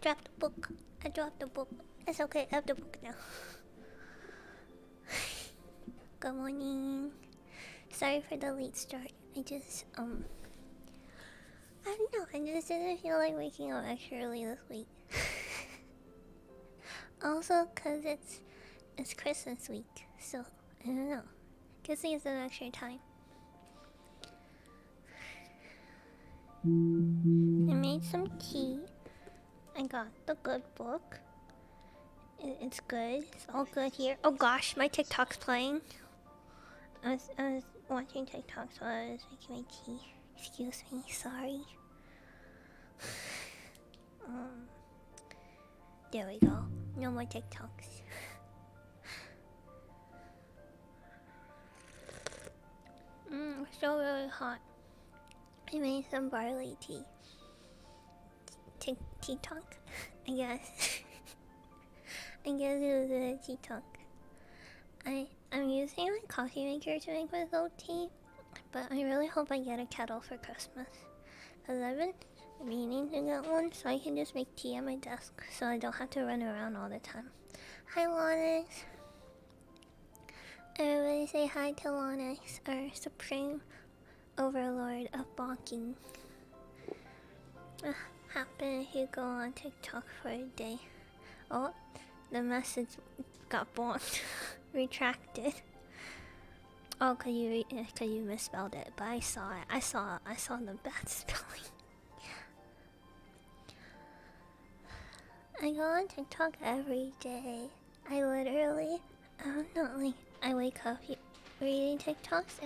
dropped the book. I dropped the book. It's okay, I have the book now. Good morning. Sorry for the late start. I just, I don't know, I just didn't feel like waking up extra early this week. Also, cause it's Christmas week, so I don't know. Gives me some extra time. I made some tea. I got the good book. It's good. It's all good here. Oh gosh, my TikTok's playing. I was watching TikToks while I was making my tea. Excuse me, sorry. There we go. No more TikToks. It's still really hot. I made some barley tea. TikTok, I guess. I guess it was a TikTok. I'm using my coffee maker to make my own tea, but I really hope I get a kettle for Christmas. Cause I've been meaning to get one so I can just make tea at my desk so I don't have to run around all the time. Hi Lonix! Everybody say hi to Lonix, our supreme overlord of bonking. Happen if you go on TikTok for a day. Oh, the message got blocked. Retracted. Oh, cause you misspelled it, but I saw it. I saw the bad spelling. I go on TikTok every day. I literally, I don't know, like, I wake up reading TikToks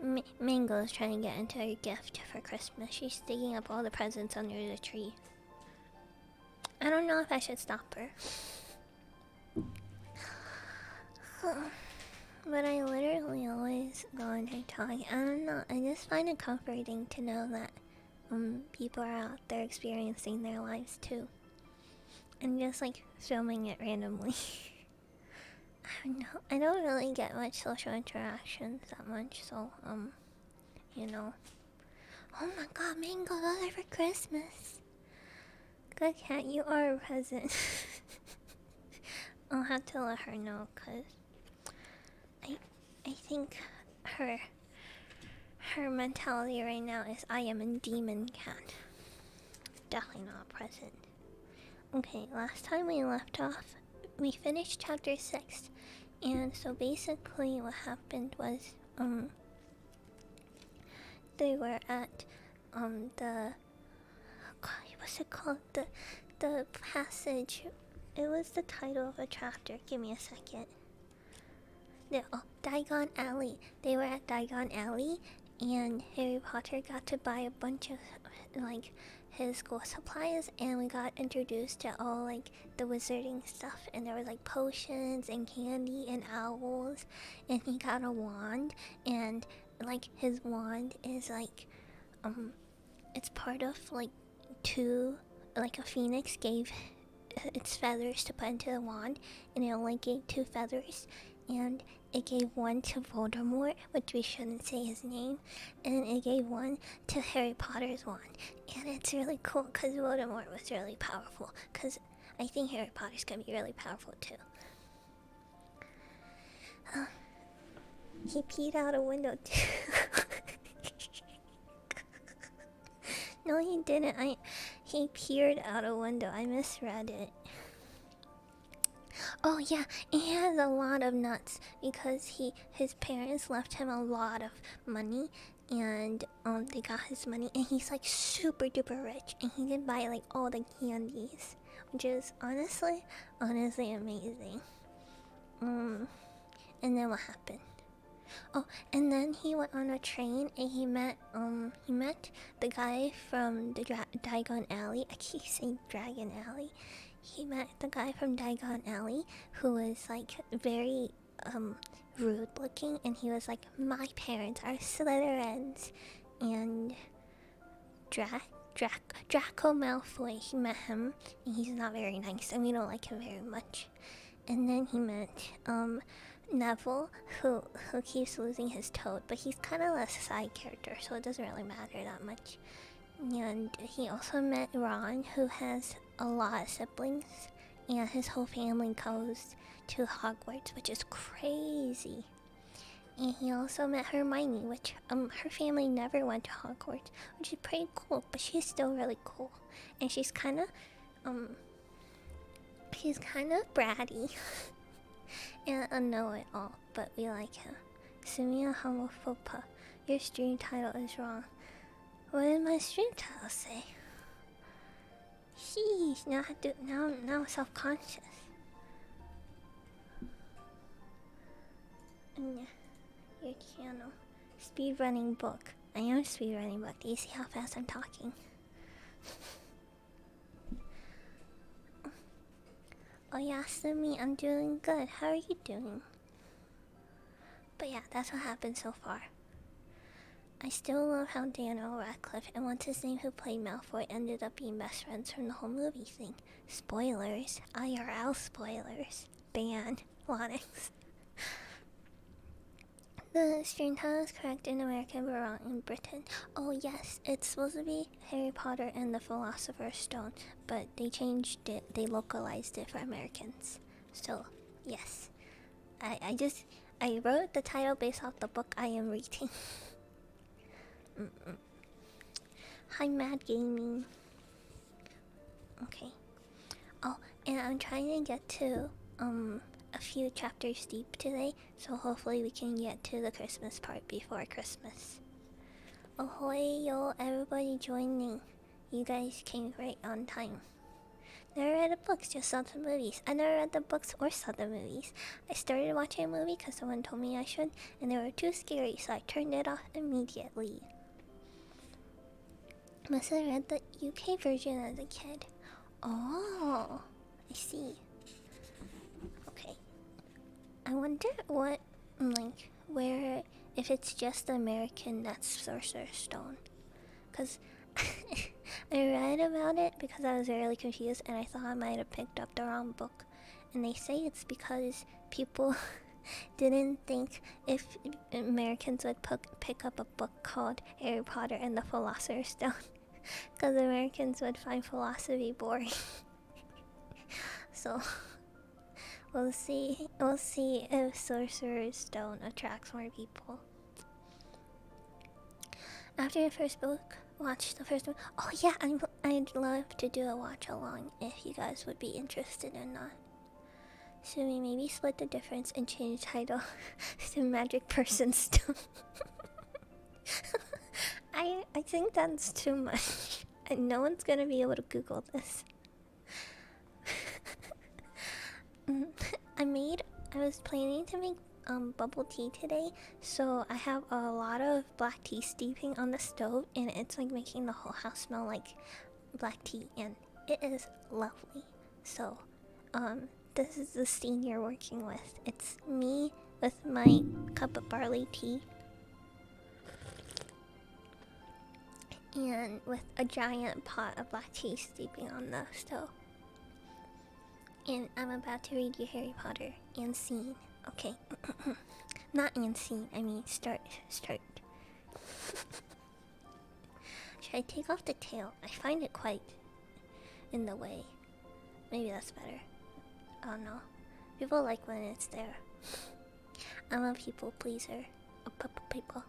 and Mango's trying to get into her gift for Christmas. She's digging up all the presents under the tree. I don't know if I should stop her. But I literally always go on TikTok. I don't know, I just find it comforting to know that people are out there experiencing their lives too. And just like filming it randomly. I don't know, I don't really get much social interactions that much, so you know. Oh my god, Mango, those are for Christmas. Good cat, you are a present. I'll have to let her know, cause I think her mentality right now is I am a demon cat. Definitely not a present. Okay, last time we left off, we finished chapter 6, and so basically what happened was they were at the, what's it called, the passage. It was the title of a chapter. Give me a second. Diagon Alley. They were at Diagon Alley, and Harry Potter got to buy a bunch of like his school supplies, and we got introduced to all like the wizarding stuff, and there was like potions and candy and owls, and he got a wand, and like his wand is like it's part of like a phoenix gave its feathers to put into the wand, and it only gave 2 feathers, and it gave one to Voldemort, which we shouldn't say his name, and it gave one to Harry Potter's wand. And it's really cool because Voldemort was really powerful, because I think Harry Potter's gonna be really powerful too. He peed out a window too. No, he didn't. He peered out a window. I misread it. Oh yeah, and he has a lot of nuts because his parents left him a lot of money, and they got his money, and he's like super duper rich, and he can buy like all the candies, which is honestly amazing. And then what happened? Oh, and then he went on a train and he met the guy from the Diagon Alley. I keep saying Dragon Alley. He met the guy from Diagon Alley who was like very rude looking, and he was like, my parents are Slytherins, and Draco Malfoy, he met him, and he's not very nice, and we don't like him very much. And then he met Neville, who keeps losing his toad, but he's kind of a side character, so it doesn't really matter that much. And he also met Ron, who has a lot of siblings, and his whole family goes to Hogwarts, which is crazy. And he also met Hermione, which her family never went to Hogwarts, which is pretty cool, but she's still really cool. And she's kind of bratty and a know-it-all, but we like her. Sumi homophoba. Your stream title is wrong. What did my stream title say? Sheesh, now I'm self-conscious. Your channel. Speedrunning book. I am speedrunning book. Do you see how fast I'm talking? Oh yeah, Sumi, I'm doing good. How are you doing? But yeah, that's what happened so far. I still love how Daniel Radcliffe and what's his name who played Malfoy ended up being best friends from the whole movie thing. Spoilers. IRL spoilers. Ban. Lonix. The stream title is correct in America but wrong in Britain. Oh yes, it's supposed to be Harry Potter and the Philosopher's Stone, but they changed it, they localized it for Americans. So, yes. I wrote the title based off the book I am reading. Hi Mad Gaming. Okay. Oh, and I'm trying to get to a few chapters deep today, so hopefully we can get to the Christmas part before Christmas. Ahoy yo, everybody joining. You guys came right on time. Never read the books, just saw the movies. I never read the books or saw the movies. I started watching a movie because someone told me I should, and they were too scary, so I turned it off immediately. Must have read the UK version as a kid. Oh, I see. Okay. I wonder what, like, where, if it's just the American that's Sorcerer's Stone. Because I read about it because I was really confused and I thought I might have picked up the wrong book. And they say it's because people didn't think if Americans would pick up a book called Harry Potter and the Philosopher's Stone. Because Americans would find philosophy boring. So we'll see if Sorcerer's Stone attracts more people. After the first book, watch the first one. Oh yeah, I'd love to do a watch along if you guys would be interested or not. Should we maybe split the difference and change the title to Magic Person Stone? I think that's too much. And no one's gonna be able to Google this. I was planning to make bubble tea today, so I have a lot of black tea steeping on the stove, and it's like making the whole house smell like black tea, and it is lovely. So, this is the scene you're working with. It's me with my cup of barley tea, and with a giant pot of black tea steeping on the stove. And I'm about to read you Harry Potter and scene. Okay. Not and scene, I mean start. Should I take off the tail? I find it quite in the way. Maybe that's better. I don't know. People like when it's there. I'm a people pleaser. People.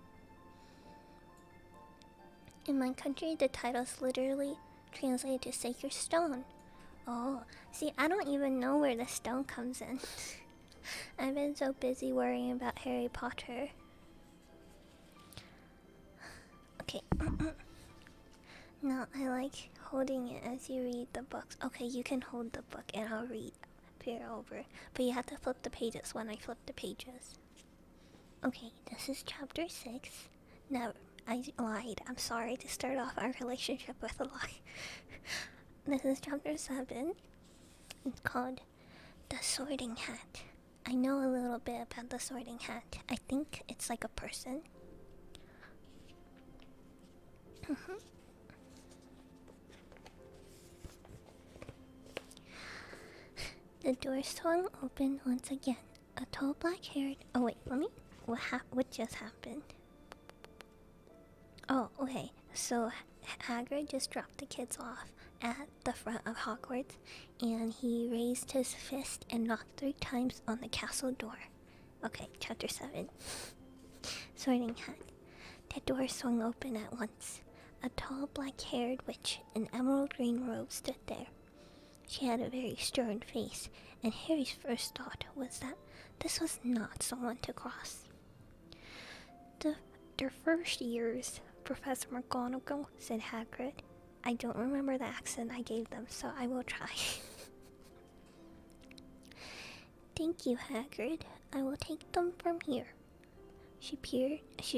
In my country, the title's literally translated to Sacred Stone. Oh, see, I don't even know where the stone comes in. I've been so busy worrying about Harry Potter. Okay. No, I like holding it as you read the books. Okay, you can hold the book and I'll read peer over. But you have to flip the pages when I flip the pages. Okay, this is chapter 6. No, I lied. I'm sorry to start off our relationship with a lie. This is chapter 7. It's called The Sorting Hat. I know a little bit about the Sorting Hat. I think it's like a person. The door swung open once again. A tall black-haired... Oh wait, what just happened? Oh, okay. So Hagrid just dropped the kids off at the front of Hogwarts, and he raised his fist and knocked 3 times on the castle door. Okay, chapter 7. Sorting Hat. The door swung open at once. A tall black-haired witch in emerald green robe stood there. She had a very stern face, and Harry's first thought was that this was not someone to cross. Their first years, Professor McGonagall, said Hagrid. I don't remember the accent I gave them, so I will try. Thank you, Hagrid. I will take them from here. She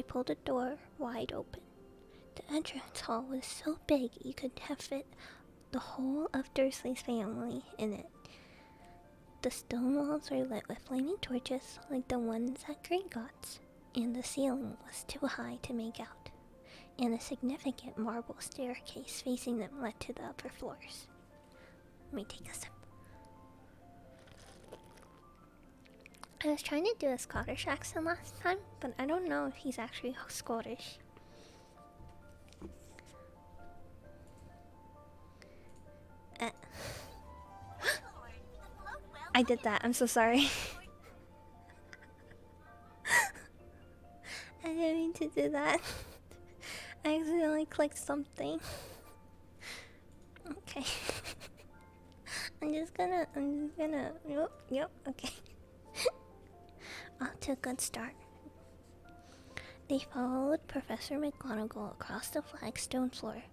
pulled the door wide open. The entrance hall was so big you could have fit the whole of Dursley's family in it. The stone walls were lit with flaming torches like the ones at Gringotts, and the ceiling was too high to make out, and a significant marble staircase facing them led to the upper floors. Let me take a sip. I was trying to do a Scottish accent last time, but I don't know if he's actually Scottish. I did that, I'm so sorry. I didn't mean to do that. I accidentally clicked something. Okay. I'm just gonna, yep, okay. Off to a good start. They followed Professor McGonagall across the flagstone floor.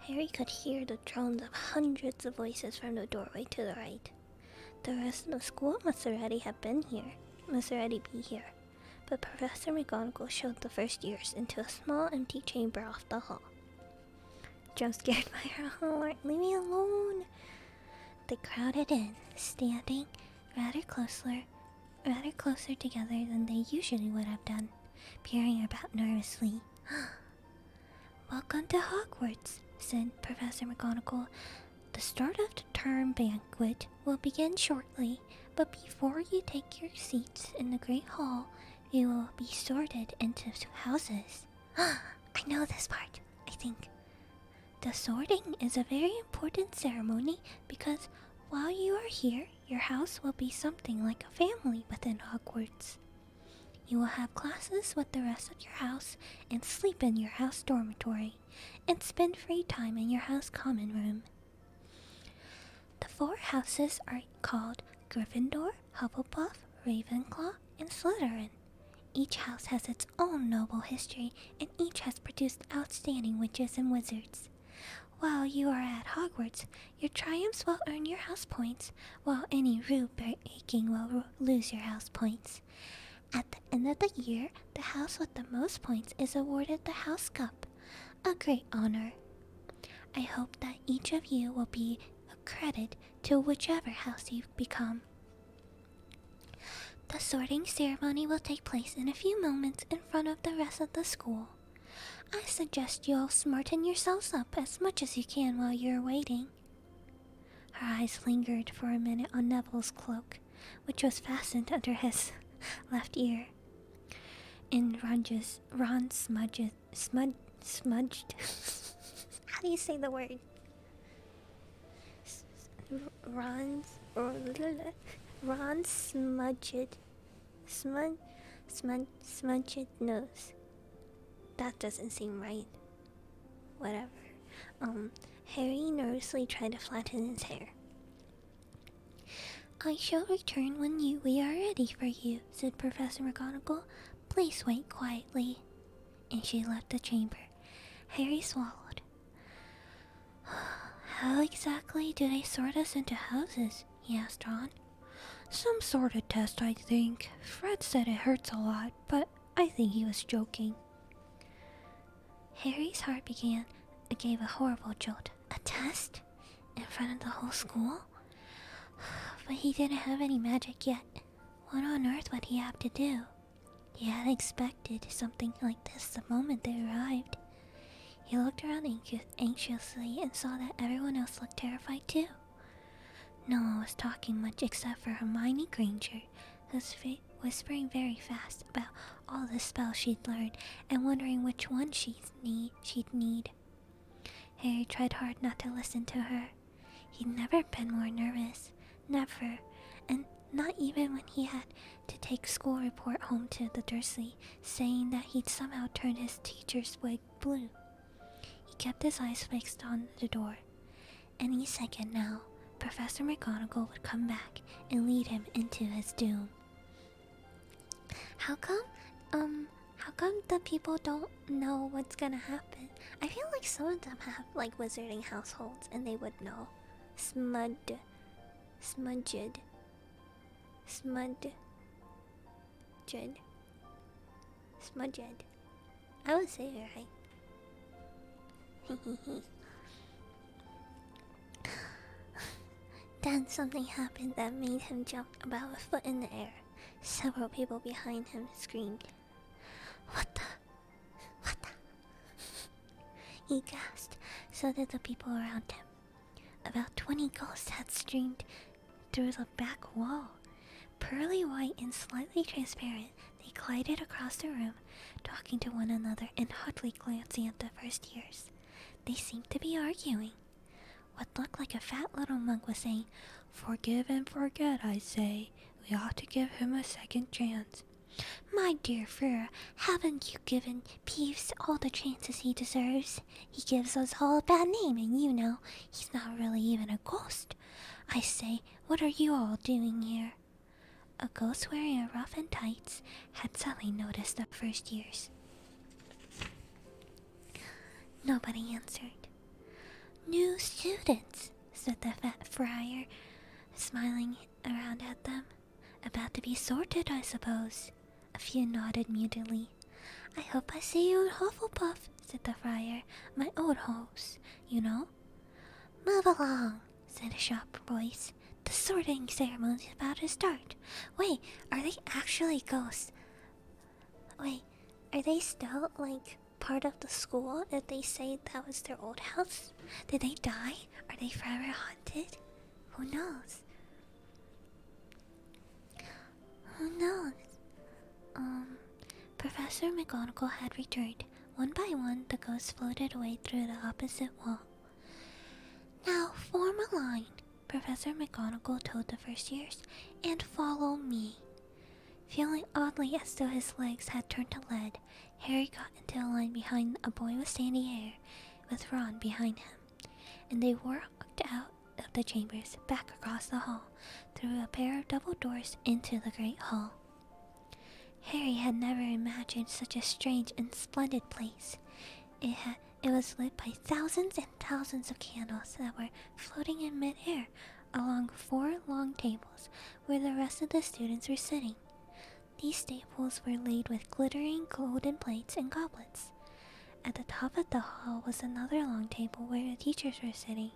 Harry could hear the drones of hundreds of voices from the doorway to the right. The rest of the school must already be here. But Professor McGonagall showed the first years into a small empty chamber off the hall. Jump scared by her horn. Leave me alone! They crowded in, standing rather closer together than they usually would have done, peering about nervously. Welcome to Hogwarts, said Professor McGonagall. The start of the term banquet will begin shortly, but before you take your seats in the Great Hall, you will be sorted into houses. I know this part, I think. The sorting is a very important ceremony because while you are here, your house will be something like a family within Hogwarts. You will have classes with the rest of your house and sleep in your house dormitory and spend free time in your house common room. The 4 houses are called Gryffindor, Hufflepuff, Ravenclaw, and Slytherin. Each house has its own noble history, and each has produced outstanding witches and wizards. While you are at Hogwarts, your triumphs will earn your house points, while any rude breaking will lose your house points. At the end of the year, the house with the most points is awarded the House Cup, a great honor. I hope that each of you will be a credit to whichever house you become. The sorting ceremony will take place in a few moments in front of the rest of the school. I suggest you all smarten yourselves up as much as you can while you're waiting. Her eyes lingered for a minute on Neville's cloak, which was fastened under his left ear. And Ron smudged. How do you say the word? Ron smudged nose. That doesn't seem right. Whatever. Harry nervously tried to flatten his hair. I shall return when we are ready for you, said Professor McGonagall. Please wait quietly. And she left the chamber. Harry swallowed. How exactly do they sort us into houses? He asked Ron. Some sort of test, I think. Fred said it hurts a lot, but I think he was joking. Harry's heart gave a horrible jolt. A test? In front of the whole school? But he didn't have any magic yet. What on earth would he have to do? He had expected something like this the moment they arrived. He looked around anxiously and saw that everyone else looked terrified too. No one was talking much except for Hermione Granger, who was whispering very fast about all the spells she'd learned and wondering which one she'd need. Harry tried hard not to listen to her. He'd never been more nervous. Never. And not even when he had to take school report home to the Dursley, saying that he'd somehow turned his teacher's wig blue. He kept his eyes fixed on the door. Any second now, Professor McGonagall would come back and lead him into his doom. How come the people don't know what's gonna happen? I feel like some of them have, like, wizarding households and they would know. Smudged. I would say it right. Then something happened that made him jump about a foot in the air. Several people behind him screamed, "What the? What the?" He gasped, so did the people around him. About 20 ghosts had streamed through the back wall. Pearly white and slightly transparent, they glided across the room, talking to one another and hotly glancing at the first years. They seemed to be arguing. What looked like a fat little monk was saying, "Forgive and forget, I say. We ought to give him a second chance." "My dear Fleur, haven't you given Peeves all the chances he deserves? He gives us all a bad name, and you know, he's not really even a ghost. I say, what are you all doing here?" A ghost wearing a ruff and tights had suddenly noticed the first years. Nobody answered. "New students," said the fat friar, smiling around at them. "About to be sorted, I suppose." A few nodded mutely. "I hope I see you in Hufflepuff," said the friar. "My old house, you know." "Move along," said a sharp voice. "The sorting ceremony's about to start." Wait, are they actually ghosts? Wait, are they still, like, part of the school if they say that was their old house? Did they die? Are they forever haunted? Who knows? Who knows? Professor McGonagall had returned. One by one, the ghosts floated away through the opposite wall. "Now form a line," Professor McGonagall told the first years, "and follow me." Feeling oddly as though his legs had turned to lead, Harry got into a line behind a boy with sandy hair, with Ron behind him, and they walked out of the chambers, back across the hall, through a pair of double doors into the Great Hall. Harry had never imagined such a strange and splendid place. It was lit by thousands and thousands of candles that were floating in mid-air along 4 long tables where the rest of the students were sitting. These tables were laid with glittering golden plates and goblets. At the top of the hall was another long table where the teachers were sitting.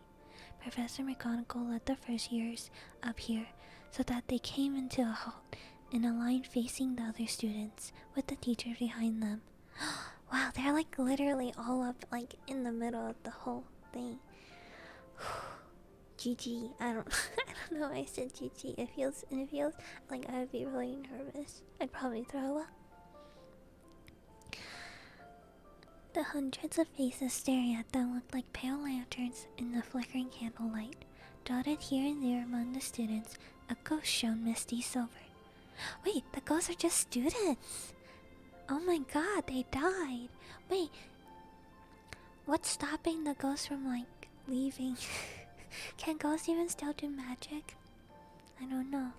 Professor McGonagall led the first years up here so that they came into a halt in a line facing the other students, with the teachers behind them. Wow, they're like literally all up like in the middle of the whole thing. GG. I don't know why I said GG. It feels like I would be really nervous. I'd probably throw up. The hundreds of faces staring at them looked like pale lanterns in the flickering candlelight. Dotted here and there among the students, a ghost shone misty silver. Wait, the ghosts are just students! Oh my god, they died! Wait, what's stopping the ghosts from, like, leaving? Can ghosts even still do magic? I don't know.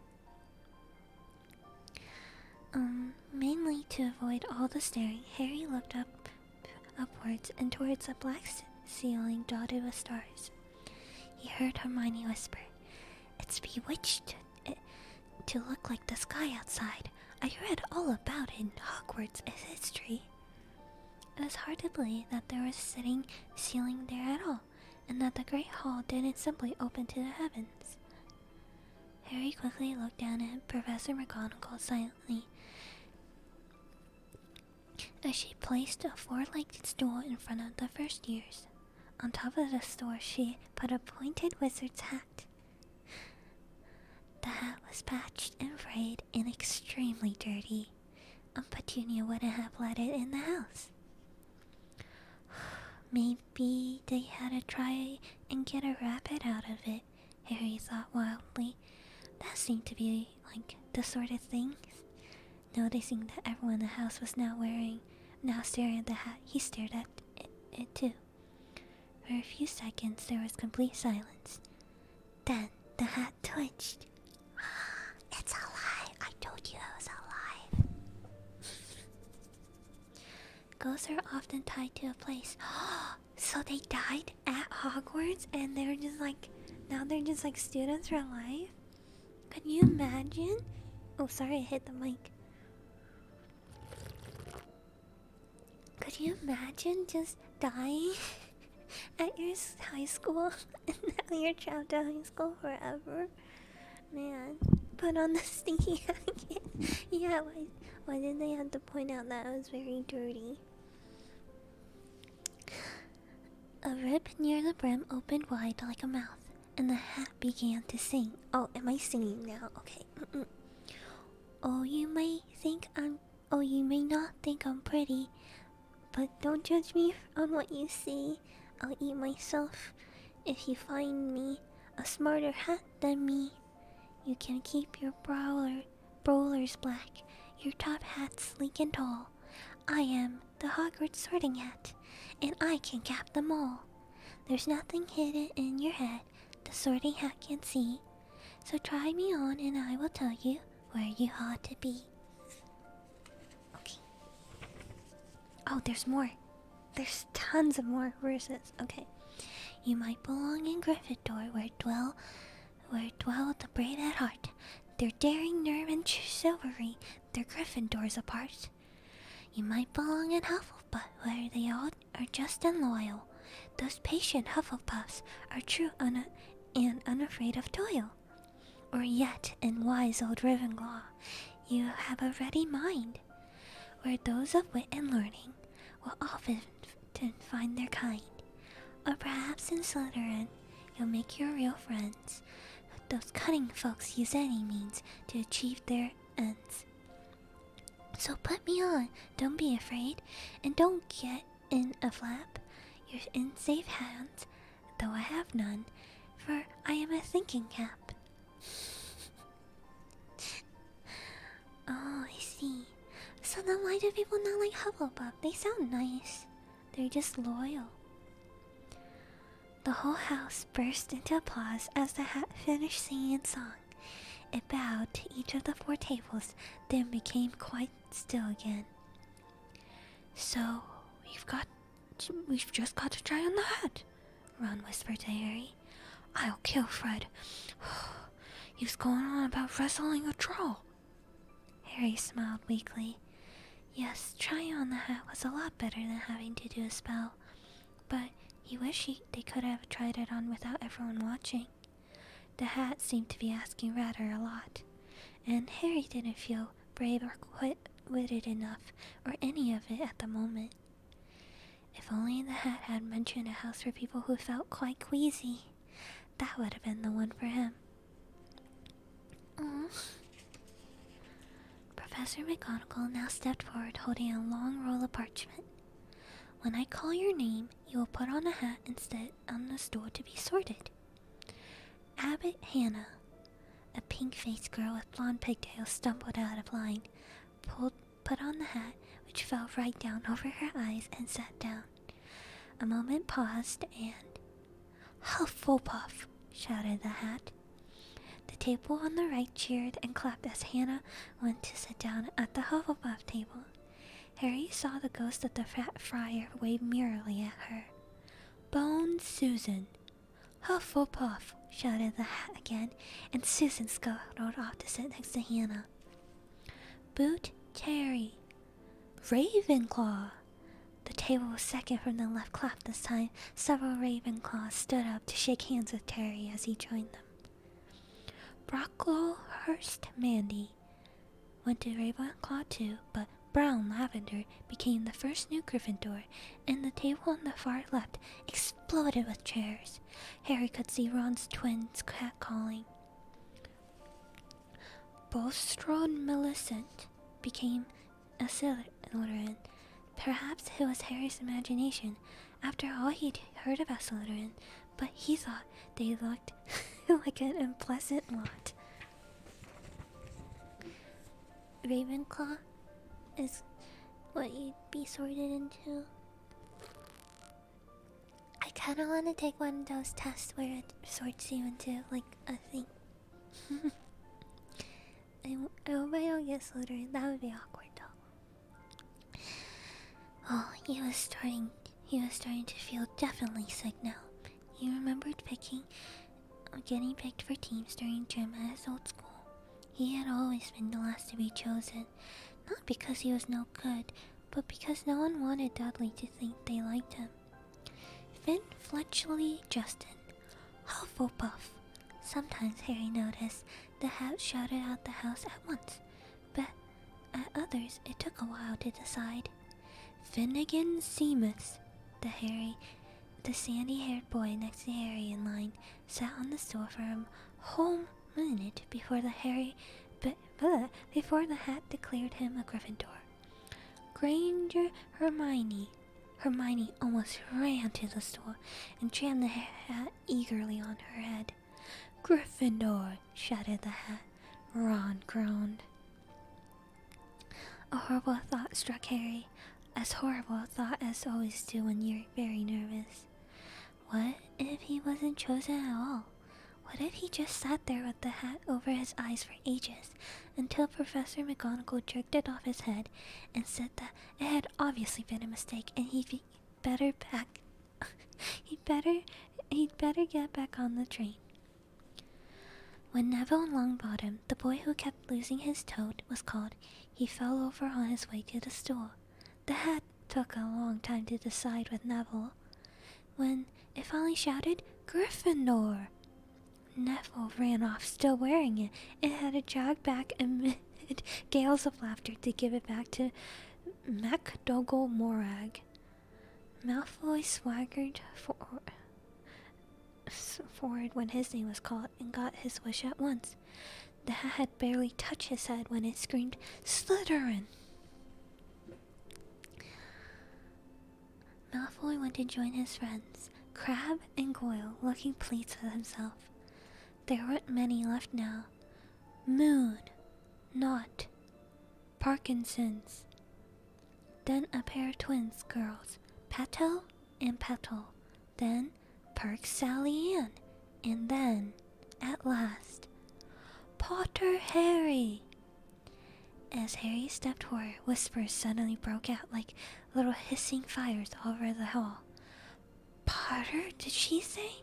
Mainly to avoid all the staring, Harry looked upwards and towards a black ceiling dotted with stars. He heard Hermione whisper, "It's bewitched to look like the sky outside. I read all about it in Hogwarts history." It was hard to believe that there was a sitting ceiling there at all, and that the Great Hall didn't simply open to the heavens. Harry quickly looked down at Professor McGonagall silently as she placed a 4-legged stool in front of the first years. On top of the stool, she put a pointed wizard's hat. The hat was patched and frayed and extremely dirty. Petunia wouldn't have let it in the house. Maybe they had to try and get a rabbit out of it, Harry thought wildly. That seemed to be like the sort of thing. Noticing that everyone in the house was now staring at the hat, he stared at it too. For a few seconds there was complete silence. Then the hat twitched. It's alive! I told you it was alive. Ghosts are often tied to a place. So they died at Hogwarts and they're just like, now they're just like students for life? Can you imagine? Oh, sorry, I hit the mic. Could you imagine just dying at your high school and now you're trapped at high school forever? Man, put on the stinky jacket. Yeah, why did they have to point out that it was very dirty? A rip near the brim opened wide like a mouth, and the hat began to sing. Oh, am I singing now? Okay. Oh, you may not think I'm pretty, but don't judge me on what you see. I'll eat myself if you find me a smarter hat than me. You can keep your bowlers black, your top hat sleek and tall. I am the Hogwarts sorting hat, and I can cap them all. There's nothing hidden in your head the sorting hat can see. So try me on and I will tell you where you ought to be. Okay. Oh, there's more. There's tons of more verses. Okay. You might belong in Gryffindor where dwell the brave at heart. Their daring nerve and chivalry, their Gryffindors apart. You might belong in Hufflepuff where they all are just and loyal. Those patient Hufflepuffs are true and unafraid of toil. Or yet in wise old Ravenclaw, you have a ready mind, where those of wit and learning will often find their kind. Or perhaps in Slytherin, you'll make your real friends. Those cunning folks use any means to achieve their ends. So put me on, don't be afraid, and don't get in a flap. You're in safe hands, though I have none, for I am a thinking cap. Oh, I see. So then why do people not like Hufflepuff? They sound nice. They're just loyal. The whole house burst into applause as the hat finished singing its song. It bowed to each of the 4 tables, then became quite still again. So, we've just got to try on the hat, Ron whispered to Harry. I'll kill Fred. He's going on about wrestling a troll. Harry smiled weakly. Yes, trying on the hat was a lot better than having to do a spell, but he wished they could have tried it on without everyone watching. The hat seemed to be asking rather a lot, and Harry didn't feel brave or quick-witted enough or any of it at the moment. If only the hat had mentioned a house for people who felt quite queasy, that would have been the one for him. Aww. Professor McGonagall now stepped forward holding a long roll of parchment. When I call your name, you will put on a hat and sit on the stool to be sorted. Abbott Hannah, a pink-faced girl with blonde pigtails, stumbled out of line, put on the hat, which fell right down over her eyes, and sat down. A moment paused, and Hufflepuff, shouted the hat. The table on the right cheered and clapped as Hannah went to sit down at the Hufflepuff table. Harry saw the ghost of the fat friar wave merrily at her. Bones Susan. Hufflepuff, shouted the hat again, and Susan scuttled off to sit next to Hannah. Boot Terry. Ravenclaw. The table was second from the left clapped this time. Several Ravenclaws stood up to shake hands with Terry as he joined them. Brocklehurst Mandy went to Ravenclaw too, but Brown Lavender became the first new Gryffindor, and the table on the far left exploded with chairs. Harry could see Ron's twins catcalling. Bulstrode Millicent became a Slytherin. Perhaps it was Harry's imagination. After all, he'd heard about Slytherin, but he thought they looked like an unpleasant lot. Ravenclaw is what you'd be sorted into. I kind of want to take one of those tests where it sorts you into, like, a thing. I hope I don't get Slytherin. That would be awkward, though. Oh, he was starting to feel definitely sick now. He remembered getting picked for teams during gym at his old school. He had always been the last to be chosen, not because he was no good, but because no one wanted Dudley to think they liked him. Finn, Fletchley, Justin, Hufflepuff. Sometimes Harry noticed the hat shouted out the house at once, but at others it took a while to decide. Finnegan Seamus, the sandy-haired boy next to Harry in line, sat on the stool for a whole minute before the hat declared him a Gryffindor. Granger Hermione almost ran to the stool and jammed the hat eagerly on her head. Gryffindor, shouted the hat. Ron groaned. A horrible thought struck Harry, as horrible a thought as always do when you're very nervous. What if he wasn't chosen at all? What if he just sat there with the hat over his eyes for ages, until Professor McGonagall jerked it off his head and said that it had obviously been a mistake and he'd better get back on the train. When Neville Longbottom, the boy who kept losing his toad, was called, he fell over on his way to the stool. The hat took a long time to decide with Neville. When it finally shouted, Gryffindor! Neville ran off, still wearing it, and had to jog back amid gales of laughter to give it back to MacDougall Morag. Malfoy swaggered forward when his name was called and got his wish at once. The hat had barely touched his head when it screamed, Slytherin! Malfoy went to join his friends, Crabbe and Goyle, looking pleased with himself. There weren't many left now. Moon, Knot, Parkinson's. Then a pair of twins girls, Petal and Petal. Then Perks Sally Ann. And then, at last, Potter Harry. As Harry stepped forward, whispers suddenly broke out like little hissing fires all over the hall. Potter, did she say?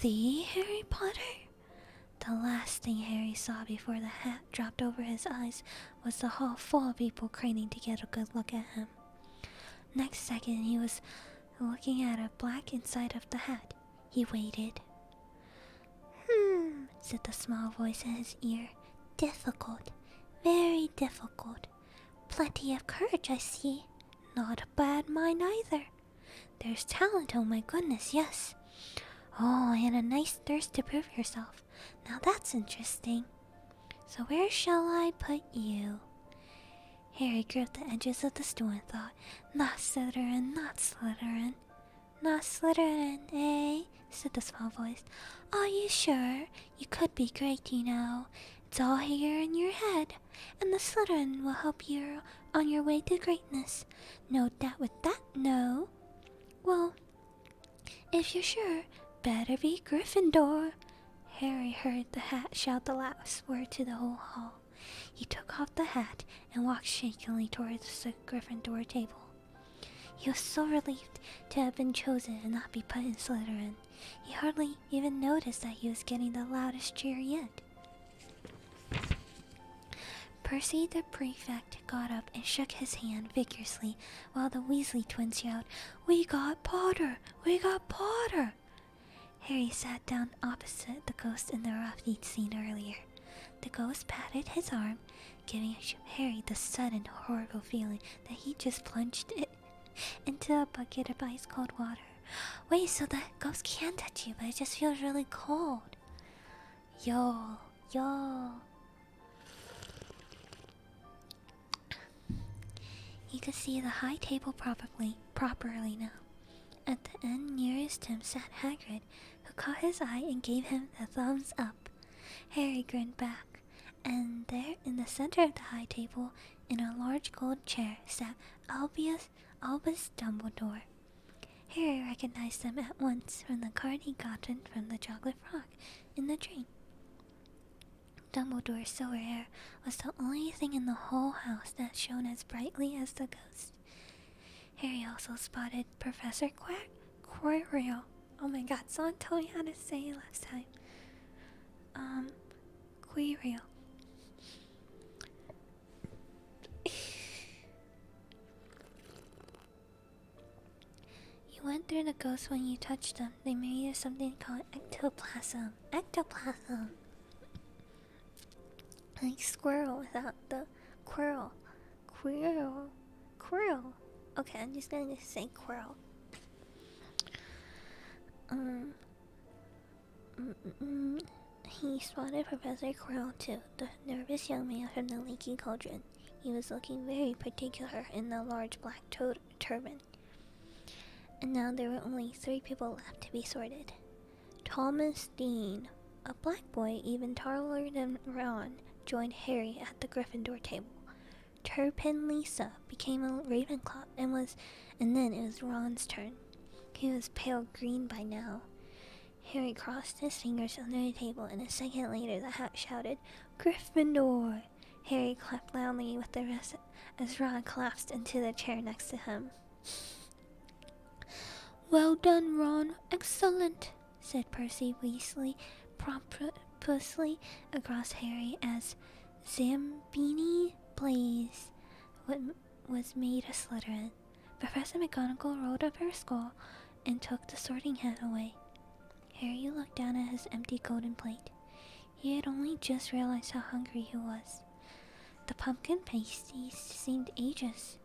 The Harry Potter? The last thing Harry saw before the hat dropped over his eyes was the hall full of people craning to get a good look at him. Next second, he was looking at a black inside of the hat. He waited. Said the small voice in his ear. Difficult. Very difficult. Plenty of courage, I see. Not a bad mind either. There's talent, oh my goodness, yes. Oh, and a nice thirst to prove yourself. Now that's interesting. So where shall I put you? Harry gripped the edges of the stool and thought, not Slytherin, not Slytherin. Not Slytherin, eh? Said the small voice. Are you sure? You could be great, you know. It's all here in your head, and the Slytherin will help you on your way to greatness. No doubt with that, no. Well, if you're sure, better be Gryffindor. Harry heard the hat shout the last word to the whole hall. He took off the hat and walked shakily towards the Gryffindor table. He was so relieved to have been chosen and not be put in Slytherin. He hardly even noticed that he was getting the loudest cheer yet. Percy the prefect got up and shook his hand vigorously while the Weasley twins yelled, We got Potter! We got Potter! Harry sat down opposite the ghost in the rough he'd seen earlier. The ghost patted his arm, giving Harry the sudden horrible feeling that he just plunged it into a bucket of ice-cold water. Wait, so the ghost can touch you, but it just feels really cold. Yo. He could see the high table properly now. At the end nearest him sat Hagrid, who caught his eye and gave him the thumbs up. Harry grinned back, and there in the center of the high table, in a large gold chair, sat Albus Dumbledore. Harry recognized him at once from the card he'd gotten from the chocolate frog in the train. Dumbledore's silver hair was the only thing in the whole house that shone as brightly as the ghost. Harry also spotted Professor Quirrell. Oh my god, someone told me how to say it last time. Quirrell. You went through the ghosts when you touched them. They made you something called ectoplasm. Ectoplasm. Like squirrel without the quirrel. Quirrel. Okay, I'm just gonna say quirrel. He spotted Professor Quirrell too, the nervous young man from the leaky cauldron. He was looking very particular in the large black turban. And now there were only 3 people left to be sorted. Thomas Dean, a black boy even taller than Ron, joined Harry at the Gryffindor table. Turpin Lisa became a Ravenclaw, and then it was Ron's turn. He was pale green by now. Harry crossed his fingers under the table, and a second later the hat shouted, "Gryffindor!" Harry clapped loudly with the rest as Ron collapsed into the chair next to him. "Well done, Ron. Excellent," said Percy Weasley pompously across Harry as Zambini Blaze was made a Slytherin. Professor McGonagall rolled up her skull and took the sorting hat away. Harry looked down at his empty golden plate. He had only just realized how hungry he was. The pumpkin pasties seemed ages.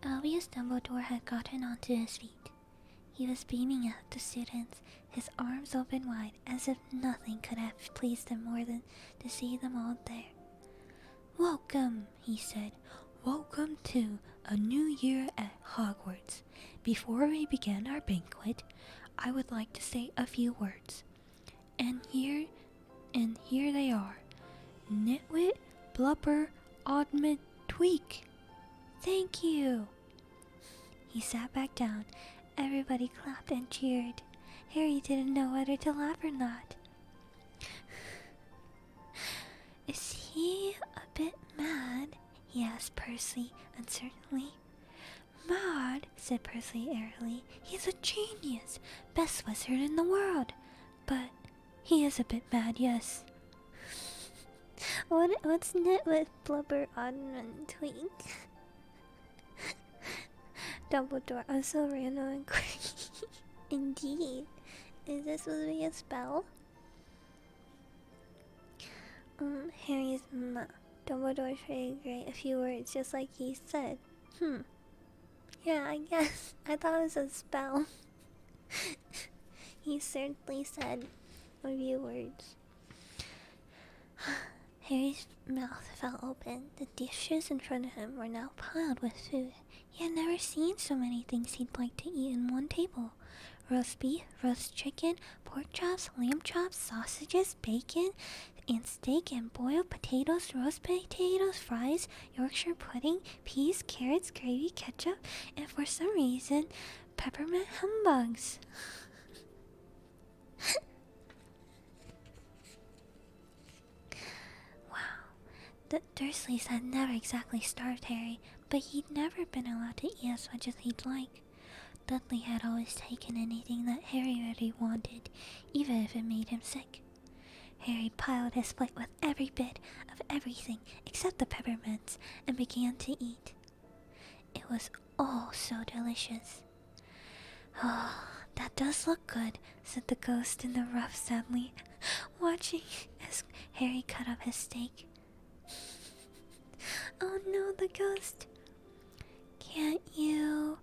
Albus Dumbledore had gotten onto his feet. He was beaming at the students, his arms open wide, as if nothing could have pleased him more than to see them all there. "Welcome," he said. "Welcome to a new year at Hogwarts. Before we begin our banquet, I would like to say a few words. And here they are. Nitwit, Blubber, Oddment, Tweak. Thank you." He sat back down. Everybody clapped and cheered. Harry didn't know whether to laugh or not. "Is he a bit mad?" he asked Percy uncertainly. "Mad?" said Percy airily. "He's a genius, best wizard in the world. But he is a bit mad, yes." What's Nitwit, Blubber, Oddment, Tweak? Dumbledore, I'm so random and quirky. Indeed. Is this supposed to be a spell? Harry's Dumbledore tried to write a few words just like he said. Yeah, I guess. I thought it was a spell. He certainly said a few words. Harry's mouth fell open. The dishes in front of him were now piled with food. He had never seen so many things he'd like to eat in one table. Roast beef, roast chicken, pork chops, lamb chops, sausages, bacon, and steak, and boiled potatoes, roast potatoes, fries, Yorkshire pudding, peas, carrots, gravy, ketchup, and for some reason, peppermint humbugs. The Dursleys had never exactly starved Harry, but he'd never been allowed to eat as much as he'd like. Dudley had always taken anything that Harry really wanted, even if it made him sick. Harry piled his plate with every bit of everything except the peppermints and began to eat. It was all so delicious. "Oh, that does look good," said the ghost in the rough sadly, watching as Harry cut up his steak. "Oh no, the ghost. Can't you?"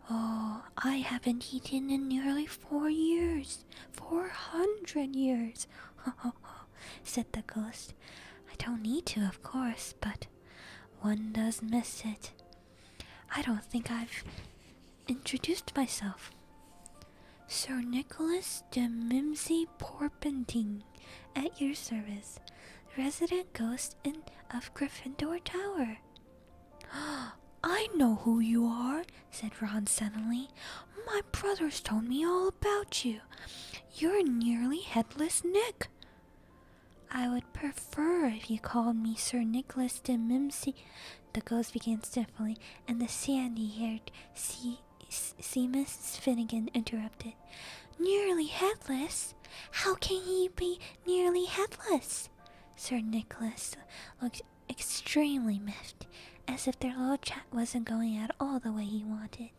"Oh, I haven't eaten in nearly 4 years. 400 years, said the ghost. "I don't need to, of course, but, one does miss it. I don't think I've introduced myself. Sir Nicholas de Mimsy Porpenting, at your service, resident ghost of Gryffindor Tower. I know who you are, said Ron suddenly. My brothers told me all about you. You're nearly headless Nick. I would prefer if you called me Sir Nicholas de Mimsy. The ghost began stiffly, and the sandy-haired Seamus Finnegan interrupted. Nearly headless? How can he be nearly headless? Sir Nicholas looked extremely miffed, as if their little chat wasn't going at all the way he wanted.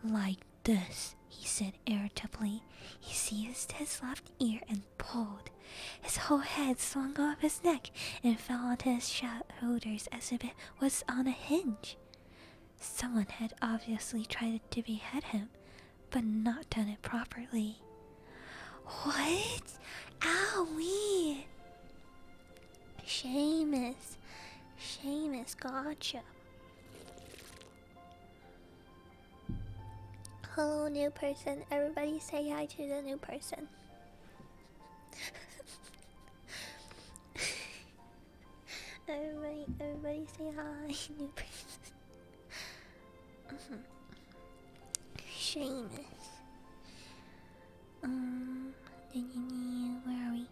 Like this, he said irritably. He seized his left ear and pulled. His whole head swung off his neck and fell onto his shoulders as if it was on a hinge. Someone had obviously tried to behead him, but not done it properly. What? Owie! Seamus, gotcha. Hello, new person. Everybody say hi to the new person. everybody say hi, new person. Seamus. Where are we?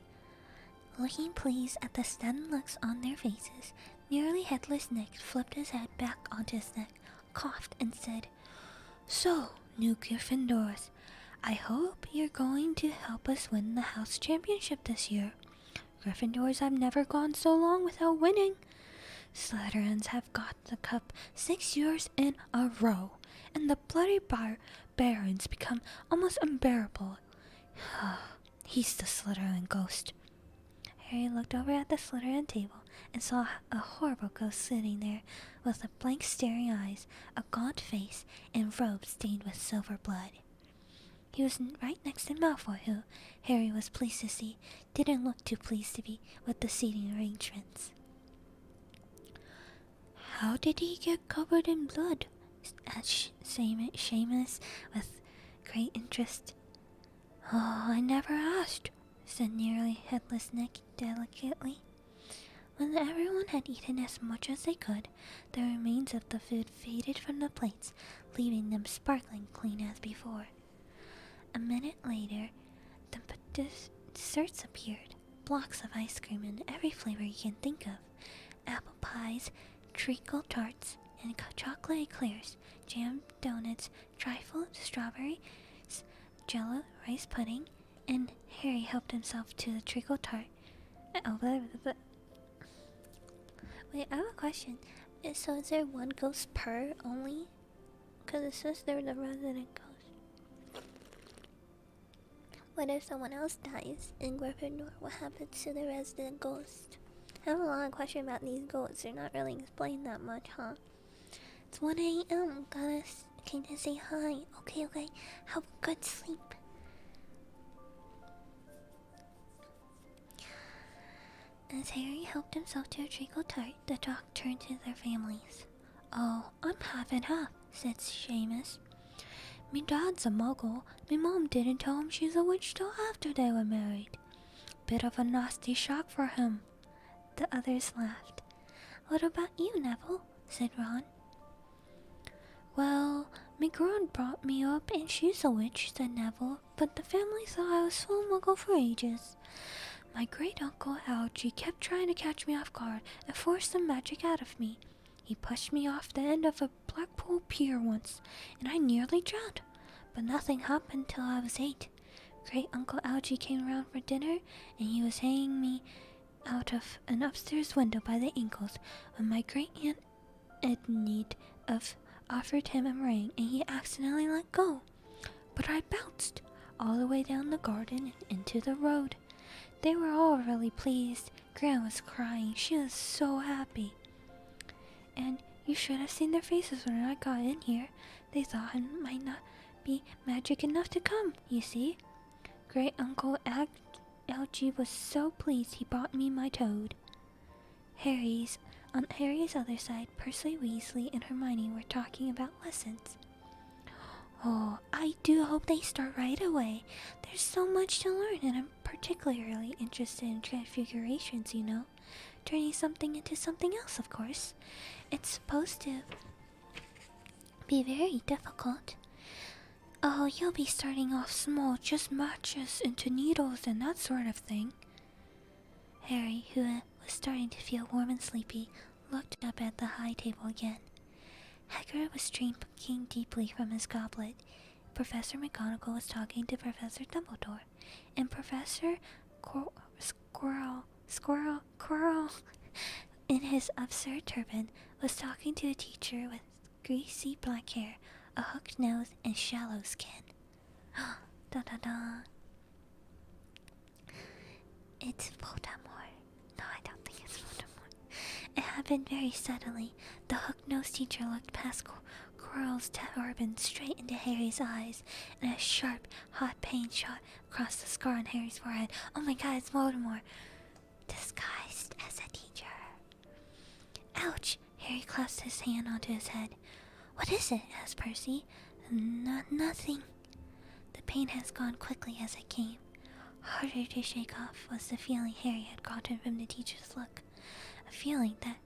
Looking pleased at the stunned looks on their faces, nearly headless Nick flipped his head back onto his neck, coughed, and said, So, new Gryffindors, I hope you're going to help us win the house championship this year. Gryffindors have never gone so long without winning. Slytherins have got the cup 6 years in a row, and the bloody Barons become almost unbearable. He's the Slytherin ghost. Harry looked over at the Slytherin table and saw a horrible ghost sitting there with blank staring eyes, a gaunt face, and robes stained with silver blood. He was right next to Malfoy, who, Harry was pleased to see, didn't look too pleased to be with the seating arrangements. How did he get covered in blood? Asked Seamus with great interest. Oh, I never asked, said nearly headless Nick delicately. When everyone had eaten as much as they could, the remains of the food faded from the plates, leaving them sparkling clean as before. A minute later, the desserts appeared, blocks of ice cream in every flavor you can think of, apple pies, treacle tarts, and chocolate eclairs, jam donuts, trifle strawberries, jello, rice pudding, and Harry helped himself to the treacle tart. Wait, I have a question. So is there one ghost per only? Because it says they're the resident ghost. What if someone else dies in Gryffindor? What happens to the resident ghost? I have a lot of questions about these ghosts. They're not really explained that much, huh? It's 1 a.m. Came to say hi. Okay. Have a good sleep. As Harry helped himself to a treacle tart, the talk turned to their families. Oh, I'm half and half, said Seamus. Me dad's a muggle. Me mom didn't tell him she's a witch till after they were married. Bit of a nasty shock for him. The others laughed. What about you, Neville? Said Ron. Well, me gran brought me up and she's a witch, said Neville, but the family thought I was full muggle for ages. My great-uncle Algie kept trying to catch me off guard and force some magic out of me. He pushed me off the end of a Blackpool pier once, and I nearly drowned, but nothing happened till I was 8. Great-uncle Algie came around for dinner, and he was hanging me out of an upstairs window by the ankles when my great-aunt Enid offered him a ring, and he accidentally let go. But I bounced all the way down the garden and into the road. They were all really pleased. Gran was crying. She was so happy. And you should have seen their faces when I got in here. They thought it might not be magic enough to come, you see. Great-uncle Algie was so pleased he brought me my toad. Harry's On Harry's other side, Percy Weasley and Hermione were talking about lessons. Oh, I do hope they start right away. There's so much to learn, and I'm particularly interested in transfigurations, you know. Turning something into something else, of course. It's supposed to be very difficult. Oh, you'll be starting off small, just matches into needles and that sort of thing. Harry, who was starting to feel warm and sleepy, looked up at the high table again. Hagrid was drinking deeply from his goblet. Professor McGonagall was talking to Professor Dumbledore, and Professor Squirrel, in his absurd turban, was talking to a teacher with greasy black hair, a hooked nose, and shallow skin. Da da da. It's Voldemort. No, I don't think it's Voldemort. It happened very suddenly. The hook-nosed teacher looked past Quirrell's turban straight into Harry's eyes, and a sharp, hot pain shot across the scar on Harry's forehead. Oh my god, it's Voldemort! Disguised as a teacher. Ouch! Harry clasped his hand onto his head. What is it? Asked Percy. Nothing. The pain has gone quickly as it came. Harder to shake off was the feeling Harry had gotten from the teacher's look. A feeling that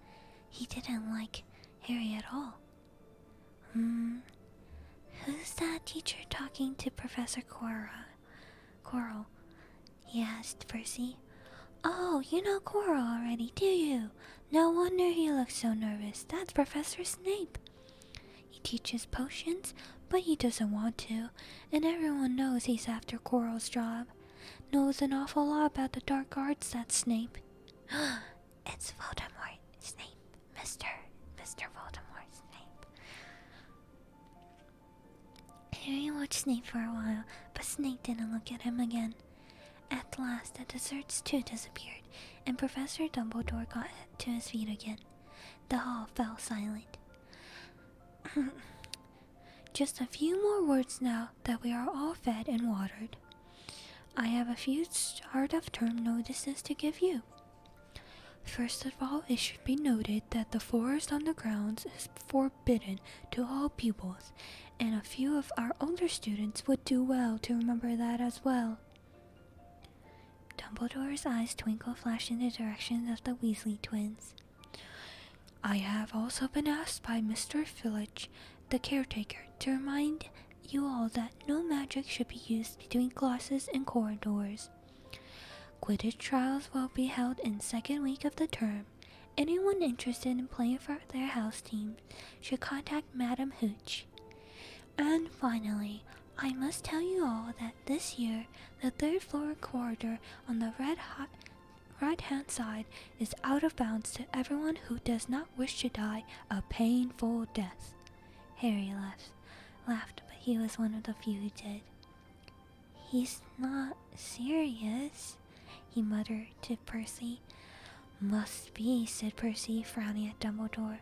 he didn't like Harry at all. Who's that teacher talking to Professor Quirrell? He asked Percy. Oh, you know Quirrell already, do you? No wonder he looks so nervous. That's Professor Snape. He teaches potions, but he doesn't want to, and everyone knows he's after Quirrell's job. Knows an awful lot about the dark arts, that Snape. It's Voldemort, Snape. Mr. Voldemort, Snape. Harry watched Snape for a while, but Snape didn't look at him again. At last, the desserts too disappeared, and Professor Dumbledore got to his feet again. The hall fell silent. Just a few more words now that we are all fed and watered. I have a few start-of-term notices to give you. First of all, it should be noted that the forest on the grounds is forbidden to all pupils, and a few of our older students would do well to remember that as well. Dumbledore's eyes twinkled, flashed in the direction of the Weasley twins. I have also been asked by Mr. Filch, the caretaker, to remind you all that no magic should be used between classes and corridors. Quidditch trials will be held in second week of the term. Anyone interested in playing for their house team should contact Madam Hooch. And finally, I must tell you all that this year, the third floor corridor on the right-hand side is out of bounds to everyone who does not wish to die a painful death. Harry laughed, but he was one of the few who did. He's not serious, he muttered to Percy. Must be, said Percy, frowning at Dumbledore.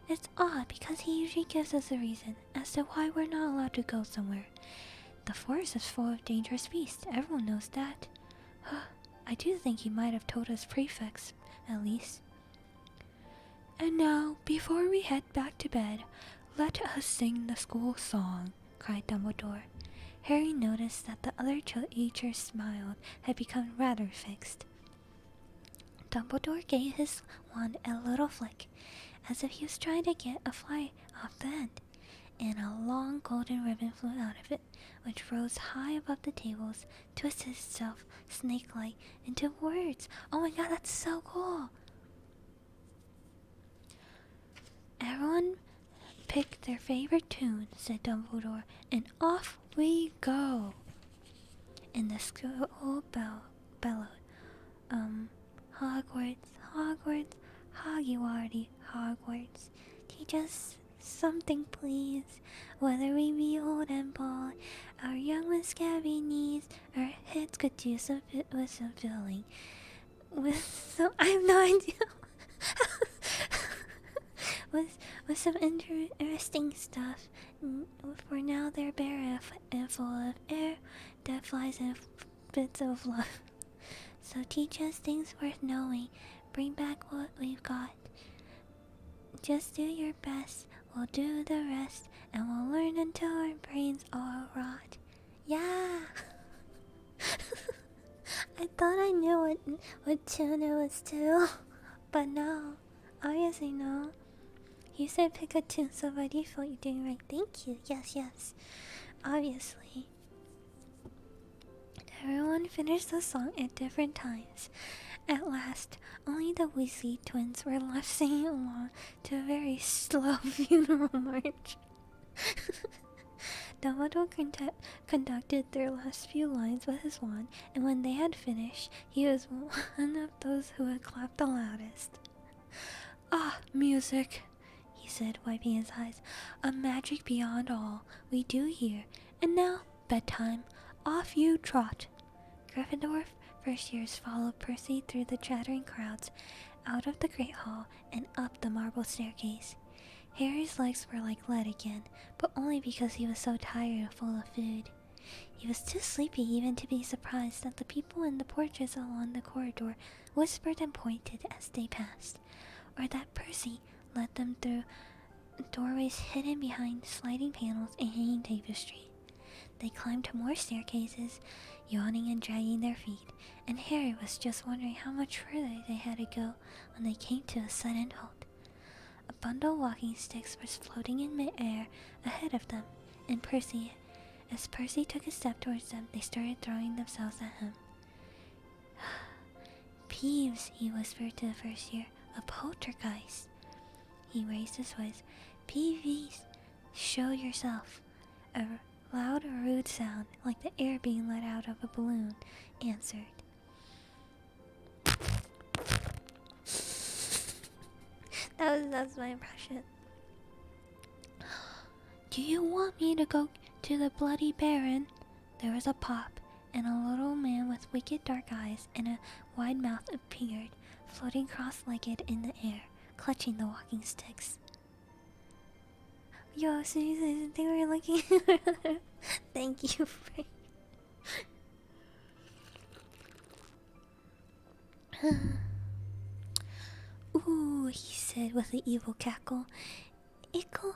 It's odd, because he usually gives us a reason as to why we're not allowed to go somewhere. The forest is full of dangerous beasts, everyone knows that. I do think he might have told us prefects, at least. And now, before we head back to bed, let us sing the school song, cried Dumbledore. Harry noticed that the other teacher's smile had become rather fixed. Dumbledore gave his wand a little flick, as if he was trying to get a fly off the end, and a long golden ribbon flew out of it, which rose high above the tables, twisted itself snake-like into words. Oh my god, that's so cool! Everyone pick their favorite tune, said Dumbledore, and off we go. And the school bellowed. Hogwarts, Hogwarts, Hogwarty, Hogwarts. Teach us something, please. Whether we be old and bald, our young with scabby knees, our heads could do some with some filling. I have no idea. with some interesting stuff. For now they're bare and full of air that flies and bits of love. So teach us things worth knowing. Bring back what we've got. Just do your best, we'll do the rest, and we'll learn until our brains all rot. Yeah! I thought I knew what tune it was to, but no. Obviously no. You said pick a tune, so by default you're doing right. Thank you. Yes, yes. Obviously. Everyone finished the song at different times. At last, only the Weasley twins were left singing along to a very slow funeral march. Dumbledore conducted their last few lines with his wand, and when they had finished, he was one of those who had clapped the loudest. Ah, music, he said, wiping his eyes. A magic beyond all we do here. And now, bedtime. Off you trot. Gryffindor first years followed Percy through the chattering crowds, out of the Great Hall, and up the marble staircase. Harry's legs were like lead again, but only because he was so tired and full of food. He was too sleepy even to be surprised that the people in the porches along the corridor whispered and pointed as they passed, or that Percy led them through doorways hidden behind sliding panels and hanging tapestry. They climbed more staircases, yawning and dragging their feet, and Harry was just wondering how much further they had to go when they came to a sudden halt. A bundle of walking sticks was floating in mid-air ahead of them, and as Percy took a step towards them, they started throwing themselves at him. Peeves, he whispered to the first year, a poltergeist. He raised his voice. Peeves, show yourself. A loud, rude sound, like the air being let out of a balloon, answered. That's my impression. Do you want me to go to the Bloody Baron? There was a pop, and a little man with wicked dark eyes and a wide mouth appeared, floating cross-legged in the air, clutching the walking sticks. Yo, seriously, they were looking. Thank you, Frank. Ooh, he said with an evil cackle. Ickle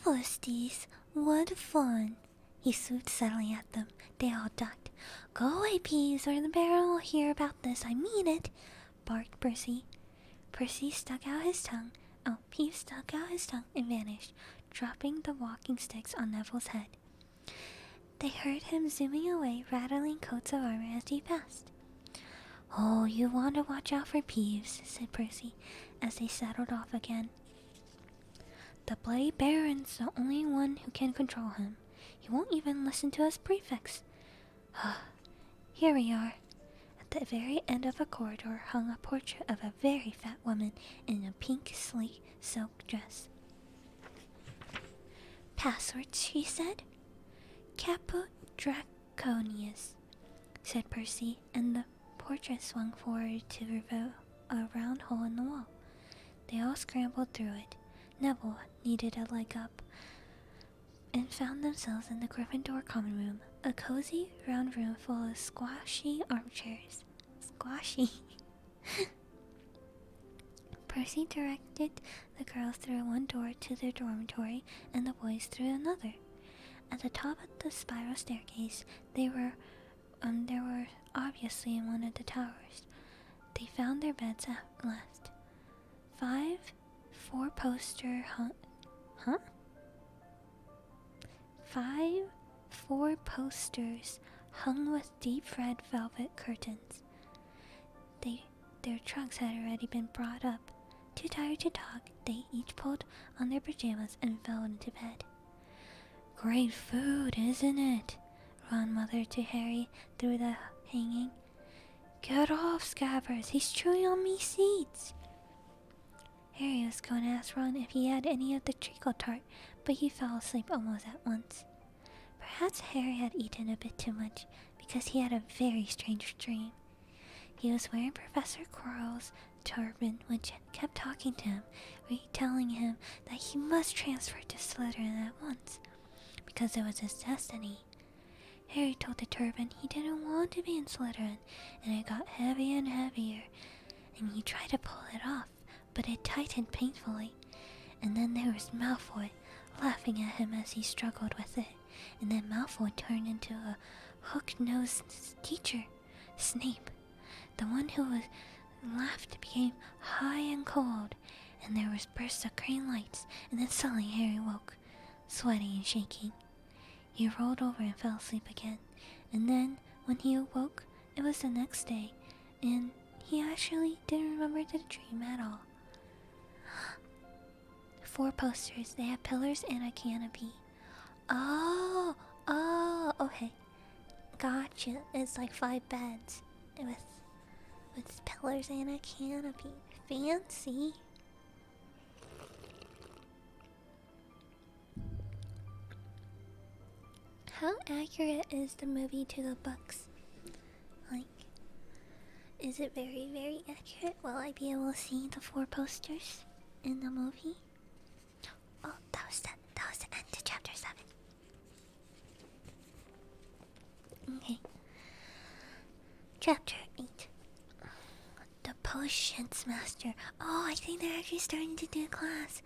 Fusties, what fun. He swooped suddenly at them. They all ducked. Go away, Peeves, or the Baron will hear about this. I mean it, barked Percy. Peeves stuck out his tongue and vanished, dropping the walking sticks on Neville's head. They heard him zooming away, rattling coats of armor as he passed. Oh, you want to watch out for Peeves, said Percy, as they settled off again. The Bloody Baron's the only one who can control him. He won't even listen to us prefects. Here we are. At the very end of a corridor hung a portrait of a very fat woman in a pink sleek silk dress. Passwords, she said. Caput Draconius, said Percy, and the portrait swung forward to reveal a round hole in the wall. They all scrambled through it. Neville needed a leg up, and found themselves in the Gryffindor common room, a cozy, round room full of squashy armchairs. Squashy. Percy directed the girls through one door to their dormitory, and the boys through another. At the top of the spiral staircase, they were obviously in one of the towers. They found their beds at last. 5 4 posters hung with deep red velvet curtains. Their trunks had already been brought up. Too tired to talk, they each pulled on their pajamas and fell into bed. Great food, isn't it? Ron muttered to Harry through the hanging. Get off, Scabbers, he's chewing on me seeds. Harry was going to ask Ron if he had any of the treacle tart, but he fell asleep almost at once. Perhaps Harry had eaten a bit too much, because he had a very strange dream. He was wearing Professor Quirrell's turban, which kept talking to him, telling him that he must transfer to Slytherin at once, because it was his destiny. Harry told the turban he didn't want to be in Slytherin, and it got heavier and heavier, and he tried to pull it off, but it tightened painfully. And then there was Malfoy, laughing at him as he struggled with it. And then Malfoy turned into a hook-nosed teacher, Snape. The one who was laughed became high and cold, and there was bursts of green lights, and then suddenly Harry woke, sweating and shaking. He rolled over and fell asleep again, and then, when he awoke, it was the next day, and he actually didn't remember the dream at all. 4 posters, they have pillars and a canopy. Oh, okay. Gotcha. It's like 5 beds with pillars and a canopy. Fancy. How accurate is the movie to the books? Like, is it very, very accurate? Will I be able to see the 4 posters in the movie? Oh, that was the end to chapter 7. Okay. Chapter 8. The Potions Master. Oh, I think they're actually starting to do class.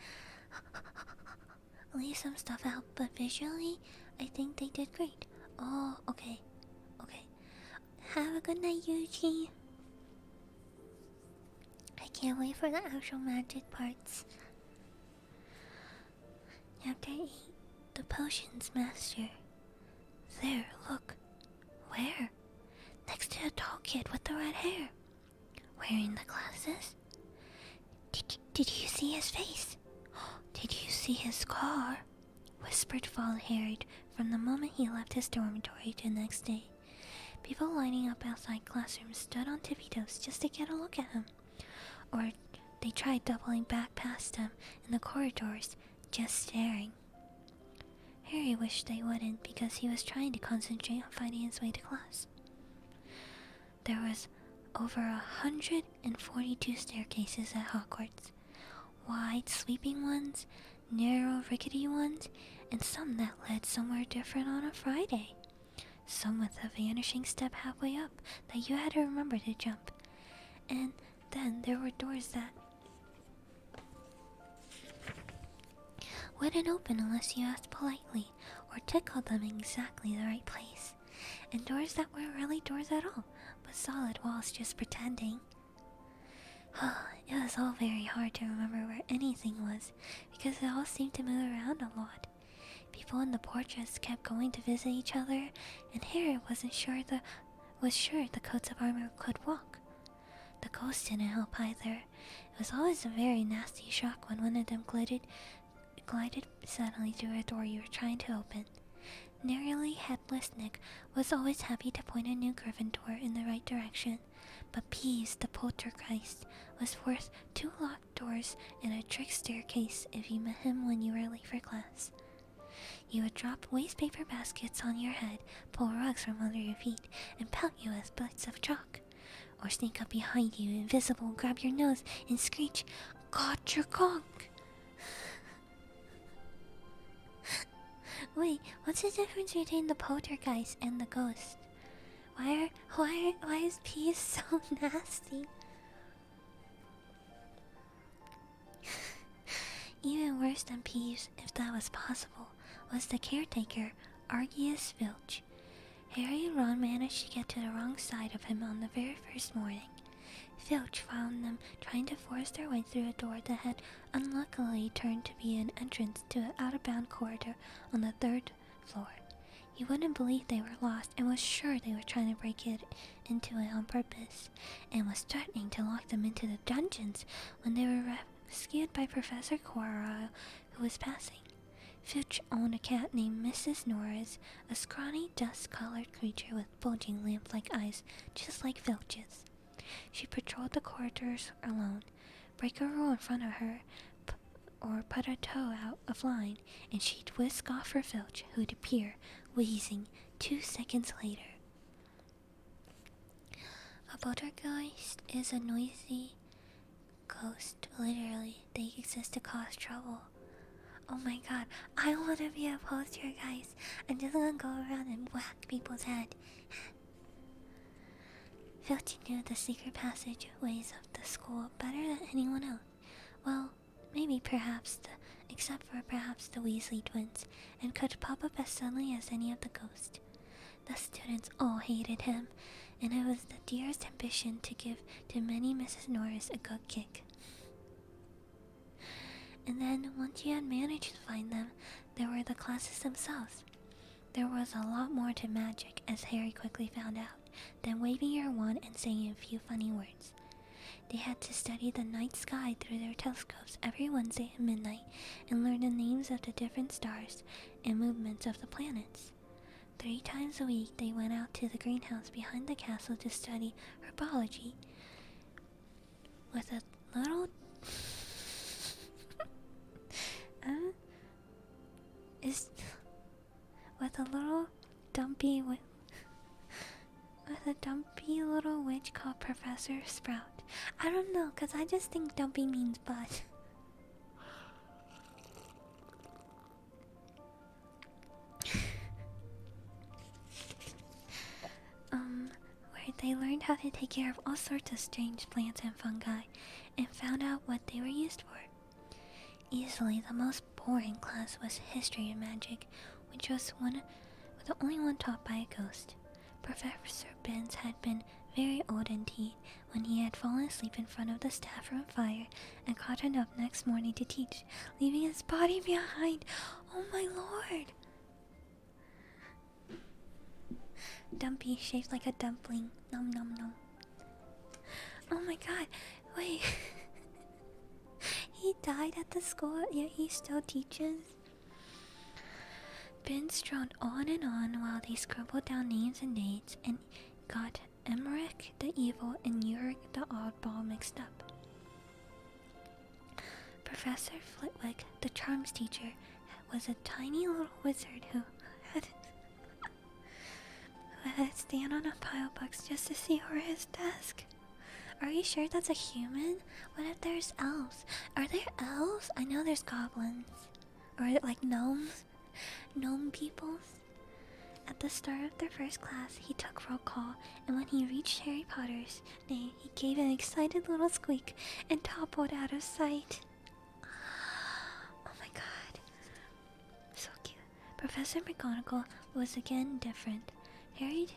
Leave some stuff out, but visually, I think they did great. Oh, okay. Okay. Have a good night, Yuji. I can't wait for the actual magic parts. Chapter 8. The Potions Master. There, look. Where? Next to the tall kid with the red hair. Wearing the glasses? Did you see his face? Did you see his car? Whispered Father Harry from the moment he left his dormitory the next day. People lining up outside classrooms stood on tippy toes just to get a look at him. Or they tried doubling back past him in the corridors, just staring. Harry wished they wouldn't because he was trying to concentrate on finding his way to class. There was over 142 staircases at Hogwarts. Wide, sweeping ones, narrow, rickety ones, and some that led somewhere different on a Friday. Some with a vanishing step halfway up that you had to remember to jump. And then there were doors that wouldn't open unless you asked politely or tickled them in exactly the right place. And doors that weren't really doors at all, but solid walls just pretending. It was all very hard to remember where anything was, because it all seemed to move around a lot. People in the portraits kept going to visit each other, and Harry was sure the coats of armor could walk. The ghosts didn't help either. It was always a very nasty shock when one of them glided suddenly through a door you were trying to open. Nearly headless Nick was always happy to point a new Gryffindor in the right direction, but Peeves the poltergeist was worth 2 locked doors and a trick staircase if you met him when you were late for class. He would drop wastepaper baskets on your head, pull rugs from under your feet, and pelt you with bits of chalk. Or sneak up behind you, invisible, grab your nose, and screech, "Got your conk!" Wait, what's the difference between the poltergeist and the ghost? Why is Peeves so nasty? Even worse than Peeves, if that was possible, was the caretaker, Argius Filch. Harry and Ron managed to get to the wrong side of him on the very first morning. Filch found them trying to force their way through a door that had unluckily turned to be an entrance to an out-of-bound corridor on the 3rd floor. He wouldn't believe they were lost and was sure they were trying to break into it on purpose, and was threatening to lock them into the dungeons when they were rescued by Professor Quirrell, who was passing. Filch owned a cat named Mrs. Norris, a scrawny, dust-colored creature with bulging lamp-like eyes, just like Filch's. She patrolled the corridors alone, break a rule in front of her, or put a toe out of line, and she'd whisk off for Filch, who'd appear, wheezing, 2 seconds later. A poltergeist is a noisy ghost, literally. They exist to cause trouble. Oh my god, I want to be a poltergeist. I'm just gonna go around and whack people's head. Filch knew the secret passageways of the school better than anyone else. Well, maybe except for perhaps the Weasley twins, and could pop up as suddenly as any of the ghosts. The students all hated him, and it was the dearest ambition to give to many Mrs. Norris a good kick. And then, once you had managed to find them, there were the classes themselves. There was a lot more to magic, as Harry quickly found out, than waving your wand and saying a few funny words. They had to study the night sky through their telescopes every Wednesday at midnight and learn the names of the different stars and movements of the planets. 3 times a week they went out to the greenhouse behind the castle to study herbology. With a little with a little dumpy little witch called Professor Sprout. I don't know, cause I just think dumpy means butt. Where they learned how to take care of all sorts of strange plants and fungi, and found out what they were used for. Easily the most boring class was History and Magic, which was the only one taught by a ghost. Professor Binns had been very old indeed when he had fallen asleep in front of the staff room fire and gotten up next morning to teach, leaving his body behind. Oh my lord! Dumpy, shaped like a dumpling. Nom nom nom. Oh my god, wait. He died at the school, yet he still teaches? Ben droned on and on while they scribbled down names and dates and got Emmerich the Evil and Uric the Oddball mixed up. Professor Flitwick, the charms teacher, was a tiny little wizard who had stand on a pile of books just to see over his desk. Are you sure that's a human? What if there's elves? Are there elves? I know there's goblins. Or like gnomes? Gnome peoples? At the start of their first class, he took roll call, and when he reached Harry Potter's name, he gave an excited little squeak and toppled out of sight. Oh my god. So cute. Professor McGonagall was again different. Harry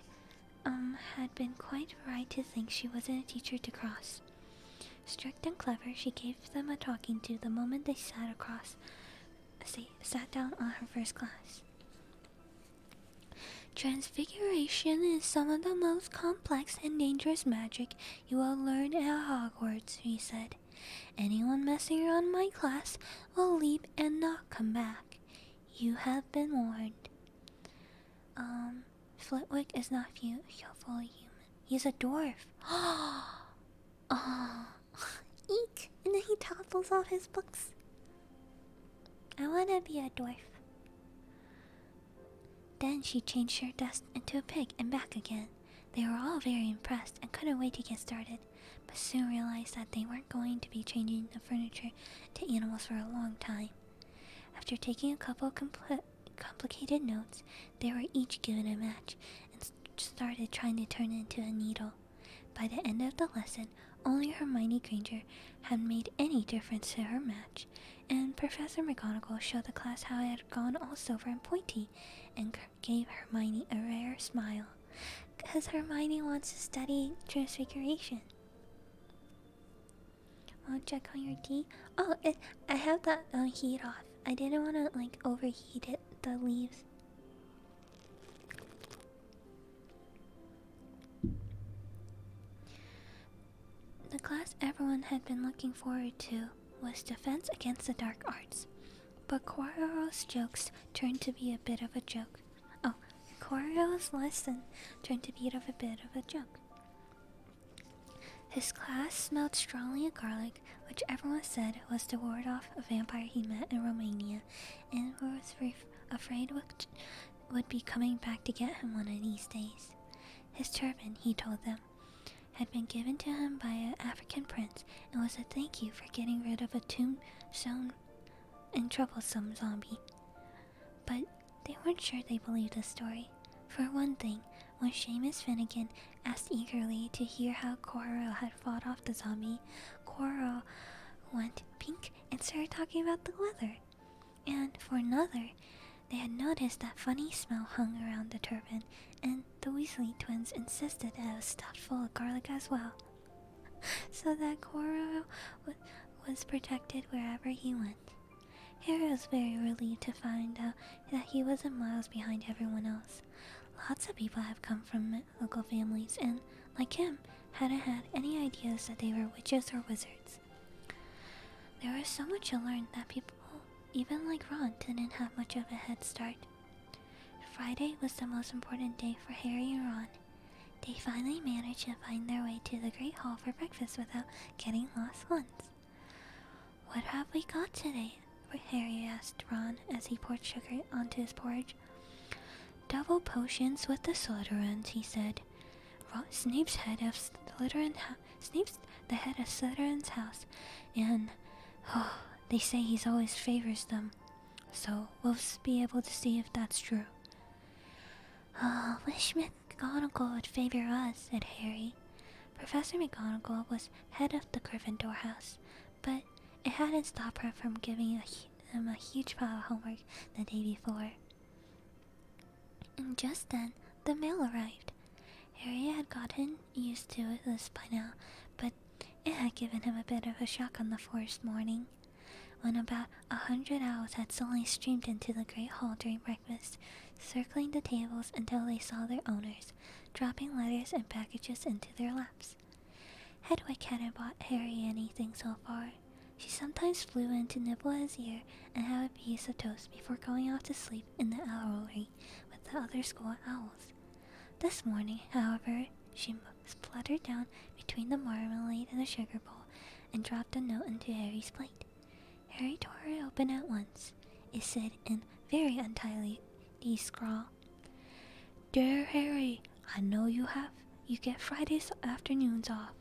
had been quite right to think she wasn't a teacher to cross. Strict and clever, she gave them a talking to the moment they sat down on her first class. Transfiguration is some of the most complex and dangerous magic you will learn at Hogwarts, he said. Anyone messing around my class will leap and not come back. You have been warned. Flitwick is not fully human. He's a dwarf. Oh, eek! And then he topples off his books. I want to be a dwarf. Then she changed her desk into a pig and back again. They were all very impressed and couldn't wait to get started, but soon realized that they weren't going to be changing the furniture to animals for a long time. After taking a couple of complicated notes, they were each given a match and started trying to turn it into a needle. By the end of the lesson, only Hermione Granger had made any difference to her match, and Professor McGonagall showed the class how it had gone all silver and pointy, and gave Hermione a rare smile, because Hermione wants to study Transfiguration. Want to check on your tea? Oh, I have that heat off. I didn't want to overheat it, the leaves. The class everyone had been looking forward to was Defense Against the Dark Arts. But Quirrell's jokes turned to be a bit of a joke. Oh, Quirrell's lesson turned to be a bit of a joke. His class smelled strongly of garlic, which everyone said was to ward off a vampire he met in Romania, and was afraid would be coming back to get him one of these days. His turban, he told them, had been given to him by an African prince, and was a thank you for getting rid of a tombstone and troublesome zombie. But they weren't sure they believed the story. For one thing, when Seamus Finnegan asked eagerly to hear how Quirrell had fought off the zombie, Quirrell went pink and started talking about the weather. And for another, they had noticed that funny smell hung around the turban, and the Weasley twins insisted that it was stuffed full of garlic as well, so that Cora was protected wherever he went. Harry was very relieved to find out that he wasn't miles behind everyone else. Lots of people have come from local families and, like him, hadn't had any ideas that they were witches or wizards. There was so much to learn that people, even like Ron, didn't have much of a head start. Friday was the most important day for Harry and Ron. They finally managed to find their way to the Great Hall for breakfast without getting lost once. "What have we got today?" Harry asked Ron as he poured sugar onto his porridge. "Double potions with the Slytherins," he said. Snape's the head of Slytherin's house, and they say he always favors them. So we'll be able to see if that's true. Wish McGonagall would favor us," said Harry. Professor McGonagall was head of the Gryffindor house, but it hadn't stopped her from giving him a huge pile of homework the day before. And just then, the mail arrived. Harry had gotten used to this by now, but it had given him a bit of a shock on the first morning, when about 100 owls had suddenly streamed into the Great Hall during breakfast, circling the tables until they saw their owners, dropping letters and packages into their laps. Hedwig hadn't bought Harry anything so far. She sometimes flew in to nibble his ear and have a piece of toast before going off to sleep in the owlery with the other school owls. This morning, however, she spluttered down between the marmalade and the sugar bowl and dropped a note into Harry's plate. Harry tore it open at once. It said in very untidy scrawl, "Dear Harry, I know you get Fridays afternoons off.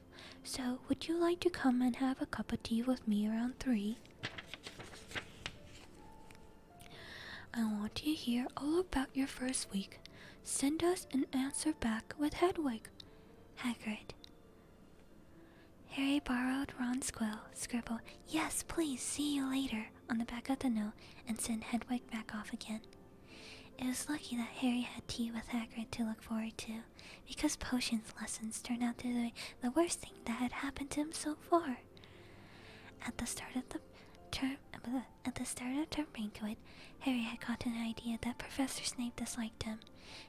So, would you like to come and have a cup of tea with me around 3? I want to hear all about your first week. Send us an answer back with Hedwig. Hagrid." Harry borrowed Ron's scribble, "Yes, please, see you later," on the back of the note and sent Hedwig back off again. It was lucky that Harry had tea with Hagrid to look forward to, because potions lessons turned out to be the worst thing that had happened to him so far. At the start of term banquet, Harry had gotten an idea that Professor Snape disliked him,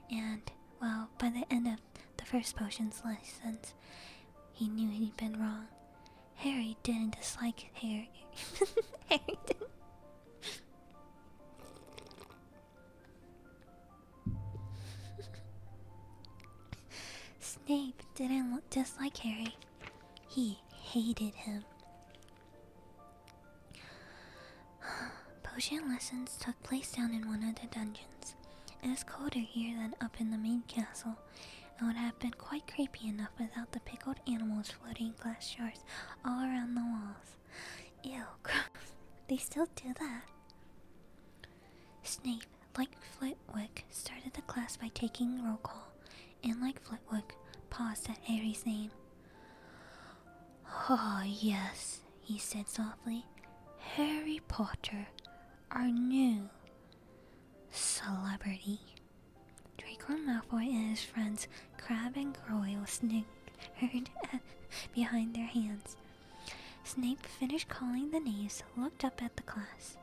and, well, by the end of the first potions lessons, he knew he'd been wrong. Harry didn't dislike Harry. Harry didn't. Snape didn't look just like Harry. He hated him. Potion lessons took place down in one of the dungeons. It was colder here than up in the main castle, and would have been quite creepy enough without the pickled animals floating in glass jars all around the walls. Ew, gross. They still do that. Snape, like Flitwick, started the class by taking roll call, and like Flitwick, paused at Harry's name. "Ah, yes," he said softly. "Harry Potter, our new celebrity." Draco Malfoy and his friends Crabbe and Goyle snickered behind their hands. Snape finished calling the names, looked up at the class.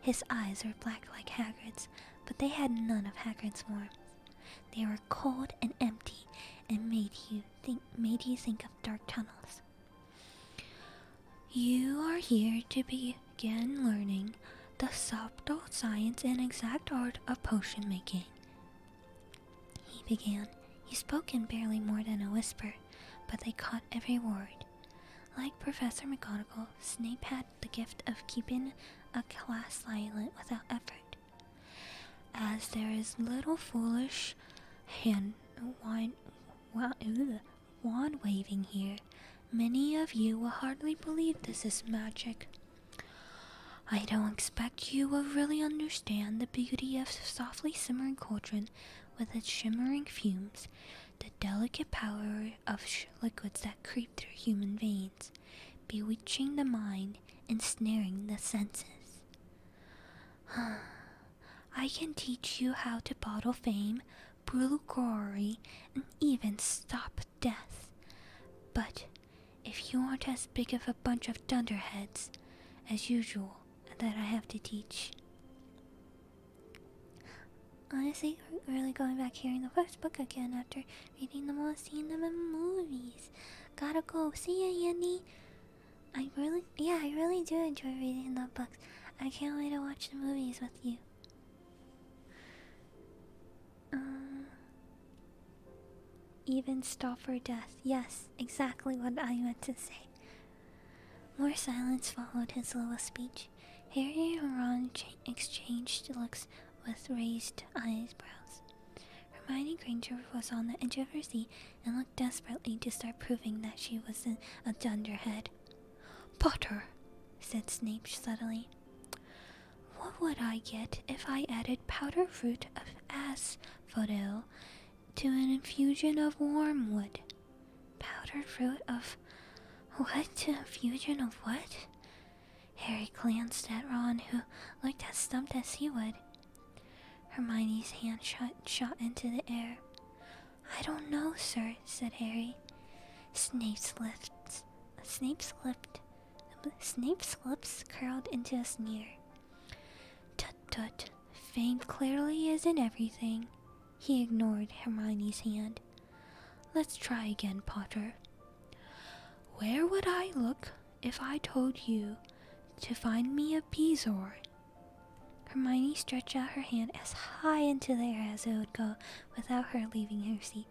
His eyes were black like Hagrid's, but they had none of Hagrid's warmth. They were cold and empty, and made you think of dark tunnels. "You are here to begin learning the subtle science and exact art of potion making," he began. He spoke in barely more than a whisper, but they caught every word. Like Professor McGonagall, Snape had the gift of keeping a class silent without effort. "As there is little foolish wand waving here, many of you will hardly believe this is magic. I don't expect you will really understand the beauty of softly simmering cauldron with its shimmering fumes, the delicate power of liquids that creep through human veins. bewitching the mind, ensnaring the senses. I can teach you how to bottle fame, brew glory, and even stop death. But if you aren't as big of a bunch of dunderheads as usual that I have to teach. Honestly, really going back hearing the first book again after reading them all, seeing them in movies. Gotta go. See ya, Yanni. I really do enjoy reading the books. I can't wait to watch the movies with you. Even stop for death. Yes, exactly what I meant to say. More silence followed his little speech. Harry and Ron exchanged looks with raised eyebrows. Hermione Granger was on the edge of her seat and looked desperately to start proving that she wasn't a dunderhead. Potter, said Snape subtly. What would I get if I added powdered fruit of asphodel to an infusion of wormwood? Powdered fruit of what? To infusion of what? Harry glanced at Ron, who looked as stumped as he would. Hermione's hand shot into the air. I don't know, sir, said Harry. Snape's lips curled into a sneer. Tut tut, fame clearly isn't everything. He ignored Hermione's hand. Let's try again, Potter. Where would I look if I told you to find me a bezoar? Hermione stretched out her hand as high into the air as it would go without her leaving her seat.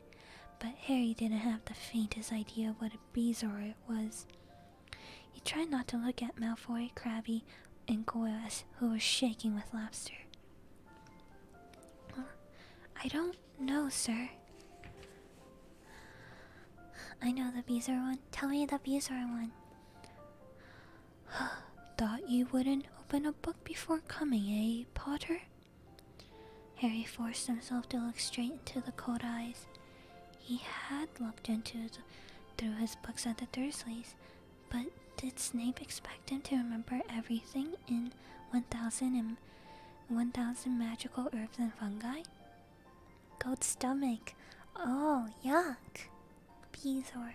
But Harry didn't have the faintest idea what a bezoar was. He tried not to look at Malfoy, Crabbe, and Goyle, who were shaking with laughter. I don't know, sir. I know the bezoar one. Tell me the bezoar one. Thought you wouldn't open a book before coming, eh, Potter? Harry forced himself to look straight into the cold eyes. He had looked through his books at the Dursleys, but did Snape expect him to remember everything in 1,000 magical herbs and fungi? Goat stomach. Oh, yuck. Bezoar.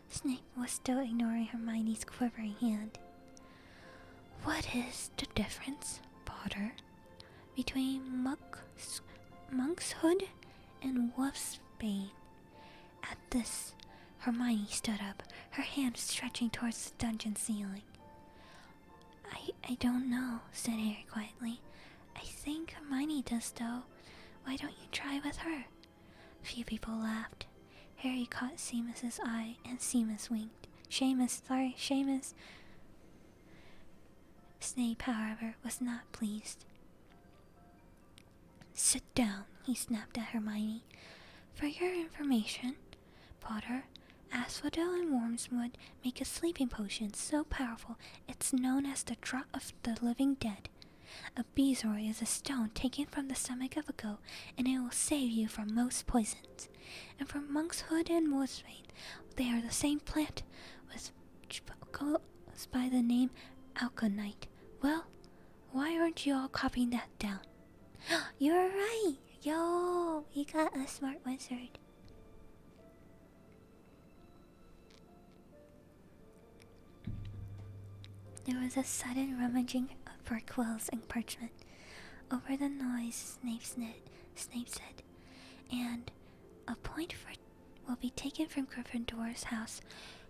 Snape was still ignoring Hermione's quivering hand. What is the difference, Potter, between monkshood and wolfsbane? At this, Hermione stood up, her hand stretching towards the dungeon ceiling. I don't know, said Harry quietly. I think Hermione does, though. Why don't you try with her? Few people laughed. Harry caught Seamus's eye, and Seamus winked. Seamus. Snape, however, was not pleased. Sit down, he snapped at Hermione. For your information, Potter, asphodel and wormwood make a sleeping potion so powerful it's known as the draught of the living dead. A bezoar is a stone taken from the stomach of a goat, and it will save you from most poisons. And for monkshood and wolfsbane, they are the same plant, which goes by the name alkanite. Well, why aren't you all copying that down? You're right! Yo, you got a smart wizard. There was a sudden rummaging for quills and parchment. Over the noise, Snape said, and a point will be taken from Gryffindor's house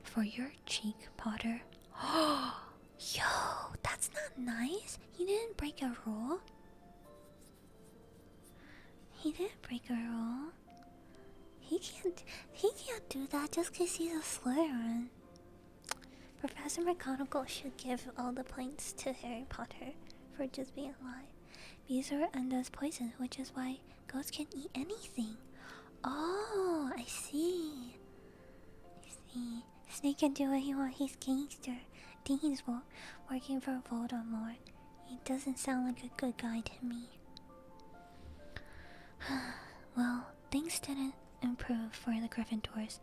for your cheek, Potter. Yo, that's not nice. He didn't break a rule. He can't do that just because he's a Slytherin. Professor McGonagall should give all the points to Harry Potter for just being alive. Bezoar undoes poison, which is why ghosts can eat anything. Oh, I see. Snake can do what he wants. He's gangster. He's working for Voldemort. He doesn't sound like a good guy to me. Well, things didn't improve for the Gryffindors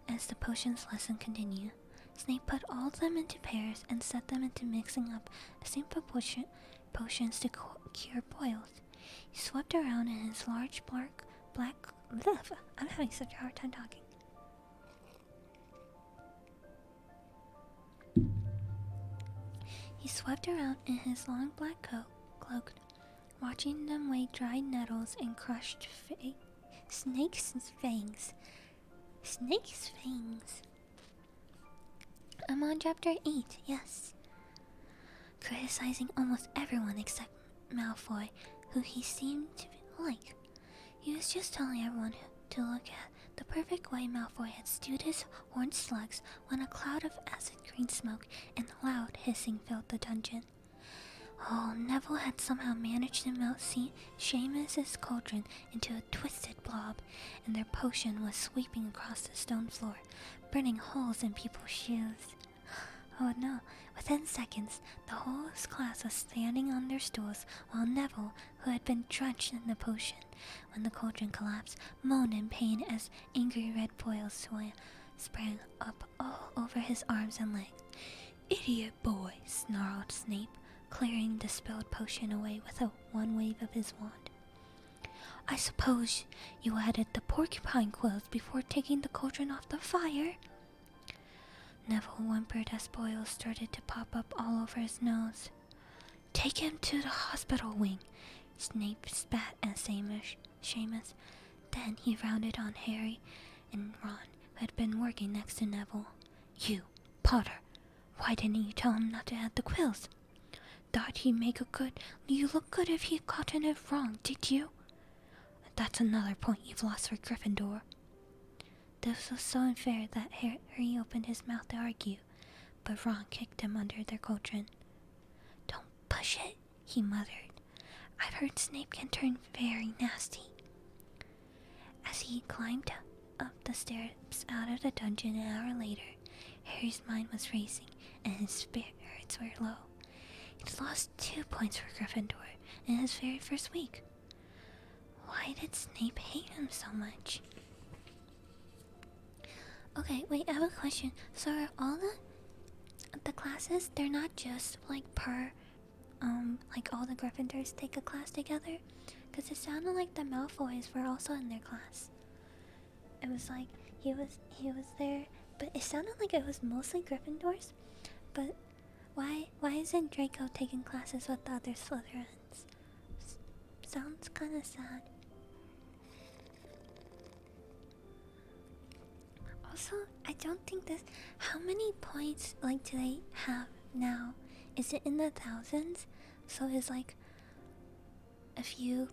as the potions lesson continued. Snape put all of them into pairs and set them into mixing up the same potions to cure boils. He swept around in his large black I'm having such a hard time talking. He swept around in his long black cloak, watching them weigh dried nettles and crushed snake's fangs. Snake's fangs. I'm on chapter 8, yes. Criticizing almost everyone except Malfoy, who he seemed to like. He was just telling everyone to look at the perfect way Malfoy had stewed his horned slugs when a cloud of acid green smoke and loud hissing filled the dungeon. Oh, Neville had somehow managed to melt Seamus's cauldron into a twisted blob, and their potion was sweeping across the stone floor, burning holes in people's shoes. Oh no, within seconds, the whole class was standing on their stools, while Neville, who had been drenched in the potion when the cauldron collapsed, moaned in pain as angry red boils sprang up all over his arms and legs. "Idiot boy," snarled Snape, clearing the spilled potion away with one wave of his wand. "I suppose you added the porcupine quills before taking the cauldron off the fire?" Neville whimpered as boils started to pop up all over his nose. "Take him to the hospital wing," Snape spat at Seamus. Then he rounded on Harry and Ron, who had been working next to Neville. "You, Potter, why didn't you tell him not to add the quills? Thought he'd make you look good if he gotten it wrong, did you? That's another point you've lost for Gryffindor." This was so unfair that Harry opened his mouth to argue, but Ron kicked him under their cauldron. "Don't push it," he muttered. "I've heard Snape can turn very nasty." As he climbed up the stairs out of the dungeon an hour later, Harry's mind was racing and his spirits were low. He'd lost 2 points for Gryffindor in his very first week. Why did Snape hate him so much? Okay, wait, I have a question. So are all the classes, they're not just like per, like all the Gryffindors take a class together? Because it sounded like the Malfoys were also in their class. It was like, he was there, but it sounded like it was mostly Gryffindors. But why isn't Draco taking classes with the other Slytherins? Sounds kind of sad. Also, I don't think this. How many points like do they have now? Is it in the thousands? So it's like a few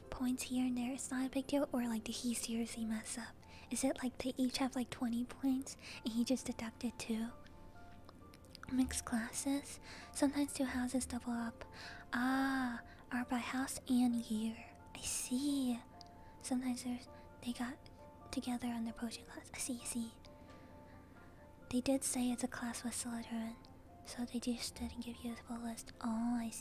points here and there. It's not a big deal, or like did he seriously mess up? Is it like they each have like 20 points and he just deducted 2? Mixed classes. Sometimes 2 houses double up. Ah, are by house and year. I see. Sometimes they got together on their potion class. I see. They did say it's a class with Slytherin, so they just didn't give you a full list. Oh, I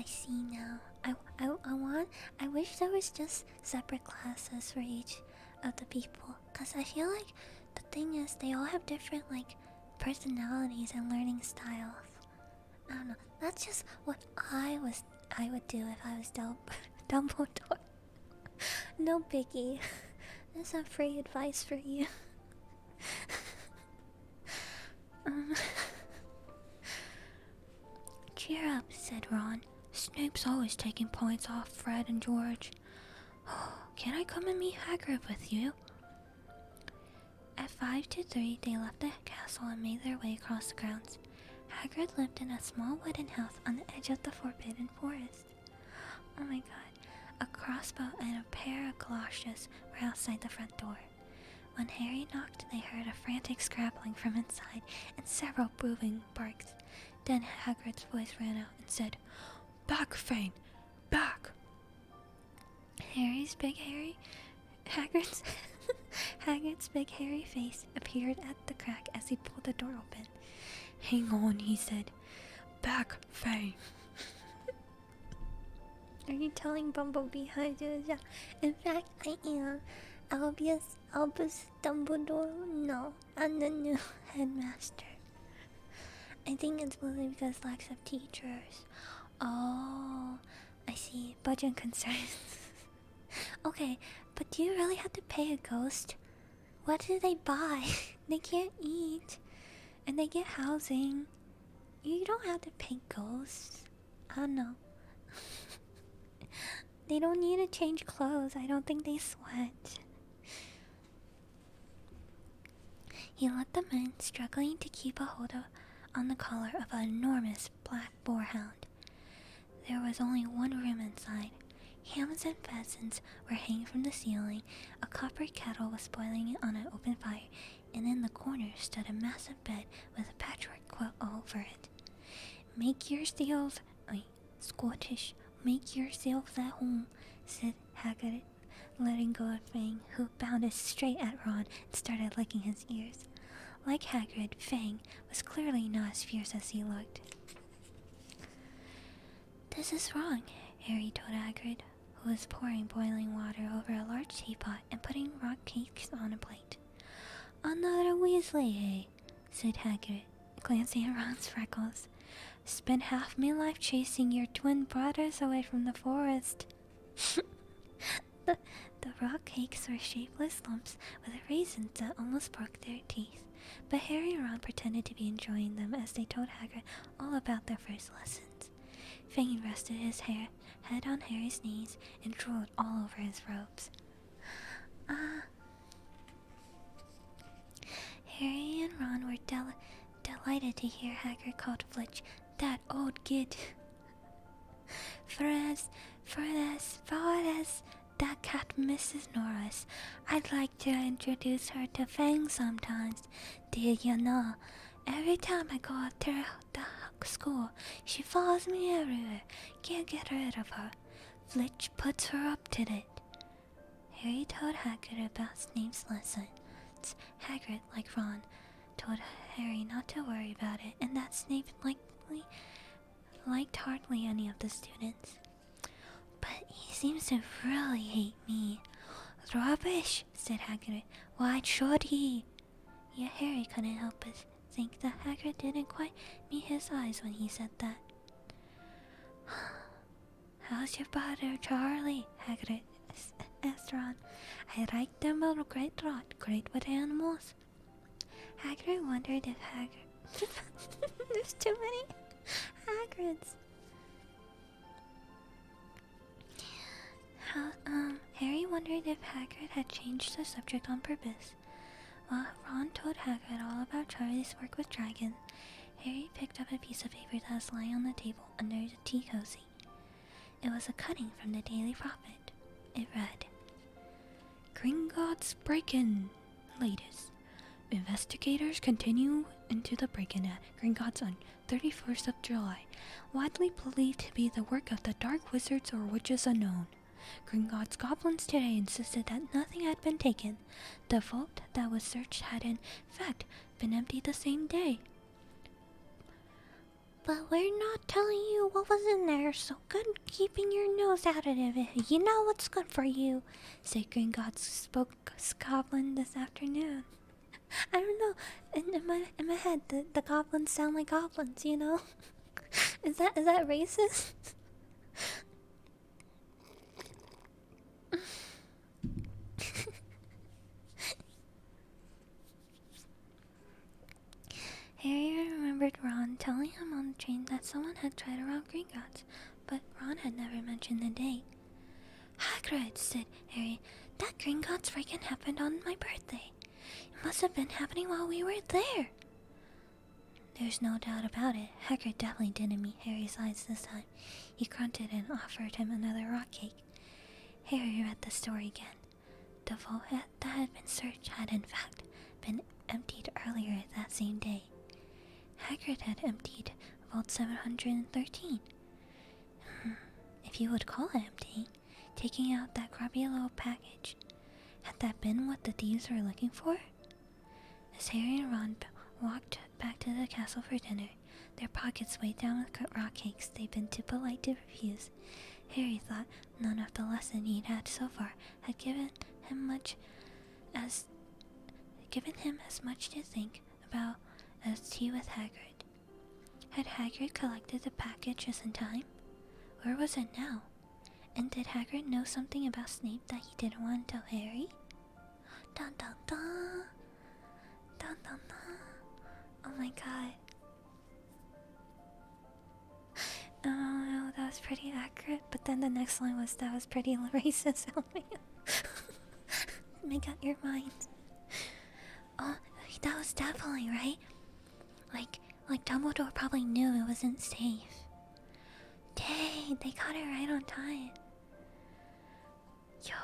see now. I wish there was just separate classes for each of the people, cause I feel like the thing is they all have different like personalities and learning styles. I don't know. That's just what I would do if I was Dumbledore. No biggie. There's some free advice for you. Cheer up, said Ron. Snape's always taking points off Fred and George. Can I come and meet Hagrid with you? At 5 to 3, they left the castle and made their way across the grounds. Hagrid lived in a small wooden house on the edge of the Forbidden Forest. Oh my god. A crossbow and a pair of galoshes were outside the front door. When Harry knocked, they heard a frantic scrabbling from inside and several booming barks. Then Hagrid's voice ran out and said, "Back, Fane! Back!" Hagrid's big hairy face appeared at the crack as he pulled the door open. "Hang on," he said. "Back, Fane!" Are you telling Bumblebee how to do his job? In fact, I am. Albus Dumbledore? No, I'm the new headmaster. I think it's mostly because lacks of teachers. Oh, I see. Budget concerns. Okay, but do you really have to pay a ghost? What do they buy? They can't eat. And they get housing. You don't have to pay ghosts. I don't know. They don't need to change clothes. I don't think they sweat. He let them in, struggling to keep a hold on the collar of an enormous black boarhound. There was only one room inside. Hams and pheasants were hanging from the ceiling, a copper kettle was boiling on an open fire, and in the corner stood a massive bed with a patchwork quilt over it. Scottish, make yourselves at home, said Hagrid, letting go of Fang, who bounded straight at Ron and started licking his ears. Like Hagrid, Fang was clearly not as fierce as he looked. This is wrong, Harry told Hagrid, who was pouring boiling water over a large teapot and putting rock cakes on a plate. Another Weasley, eh? Said Hagrid, glancing at Ron's freckles. Spent half my life chasing your twin brothers away from the forest. The rock cakes were shapeless lumps with raisins that almost broke their teeth, but Harry and Ron pretended to be enjoying them as they told Hagrid all about their first lessons. Fang rested his head on Harry's knees and drooled all over his robes. Harry and Ron were delighted to hear Hagrid called Flitch that old git. For us, that cat Mrs. Norris. I'd like to introduce her to Fang sometimes. Did you know? Every time I go up to the school, she follows me everywhere. Can't get rid of her. Flitch puts her up to it. Harry told Hagrid about Snape's lessons. Hagrid, like Ron, told Harry not to worry about it, and that Snape liked hardly any of the students. But he seems to really hate me. Rubbish, said Hagrid. Why should he? Yet Harry couldn't help but think that Hagrid didn't quite meet his eyes when he said that. How's your brother, Charlie? Hagrid asked Ron. I like them a great lot, great with animals. Hagrid wondered if Hagrid... There's too many Hagrids. Harry wondered if Hagrid had changed the subject on purpose. While Ron told Hagrid all about Charlie's work with dragons, Harry picked up a piece of paper that was lying on the table under the tea cozy. It was a cutting from the Daily Prophet. It read, Gringotts break-in. Latest. Investigators continue into the break-in at Gringotts on 31st of July, widely believed to be the work of the dark wizards or witches unknown. Gringotts goblins today insisted that nothing had been taken. The vault that was searched had in fact been emptied the same day. But we're not telling you what was in there, so good keeping your nose out of it. You know what's good for you, said Gringotts spoke goblin this afternoon. I don't know, in my head, the goblins sound like goblins, you know? Is that racist? Harry remembered Ron telling him on the train that someone had tried to rob Gringotts, but Ron had never mentioned the date. Hagrid, said Harry, that Gringotts break-in happened on my birthday. It must have been happening while we were there. There's no doubt about it. Hagrid definitely didn't meet Harry's eyes this time. He grunted and offered him another rock cake. Harry read the story again. The vault that had been searched had in fact been emptied earlier that same day. Hagrid had emptied Vault 713. If you would call it empty, taking out that grubby little package. Had that been what the thieves were looking for? As Harry and Ron walked back to the castle for dinner, their pockets weighed down with rock cakes they'd been too polite to refuse, Harry thought none of the lesson he'd had so far had given him much as given him as much to think about as tea with Hagrid. Had Hagrid collected the packages in time? Where was it now? And did Hagrid know something about Snape that he didn't want to tell Harry? Dun dun dun! Dun dun dun! Oh my god. Oh, that was pretty accurate, but then the next line was, that was pretty racist. Make up your mind. Oh, that was definitely right. Like Dumbledore probably knew it wasn't safe. Dang, they got it right on time. Yo.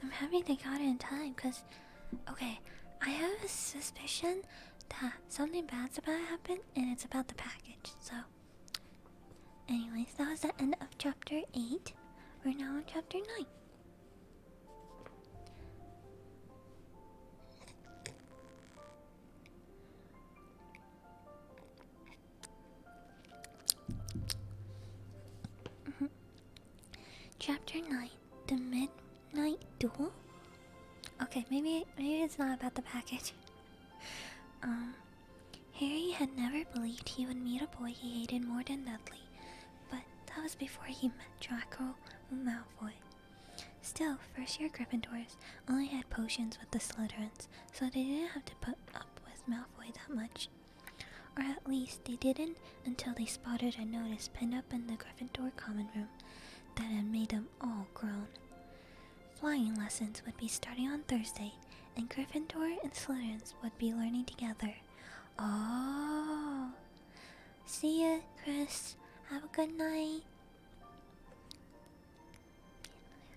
I'm happy they got it in time, cause, okay, I have a suspicion that something bad's about to happen, and it's about the package. So, anyways, that was the end of chapter 8. We're now on chapter 9. Chapter 9, The Midnight Duel? Okay, maybe it's not about the package. Harry had never believed he would meet a boy he hated more than Dudley, but that was before he met Draco Malfoy. Still, first-year Gryffindors only had potions with the Slytherins, so they didn't have to put up with Malfoy that much. Or at least they didn't until they spotted a notice pinned up in the Gryffindor common room that had made them all groan. Flying lessons would be starting on Thursday, and Gryffindor and Slytherins would be learning together. Oh! See ya, Chris. Have a good night.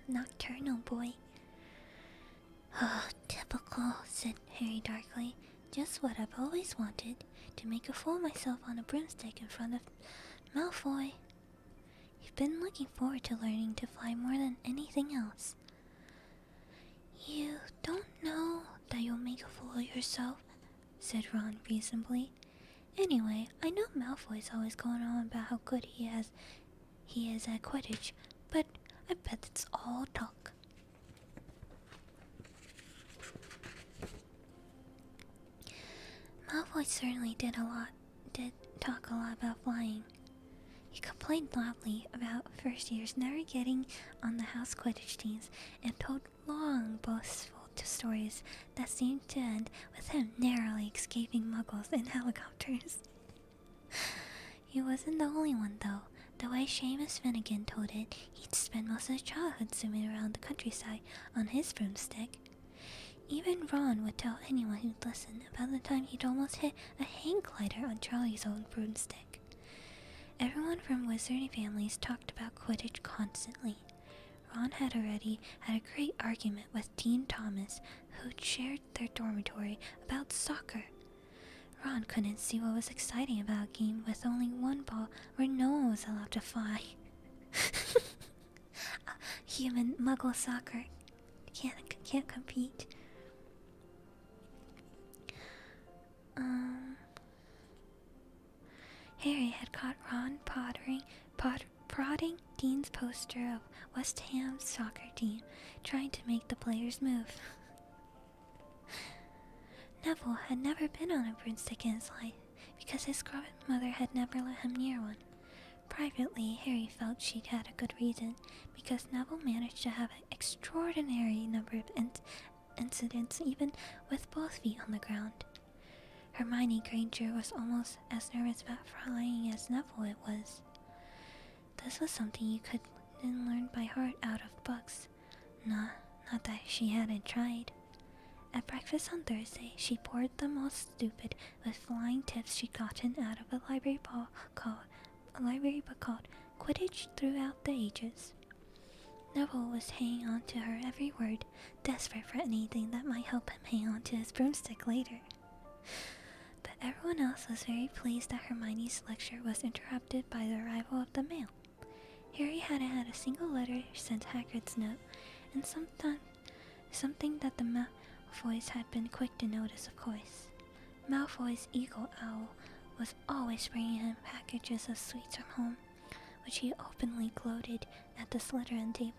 Nocturnal boy. Oh, typical, said Harry darkly. Just what I've always wanted, to make a fool of myself on a broomstick in front of Malfoy. You've been looking forward to learning to fly more than anything else. You don't know that you'll make a fool of yourself, said Ron reasonably. Anyway, I know Malfoy's always going on about how good he is at Quidditch, but I bet it's all talk. Malfoy certainly did talk a lot about flying. He complained loudly about first years never getting on the house Quidditch teams and told long, boastful stories that seemed to end with him narrowly escaping muggles in helicopters. He wasn't the only one, though. The way Seamus Finnegan told it, he'd spent most of his childhood swimming around the countryside on his broomstick. Even Ron would tell anyone who'd listen about the time he'd almost hit a hang glider on Charlie's own broomstick. Everyone from wizarding families talked about Quidditch constantly. Ron had already had a great argument with Dean Thomas, who'd shared their dormitory, about soccer. Ron couldn't see what was exciting about a game with only one ball where no one was allowed to fly. Human muggle soccer can't compete. Harry had caught Ron prodding Dean's poster of West Ham's soccer team, trying to make the players move. Neville had never been on a broomstick in his life, because his grandmother had never let him near one. Privately, Harry felt she'd had a good reason, because Neville managed to have an extraordinary number of incidents even with both feet on the ground. Hermione Granger was almost as nervous about flying as Neville was. This was something you couldn't learn by heart out of books. Not that she hadn't tried. At breakfast on Thursday, she bored them all stupid with flying tips she'd gotten out of a library book called Quidditch Throughout the Ages. Neville was hanging on to her every word, desperate for anything that might help him hang on to his broomstick later. But everyone else was very pleased that Hermione's lecture was interrupted by the arrival of the mail. Harry hadn't had a single letter since Hagrid's note, and something that the Malfoys had been quick to notice, of course. Malfoy's eagle owl was always bringing him packages of sweets from home, which he openly gloated at the Slytherin table.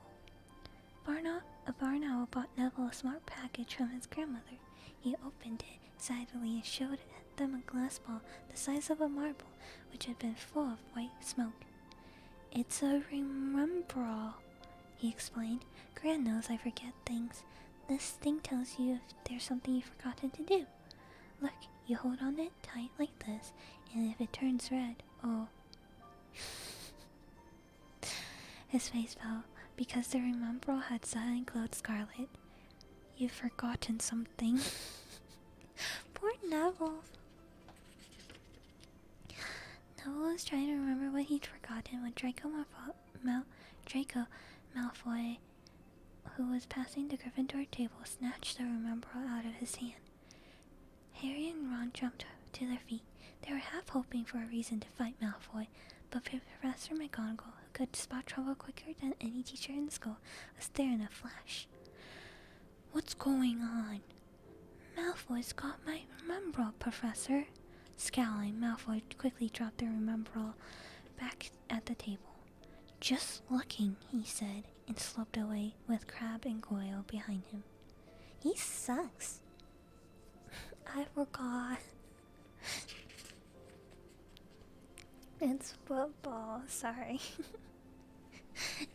A barn owl bought Neville a smart package from his grandmother. He opened it excitedly and showed them a glass ball the size of a marble, which had been full of white smoke. "It's a Remembrall," he explained. "Gran knows I forget things. This thing tells you if there's something you've forgotten to do. Look, you hold on it tight like this, and if it turns red, oh..." His face fell, because the Remembrall had suddenly glowed scarlet. "You've forgotten something." Poor Neville. Neville was trying to remember what he'd forgotten when Draco Malfoy, who was passing the Gryffindor table, snatched the Remembrall out of his hand. Harry and Ron jumped to their feet. They were half hoping for a reason to fight Malfoy, but Professor McGonagall, who could spot trouble quicker than any teacher in school, was there in a flash. "What's going on?" "Malfoy's got my Remembrall, Professor." Scowling, Malfoy quickly dropped the Remembrall back at the table. "Just looking," he said, and slipped away with Crabbe and Goyle behind him. He sucks. I forgot. It's football, sorry.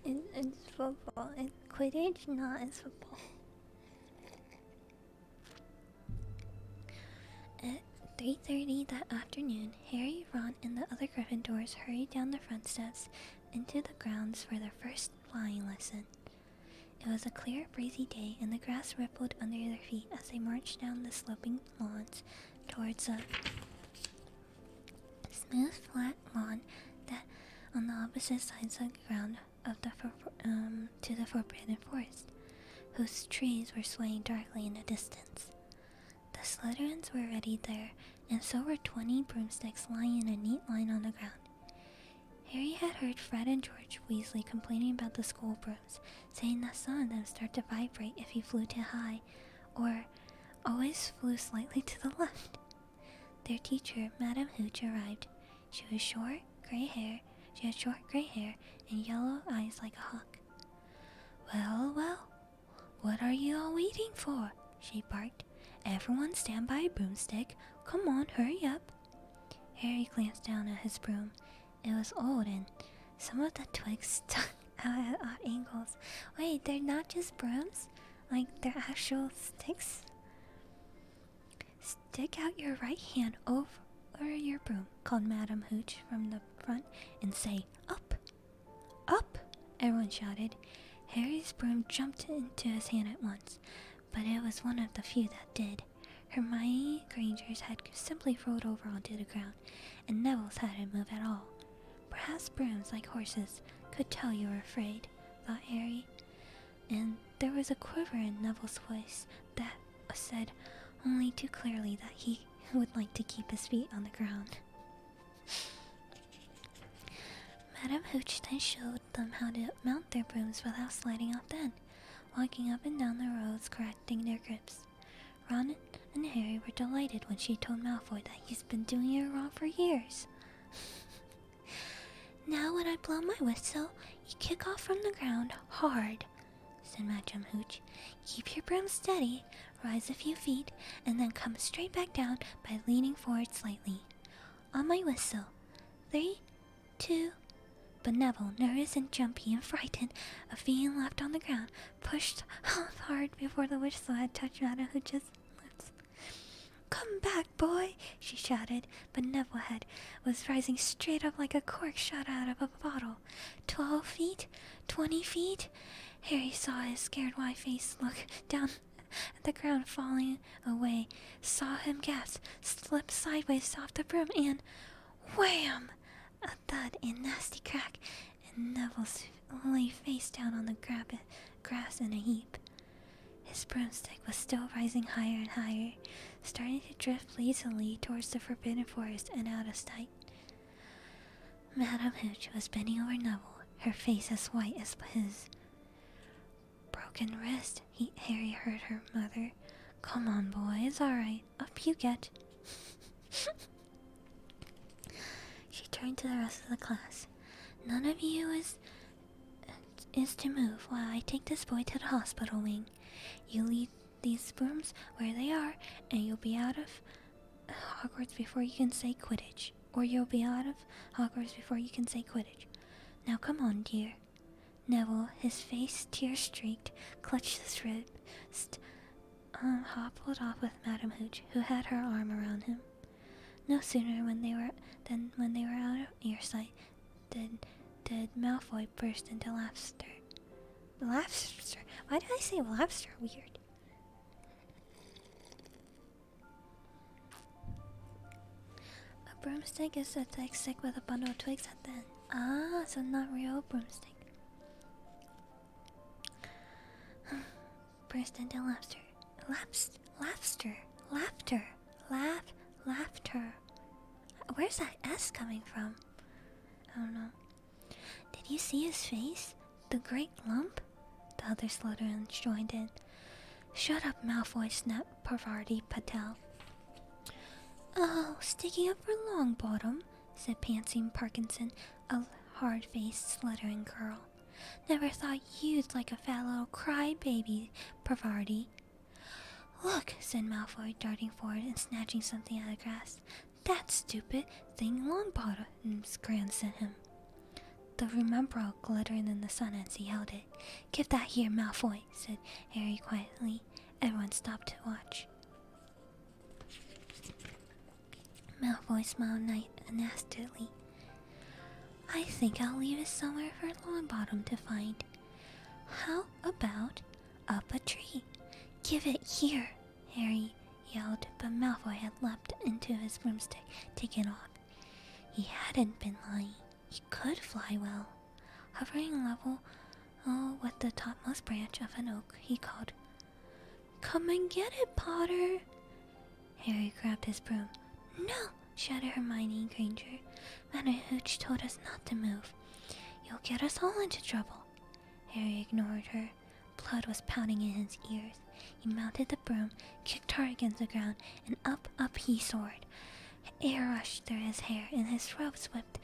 It's football. It's Quidditch, not it's football. At 3:30 that afternoon, Harry, Ron, and the other Gryffindors hurried down the front steps into the grounds for their first flying lesson. It was a clear, breezy day, and the grass rippled under their feet as they marched down the sloping lawns towards a smooth, flat lawn that on the opposite sides of the ground of the to the Forbidden Forest, whose trees were swaying darkly in the distance. The Slytherins were already there, and so were 20 broomsticks lying in a neat line on the ground. Harry had heard Fred and George Weasley complaining about the school brooms, saying that some of them start to vibrate if you flew too high, or always flew slightly to the left. Their teacher, Madame Hooch, arrived. She had short gray hair and yellow eyes like a hawk. "Well, well, what are you all waiting for?" she barked. "Everyone stand by a broomstick. Come on, hurry up." Harry glanced down at his broom. It was old, and some of the twigs stuck out at odd angles. Wait, they're not just brooms? Like, they're actual sticks? "Stick out your right hand over your broom," called Madame Hooch from the front, "and say, 'Up! Up!'" Everyone shouted. Harry's broom jumped into his hand at once, but it was one of the few that did. Hermione Granger's had simply rolled over onto the ground, and Neville's hadn't moved at all. Perhaps brooms, like horses, could tell you were afraid, thought Harry. And there was a quiver in Neville's voice that said only too clearly that he would like to keep his feet on the ground. Madame Hooch then showed them how to mount their brooms without sliding off the end, walking up and down the roads, correcting their grips. Ron and Harry were delighted when she told Malfoy that he's been doing it wrong for years. "Now when I blow my whistle, you kick off from the ground hard," said Madame Hooch. "Keep your broom steady, rise a few feet, and then come straight back down by leaning forward slightly. On my whistle. 3, 2... But Neville, nervous and jumpy and frightened of being left on the ground, pushed off hard before the whistle had touched Madame Hooch's lips. "Come back, boy!" she shouted, but Neville was rising straight up like a cork shot out of a bottle. 12 feet? 20 feet? Harry saw his scared white face look down at the ground falling away, saw him gasp, slip sideways off the broom, and wham! A thud and nasty crack, and Neville lay face down on the grass in a heap. His broomstick was still rising higher and higher, starting to drift lazily towards the Forbidden Forest and out of sight. Madame Hooch was bending over Neville, her face as white as his. "Broken wrist," Harry heard her mother. "Come on, boy, it's alright. Up you get." She turned to the rest of the class. None of you is to move while I take this boy to the hospital wing. You leave these brooms where they are, and you'll be out of Hogwarts before you can say Quidditch. Or you'll be out of Hogwarts before you can say Quidditch. Now come on, dear. Neville, his face tear-streaked, clutched his wrist, hobbled off with Madame Hooch, who had her arm around him. No sooner when they were out of earsight did Malfoy burst into laughter. Laughter? Why did I say laughter? Weird. A broomstick is a thick stick with a bundle of twigs at the end. Ah, so not real broomstick. Burst into laughter. Laughter. Where's that S coming from? I don't know. Did you see his face? The great lump? The other Slytherins joined in. Shut up, Malfoy, snapped Parvati Patel. Oh, sticking up for Longbottom, said Pansy Parkinson, a hard-faced Slytherin girl. Never thought you'd like a fat little crybaby, Parvati. Look, said Malfoy, darting forward and snatching something out of the grass. That stupid thing Longbottom's grand sent him. The Remembrall glittered in the sun as he held it. Give that here, Malfoy, said Harry quietly. Everyone stopped to watch. Malfoy smiled nastily. I think I'll leave it somewhere for Longbottom to find. How about up a tree? Give it here, Harry yelled, but Malfoy had leapt into his broomstick, taken off. He hadn't been lying. He could fly well. Hovering level with the topmost branch of an oak, he called, Come and get it, Potter! Harry grabbed his broom. No, shouted Hermione Granger. Madame Hooch told us not to move. You'll get us all into trouble. Harry ignored her. Blood was pounding in his ears. He mounted the broom, kicked hard against the ground, and up he soared. Air rushed through his hair, and his robes whipped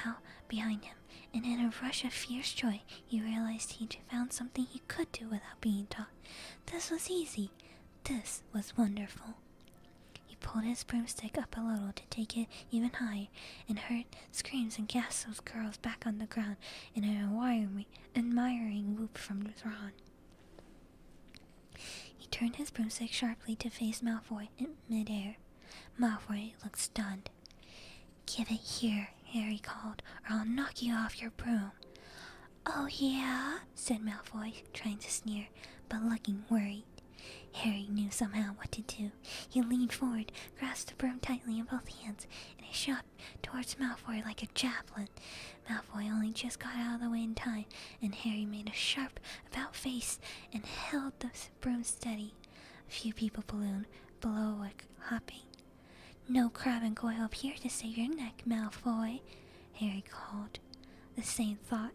out behind him. And in a rush of fierce joy, he realized he'd found something he could do without being taught. This was easy. This was wonderful. He pulled his broomstick up a little to take it even higher, and heard screams and gasps of girls back on the ground, and an admiring whoop from Ron. He turned his broomstick sharply to face Malfoy in midair. Malfoy looked stunned. Give it here, Harry called, or I'll knock you off your broom. Oh yeah, said Malfoy, trying to sneer, but looking worried. Harry knew somehow what to do. He leaned forward, grasped the broom tightly in both hands, and he shot towards Malfoy like a javelin. Malfoy only just got out of the way in time, and Harry made a sharp about-face and held the broom steady. A few people ballooned below like hopping. No crab and goyle up here to save your neck, Malfoy, Harry called. The same thought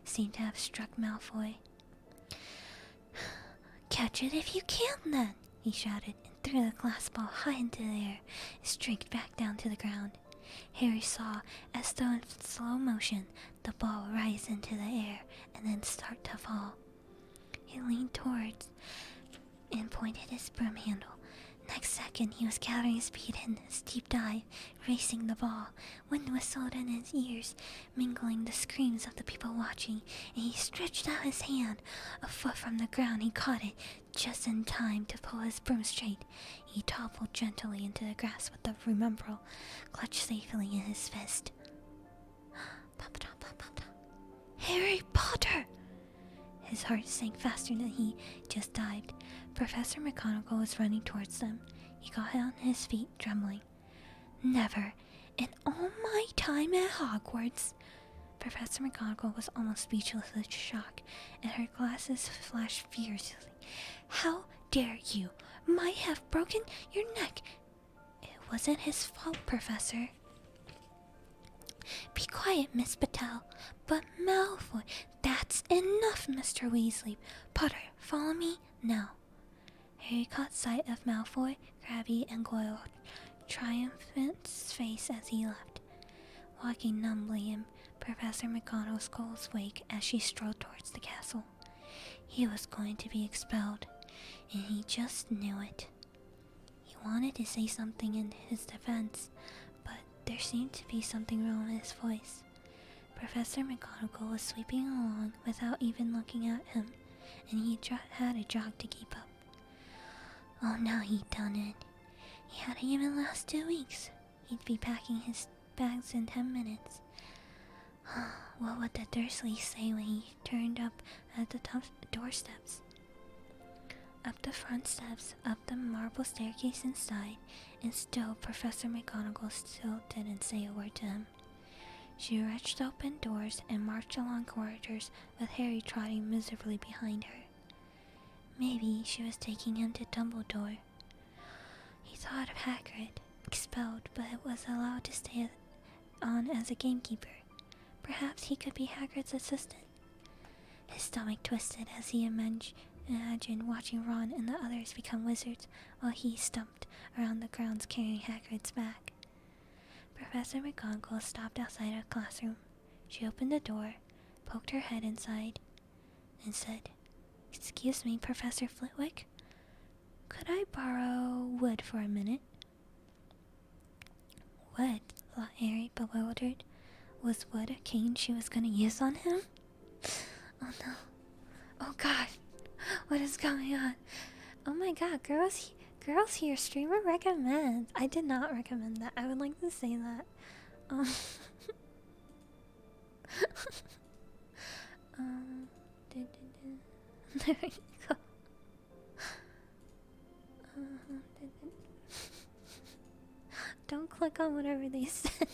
seemed to have struck Malfoy. Catch it if you can, then, he shouted, and threw the glass ball high into the air and streaked back down to the ground. Harry saw, as though in slow motion, the ball rise into the air and then start to fall. He leaned towards and pointed his broom handle. Next second, he was gathering speed in a steep dive, racing the ball. Wind whistled in his ears, mingling the screams of the people watching, and he stretched out his hand. A foot from the ground, he caught it, just in time to pull his broom straight. He toppled gently into the grass with the Remembrall clutched safely in his fist. Harry Potter! His heart sank faster than he just dived. Professor McGonagall was running towards them. He got on his feet, trembling. Never, in all my time at Hogwarts. Professor McGonagall was almost speechless with shock, and her glasses flashed fiercely. How dare you? Might have broken your neck. It wasn't his fault, Professor. Be quiet, Miss Patel. But Malfoy, that's enough, Mr. Weasley. Potter, follow me now. Harry caught sight of Malfoy, Crabbe, and Goyle, triumphant's face as he left. walking numbly in Professor McGonagall's wake as she strode towards the castle. He was going to be expelled, and he just knew it. He wanted to say something in his defense, but there seemed to be something wrong with his voice. Professor McGonagall was sweeping along without even looking at him, and he had a jog to keep up. Oh, now he'd done it. He hadn't even last 2 weeks. He'd be packing his bags in 10 minutes. What would the Dursleys say when he turned up at the doorsteps? Up the front steps, up the marble staircase inside, and still Professor McGonagall still didn't say a word to him. She wrenched open doors and marched along corridors with Harry trotting miserably behind her. Maybe she was taking him to Dumbledore. He thought of Hagrid, expelled but was allowed to stay on as a gamekeeper. Perhaps he could be Hagrid's assistant. His stomach twisted as he imagined watching Ron and the others become wizards while he stumped around the grounds carrying Hagrid's bag. Professor McGonagall stopped outside a classroom. She opened the door, poked her head inside, and said, "Excuse me, Professor Flitwick. Could I borrow wood for a minute?" Wood, thought Harry, bewildered. Was wood a cane she was going to use on him? Oh no. Oh god. What is going on? Oh my god, girls here, streamer recommends. I did not recommend that. I would like to say that. There we go. Don't click on whatever they said.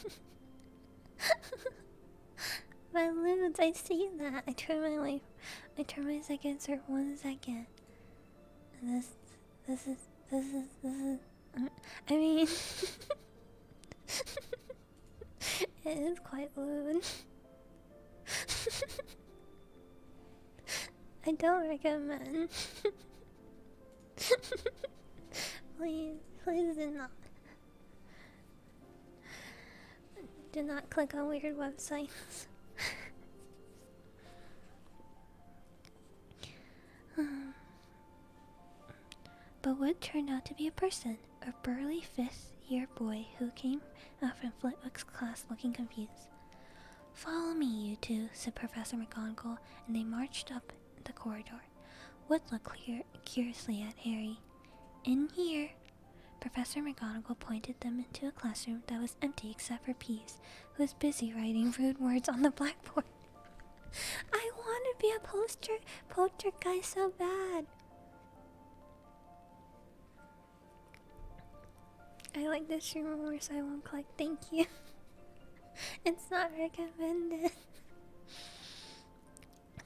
My loons, I see that. I turn my seconds for 1 second. And this is I mean it is quite lewd. I don't recommend. Please do not. Do not click on weird websites. But Wood turned out to be a person, a burly 5th-year boy who came out from Flitwick's class looking confused. "Follow me, you two," said Professor McGonagall, and they marched up the corridor. Wood looked curiously at Harry. "In here." Professor McGonagall pointed them into a classroom that was empty except for Peeves, who was busy writing rude words on the blackboard. I want to be a poster guy so bad. I like this streamer more, so I won't click. Thank you. It's not recommended.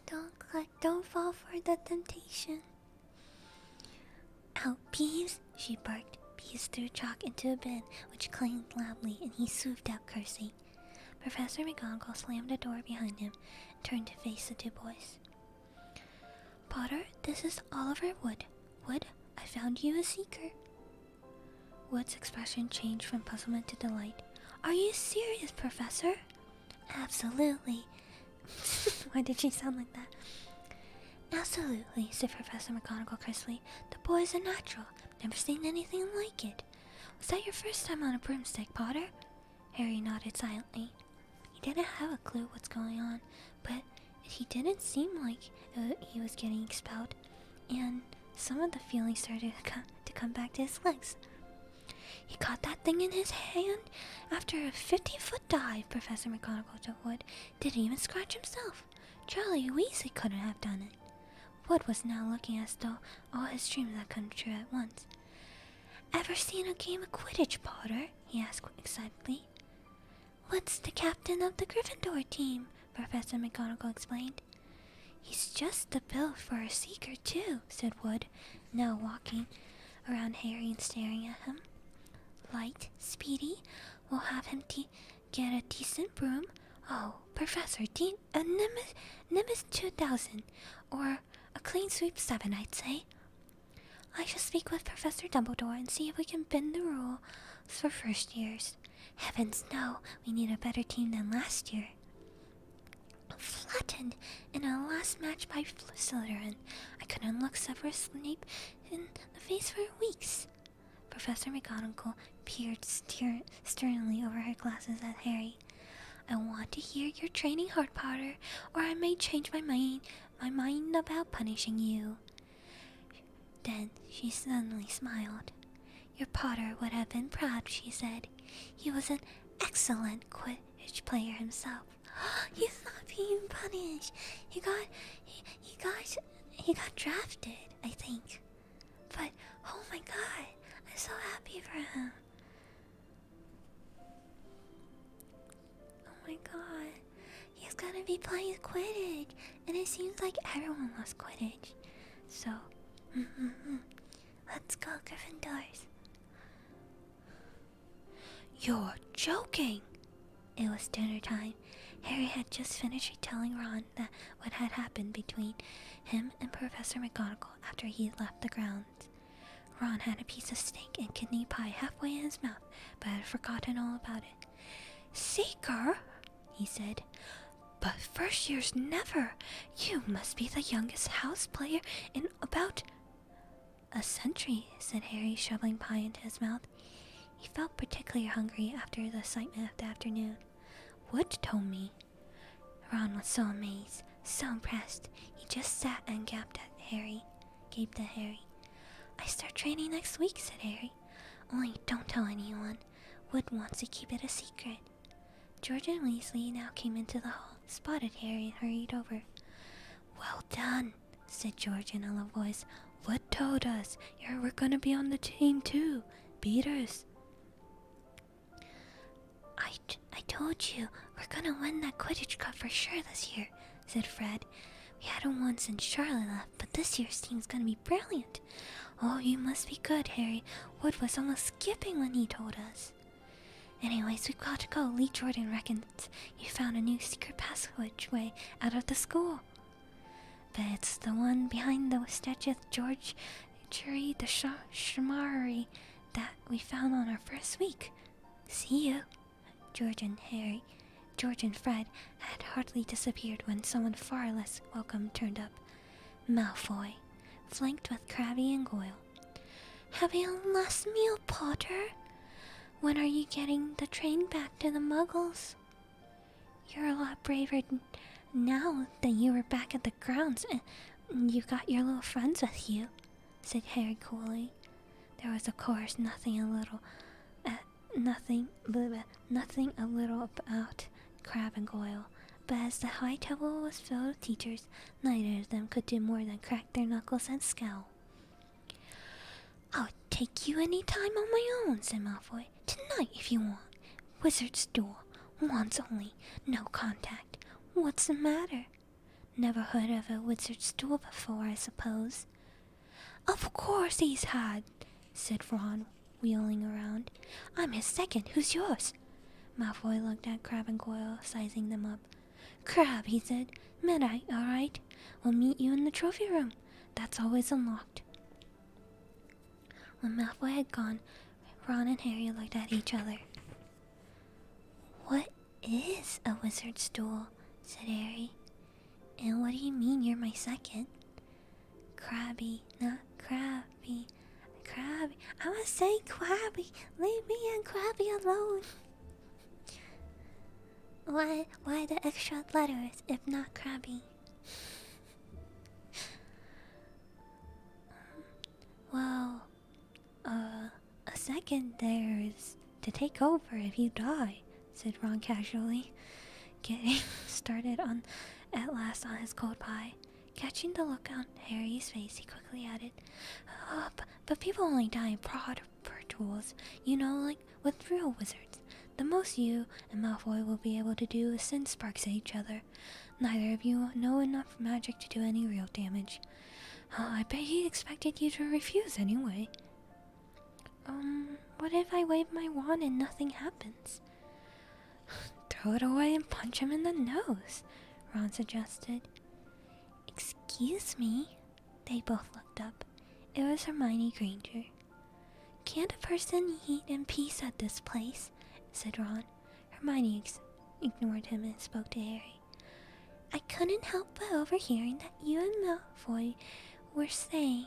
Don't click. Don't fall for the temptation. "Out, Peeves!" she barked. Peeves threw chalk into a bin, which clanged loudly, and he swooped out cursing. Professor McGonagall slammed the door behind him and turned to face the two boys. "Potter, this is Oliver Wood. Wood, I found you a seeker." Wood's expression changed from puzzlement to delight. "Are you serious, Professor?" "Absolutely." Why did she sound like that? "Absolutely," said Professor McGonagall crisply. "The boy's a natural. Never seen anything like it. Was that your first time on a broomstick, Potter?" Harry nodded silently. He didn't have a clue what's going on, but he didn't seem like he was getting expelled, and some of the feelings started to come back to his legs. "He caught that thing in his hand after a 50-foot dive," Professor McGonagall told Wood. "Didn't even scratch himself. Charlie Weasley couldn't have done it." Wood was now looking as though all his dreams had come true at once. "Ever seen a game of Quidditch, Potter?" he asked excitedly. "Wood's the captain of the Gryffindor team," Professor McGonagall explained. "He's just the build for a seeker, too," said Wood, now walking around Harry and staring at him. "Light, speedy, we'll have him get a decent broom. Oh, Professor, a Nimbus 2000, or a clean sweep 7, I'd say. I shall speak with Professor Dumbledore and see if we can bend the rules for first years." Heavens no, we need a better team than last year. Flattened in a last match by Slytherin, I couldn't look Severus Snape in the face for weeks. Professor McGonagall peered sternly over her glasses at Harry. I want to hear your training hard, Potter, or I may change my mind about punishing you. Then she suddenly smiled. Your Potter would have been proud, she said. He was an excellent Quidditch player himself. He's not being punished. He got drafted, I think. But oh my god, I'm so happy for him. Oh my god, he's gonna be playing Quidditch, and it seems like everyone loves Quidditch. So, let's go, Gryffindors. You're joking! It was dinner time. Harry had just finished telling Ron that what had happened between him and Professor McGonagall after he had left the grounds. Ron had a piece of steak and kidney pie halfway in his mouth, but had forgotten all about it. Seeker, he said, but first years never. You must be the youngest house player in about a century, said Harry, shoveling pie into his mouth. He felt particularly hungry after the excitement of the afternoon. Wood told me. Ron was so amazed, so impressed. He just sat and gaped at Harry. I start training next week, said Harry. Only don't tell anyone. Wood wants to keep it a secret. George and Weasley now came into the hall, spotted Harry, and hurried over. Well done, said George in a low voice. Wood told us we're gonna be on the team too. Beat us. I told you, we're gonna win that Quidditch Cup for sure this year, said Fred. We hadn't won since Charlie left, but this year's team's gonna be brilliant. Oh, you must be good, Harry. Wood was almost skipping when he told us. Anyways, we've got to go. Lee Jordan reckons you found a new secret passageway out of the school. But it's the one behind the statue of George Jury the Shamari that we found on our first week. See you. George and Fred had hardly disappeared when someone far less welcome turned up. Malfoy, flanked with Crabbe and Goyle. Having a last meal, Potter? When are you getting the train back to the Muggles? You're a lot braver now that you were back at the grounds and you got your little friends with you, said Harry coolly. There was, of course, nothing a little about Crabbe and Goyle, but as the high table was filled with teachers, neither of them could do more than crack their knuckles and scowl. I'll take you any time on my own, said Malfoy. Tonight, if you want. Wizard's duel. Once only. No contact. What's the matter? Never heard of a wizard's duel before, I suppose. Of course he's had, said Ron, wheeling around. I'm his second. Who's yours? Malfoy looked at Crabbe and Goyle, sizing them up. Crabbe, he said. Midnight, all right. We'll meet you in the trophy room. That's always unlocked. When Malfoy had gone, Ron and Harry looked at each other. What is a wizard's duel? Said Harry. And what do you mean you're my second? Crabbe, not Crabbe. Crabbe. I was saying Crabbe. Leave me and Crabbe alone. Why the extra letters if not Crabbe? Well, a second there is to take over if you die, said Ron casually, getting started at last on his cold pie. Catching the look on Harry's face, he quickly added, but people only die in proper duels, you know, like with real wizards. The most you and Malfoy will be able to do is send sparks at each other. Neither of you know enough magic to do any real damage. I bet he expected you to refuse anyway. What if I wave my wand and nothing happens? Throw it away and punch him in the nose, Ron suggested. Excuse me? They both looked up. It was Hermione Granger. Can't a person eat in peace at this place? said Ron. Hermione ignored him and spoke to Harry. I couldn't help but overhearing that you and Malfoy were saying.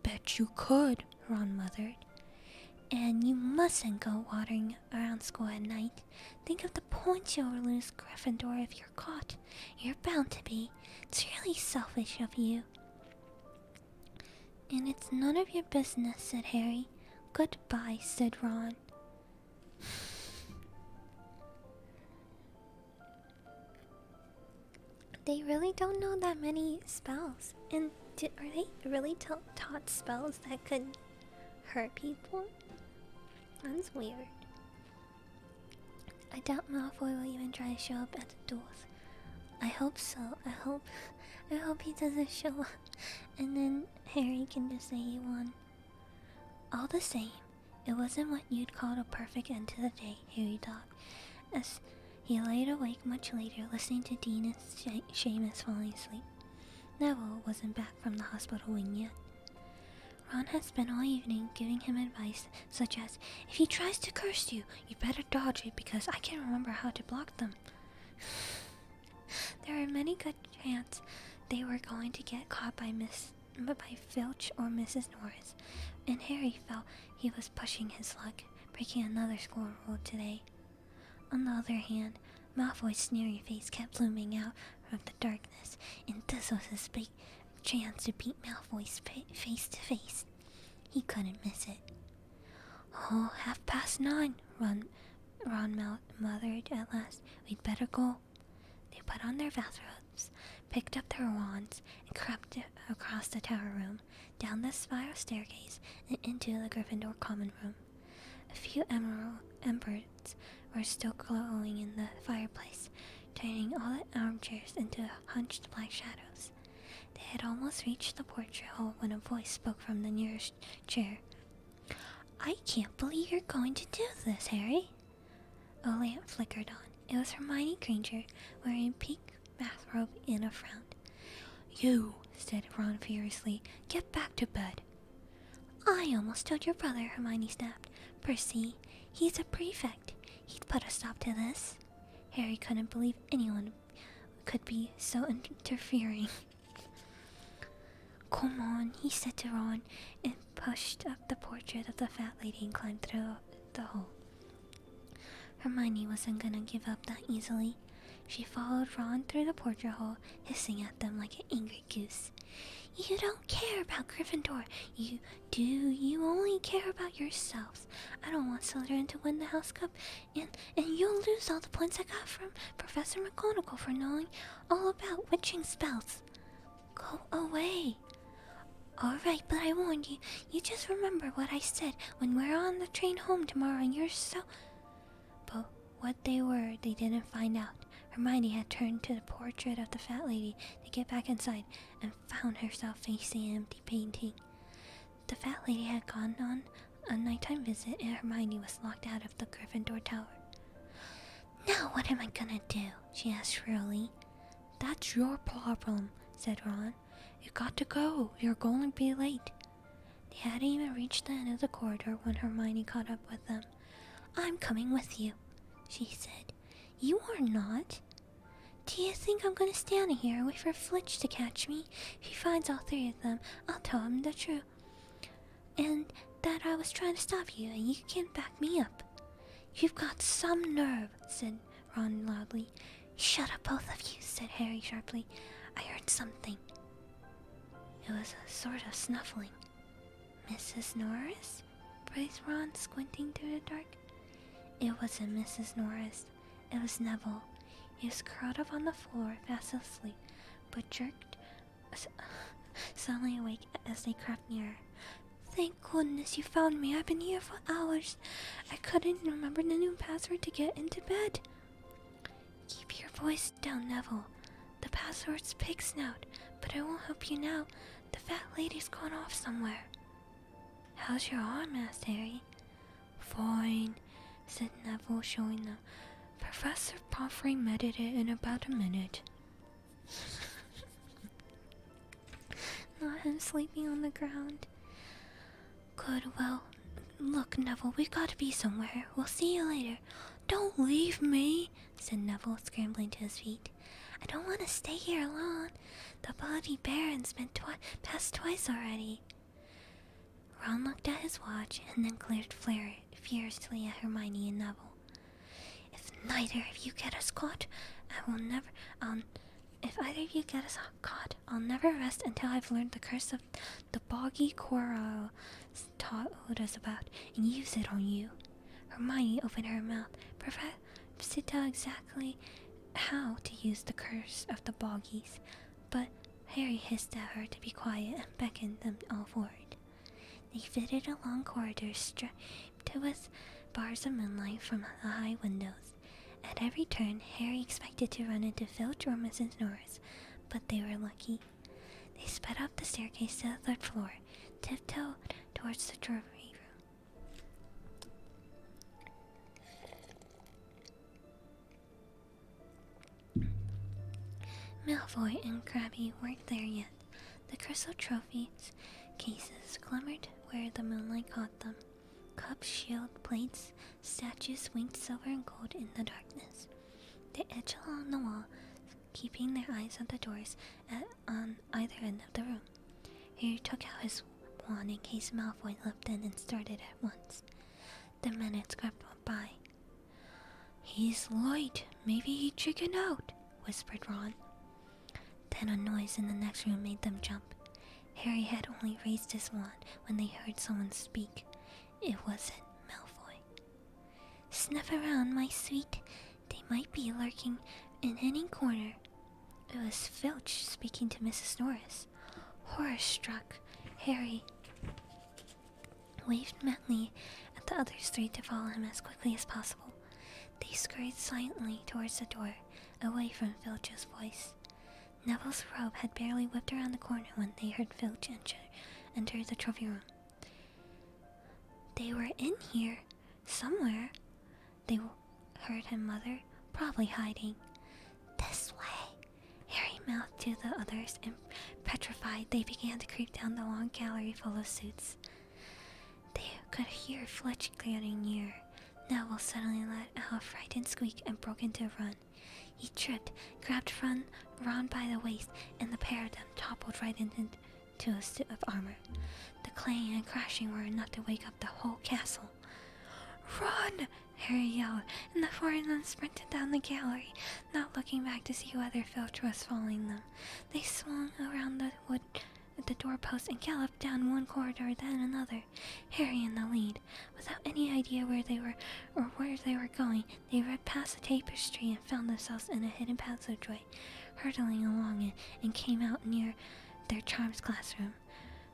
Bet you could, Ron muttered. And you mustn't go wandering around school at night. Think of the points you'll lose, Gryffindor, if you're caught. You're bound to be. It's really selfish of you. And it's none of your business, said Harry. Goodbye, said Ron. They really don't know that many spells. And are they really taught spells that could hurt people? That's weird. I doubt Malfoy will even try to show up at the duels. I hope so. I hope he doesn't show up. And then Harry can just say he won. All the same, it wasn't what you'd call a perfect end to the day, Harry thought, as he laid awake much later listening to Dean and Seamus falling asleep. Neville wasn't back from the hospital wing yet. Ron had spent all evening giving him advice such as, if he tries to curse you, you better dodge it because I can't remember how to block them. There were many good chances they were going to get caught by Filch or Mrs. Norris, and Harry felt he was pushing his luck, breaking another school rule today. On the other hand, Malfoy's sneering face kept looming out of the darkness, and this was his big chance to beat Malfoy's face to face. He couldn't miss it. Oh, 9:30, Ron muttered at last. We'd better go. They put on their bathrobes, picked up their wands, and crept across the tower room, down the spiral staircase, and into the Gryffindor common room. A few embers were still glowing in the fireplace, turning all the armchairs into hunched black shadows. They had almost reached the portrait hole when a voice spoke from the nearest chair. I can't believe you're going to do this, Harry. A lamp flickered on. It was Hermione Granger, wearing a pink bathrobe and a frown. You, said Ron furiously, get back to bed. I almost told your brother, Hermione snapped. Percy, he's a prefect. He'd put a stop to this. Harry couldn't believe anyone could be so interfering. Come on, he said to Ron, and pushed up the portrait of the fat lady and climbed through the hole. Hermione wasn't gonna give up that easily. She followed Ron through the portrait hole, hissing at them like an angry goose. You don't care about Gryffindor. You do. You only care about yourselves. I don't want Slytherin to win the House Cup, and you'll lose all the points I got from Professor McGonagall for knowing all about witching spells. Go away. Alright, but I warned you. You just remember what I said when we're on the train home tomorrow and you're so... But what they were, they didn't find out. Hermione had turned to the portrait of the fat lady to get back inside and found herself facing an empty painting. The fat lady had gone on a nighttime visit and Hermione was locked out of the Gryffindor tower. Now what am I gonna do? She asked shrilly. That's your problem, said Ron. You got to go. You're going to be late. They hadn't even reached the end of the corridor when Hermione caught up with them. I'm coming with you, she said. You are not. Do you think I'm gonna stand here and wait for Flitch to catch me? If he finds all three of them, I'll tell him the truth. And that I was trying to stop you and you can't back me up. You've got some nerve, said Ron loudly. Shut up, both of you, said Harry sharply. I heard something. It was a sort of snuffling. Mrs. Norris? Breathed Ron, squinting through the dark. It wasn't Mrs. Norris. It was Neville. He was curled up on the floor, fast asleep, but jerked suddenly awake as they crept nearer. Thank goodness you found me. I've been here for hours. I couldn't remember the new password to get into bed. Keep your voice down, Neville. The password's Pig Snout, but it won't help you now. The fat lady's gone off somewhere. How's your arm? Asked Harry. Fine, said Neville, showing them. Professor Pomfrey mended it in about a minute. Not him sleeping on the ground. Good, well, look, Neville, we've got to be somewhere. We'll see you later. Don't leave me, said Neville, scrambling to his feet. I don't want to stay here alone. The bloody Baron's been past twice already. Ron looked at his watch and then glared fiercely at Hermione and Neville. If neither of you get us caught, If either of you get us caught, I'll never rest until I've learned the curse of the boggy coral taught us about and use it on you. Hermione opened her mouth, to tell exactly how to use the curse of the boggies, but Harry hissed at her to be quiet and beckoned them all forward. They fitted a long corridor striped with bars of moonlight from the high windows. At every turn, Harry expected to run into Filch or Mrs. Norris, but they were lucky. They sped up the staircase to the 3rd floor, tiptoed towards the trophy room. Malfoy and Crabbe weren't there yet. The crystal trophies cases glimmered where the moonlight caught them. Cups, shield, plates, statues winked silver and gold in the darkness. They edged along the wall, keeping their eyes on the doors on either end of the room. Harry took out his wand in case Malfoy leapt in and started at once. The minutes crept by. He's late. Maybe he chickened out, whispered Ron. Then a noise in the next room made them jump. Harry had only raised his wand when they heard someone speak. It wasn't Malfoy. Sniff around, my sweet. They might be lurking in any corner. It was Filch speaking to Mrs. Norris. Horror-struck, Harry waved madly at the others 3 to follow him as quickly as possible. They scurried silently towards the door, away from Filch's voice. Neville's robe had barely whipped around the corner when they heard Filch enter the trophy room. They were in here, somewhere. They heard him mutter, probably hiding. This way, Harry mouthed to the others, and petrified, they began to creep down the long gallery full of suits. They could hear Fletch getting near. Neville suddenly let out a frightened squeak and broke into a run. He tripped, grabbed Ron by the waist, and the pair of them toppled right into a suit of armor. The clanging and crashing were enough to wake up the whole castle. Run! Harry yelled, and the 4 of them sprinted down the gallery, not looking back to see whether Filch was following them. They swung around the doorpost and galloped down one corridor, then another, Harry in the lead. Without any idea where they were or where they were going, they read past the tapestry and found themselves in a hidden passageway, hurtling along it, and came out near their charms classroom,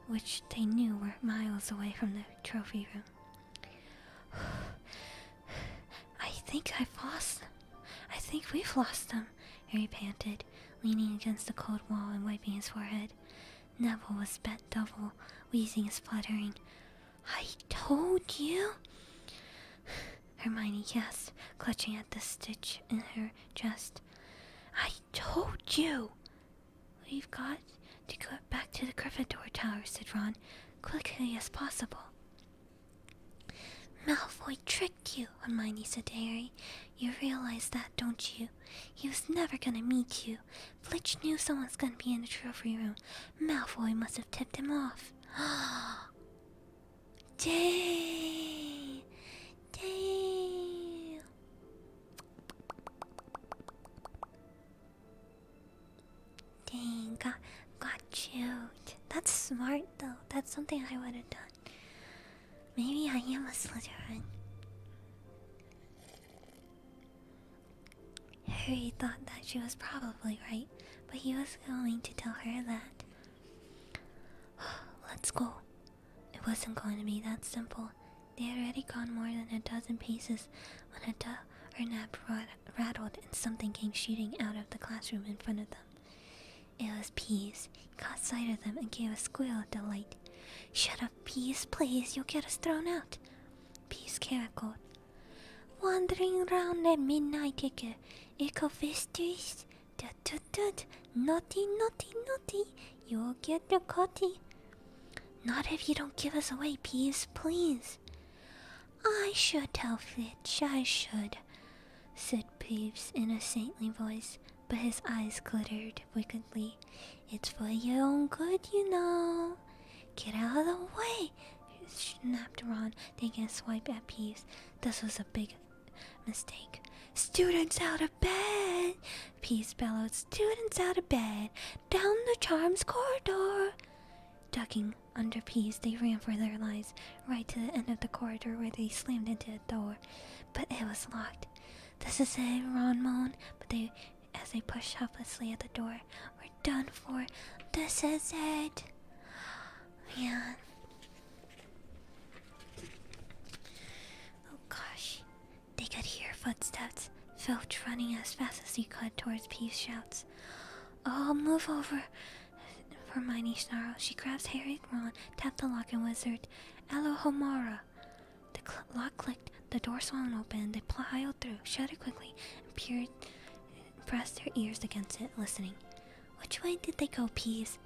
which they knew were miles away from the trophy room. I think we've lost them, Harry panted, leaning against the cold wall and wiping his forehead. Neville was bent double, wheezing and spluttering. I told you? Hermione gasped, clutching at the stitch in her chest. I told you! We've got to go back to the Gryffindor Tower, said Ron, quickly as possible. Malfoy tricked you, Hermione said to Harry. You realize that, don't you? He was never gonna meet you. Fletch knew someone's gonna be in the trophy room. Malfoy must have tipped him off. Dang! Dang! Dang, got choked. That's smart, though. That's something I would have done. Maybe I am a Slytherin. Harry thought that she was probably right, but he was going to tell her that. Let's go. It wasn't going to be that simple. They had already gone more than a dozen paces when a doorknob rattled and something came shooting out of the classroom in front of them. It was Peeves. He caught sight of them and gave a squeal of delight. Shut up, Peeves, please, you'll get us thrown out. Peeves cackled. Wandering round at midnight, Ecovistries. Tut-tut-tut. Naughty, naughty, naughty. You'll get the cutty. Not if you don't give us away, Peeves, please. I should tell Fitch, I should. said Peeves in a saintly voice, but his eyes glittered wickedly. "It's for your own good, you know. Get out of the way," snapped Ron, taking a swipe at Peeves. This was a big mistake. "Students out of bed!" Peeves bellowed. "Students out of bed! Down the Charms corridor!" Ducking under Peeves, they ran for their lives, right to the end of the corridor where they slammed into a door. But it was locked. "This is it," Ron moaned, but as they pushed helplessly at the door. "We're done for. This is it." Man. Oh gosh. They could hear footsteps. Filch running as fast as he could towards Peeves' shouts. "Oh, move over," Hermione snarled. She grabs Harry and Ron, tapped the lock, and whispered, "Alohomora." The lock clicked, the door swung open, they piled through, shut it quickly, and pressed their ears against it, listening. "Which way did they go, Peeves?"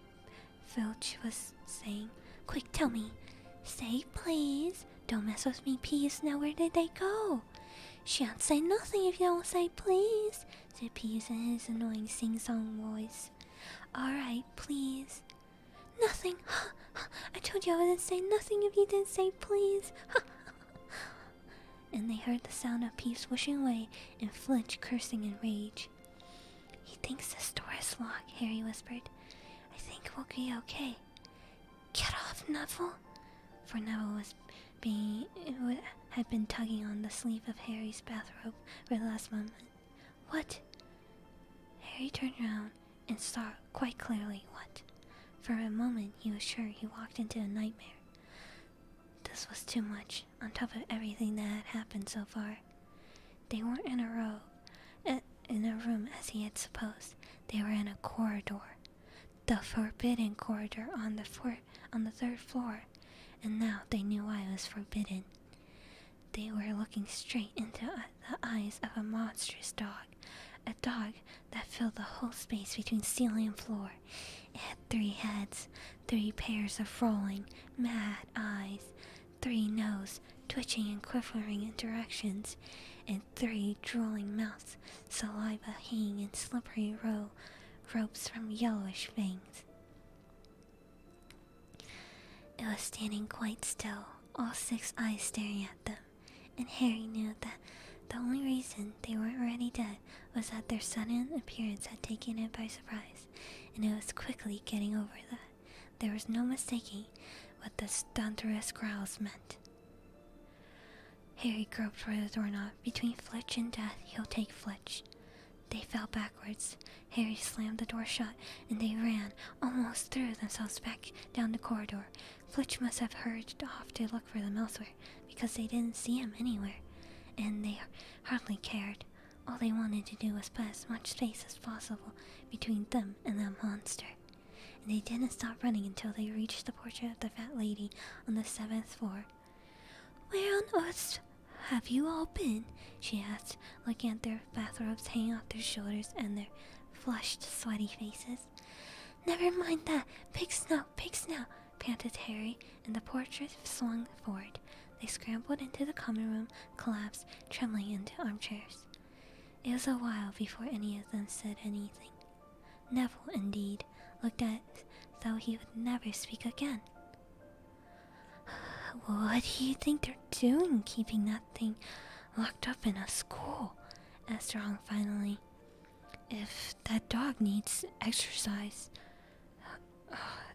Filch was saying. "Quick, tell me." "Say please." "Don't mess with me, Peeves. Now where did they go?" "Shan't say nothing if you don't say please," said Peeves in his annoying sing-song voice. "Alright, please." "Nothing. I told you I wouldn't say nothing if you didn't say please." And they heard the sound of Peeves swishing away and Filch cursing in rage. "He thinks this door is locked," Harry whispered. "I think we'll be okay." "Get off, Neville!" For Neville had been tugging on the sleeve of Harry's bathrobe for the last moment. "What?" Harry turned around and saw quite clearly what. For a moment he was sure he walked into a nightmare. This was too much, on top of everything that had happened so far. They weren't in a room as he had supposed. They were in a corridor. The forbidden corridor on the third floor. And now they knew why it was forbidden. They were looking straight into the eyes of a monstrous dog. A dog that filled the whole space between ceiling and floor. It had 3 heads, 3 pairs of rolling, mad eyes, 3 noses twitching and quivering in directions, and 3 drooling mouths, saliva hanging in slippery ropes from yellowish fangs. It was standing quite still, all 6 eyes staring at them, and Harry knew that the only reason they weren't already dead was that their sudden appearance had taken it by surprise, and it was quickly getting over that. There was no mistaking what the thunderous growls meant. Harry groped for the doorknob. Between Filch and death, he'll take Filch. They fell backwards. Harry slammed the door shut, and they ran, almost threw themselves back down the corridor. Filch must have hurried off to look for them elsewhere, because they didn't see him anywhere, and they hardly cared. All they wanted to do was put as much space as possible between them and that monster. And they didn't stop running until they reached the portrait of the fat lady on the 7th floor. "Where on earth have you all been?" she asked, looking at their bathrobes hanging off their shoulders and their flushed, sweaty faces. "Never mind that. Pig snout, panted Harry, and the portrait swung forward. They scrambled into the common room, collapsed, trembling into armchairs. It was a while before any of them said anything. Neville, indeed, looked as though he would never speak again. "What do you think they're doing, keeping that thing locked up in a school?" asked Ron finally. "If that dog needs exercise...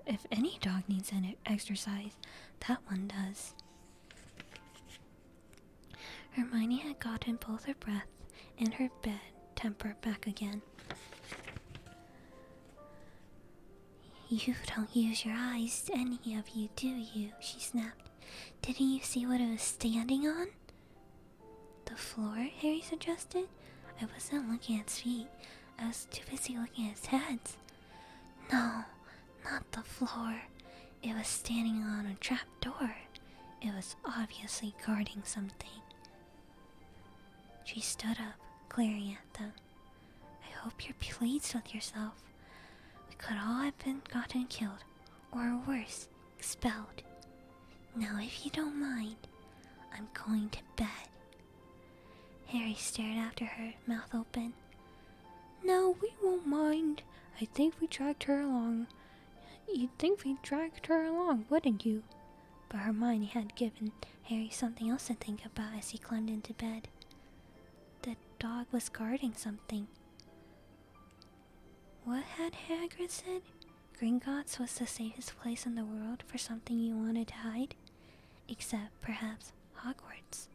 if any dog needs an exercise, that one does." Hermione had gotten both her breath and her bed temper back again. "You don't use your eyes, any of you, do you?" she snapped. "Didn't you see what it was standing on?" "The floor?" Harry suggested. "I wasn't looking at its feet. I was too busy looking at its heads." "No, not the floor. It was standing on a trap door. It was obviously guarding something." She stood up, glaring at them. "I hope you're pleased with yourself. We could all have been gotten killed, or worse, expelled. Now if you don't mind, I'm going to bed." Harry stared after her, mouth open. No, we won't mind. I think we dragged her along. You'd think we dragged her along, wouldn't you? But Hermione had given Harry something else to think about as he climbed into bed. The dog was guarding something. What had Hagrid said? Gringotts was the safest place in the world for something you wanted to hide? Except, perhaps, Hogwarts.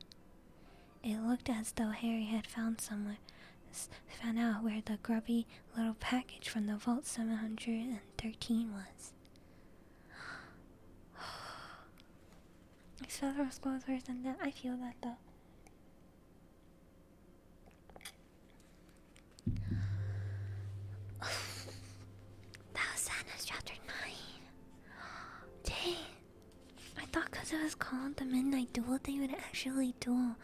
It looked as though Harry had found out where the grubby little package from the Vault 713 was. Expelliarmus goes worse than that. I feel that though. That was Sadness Chapter 9. Dang. I thought because it was called the Midnight Duel, they would actually duel.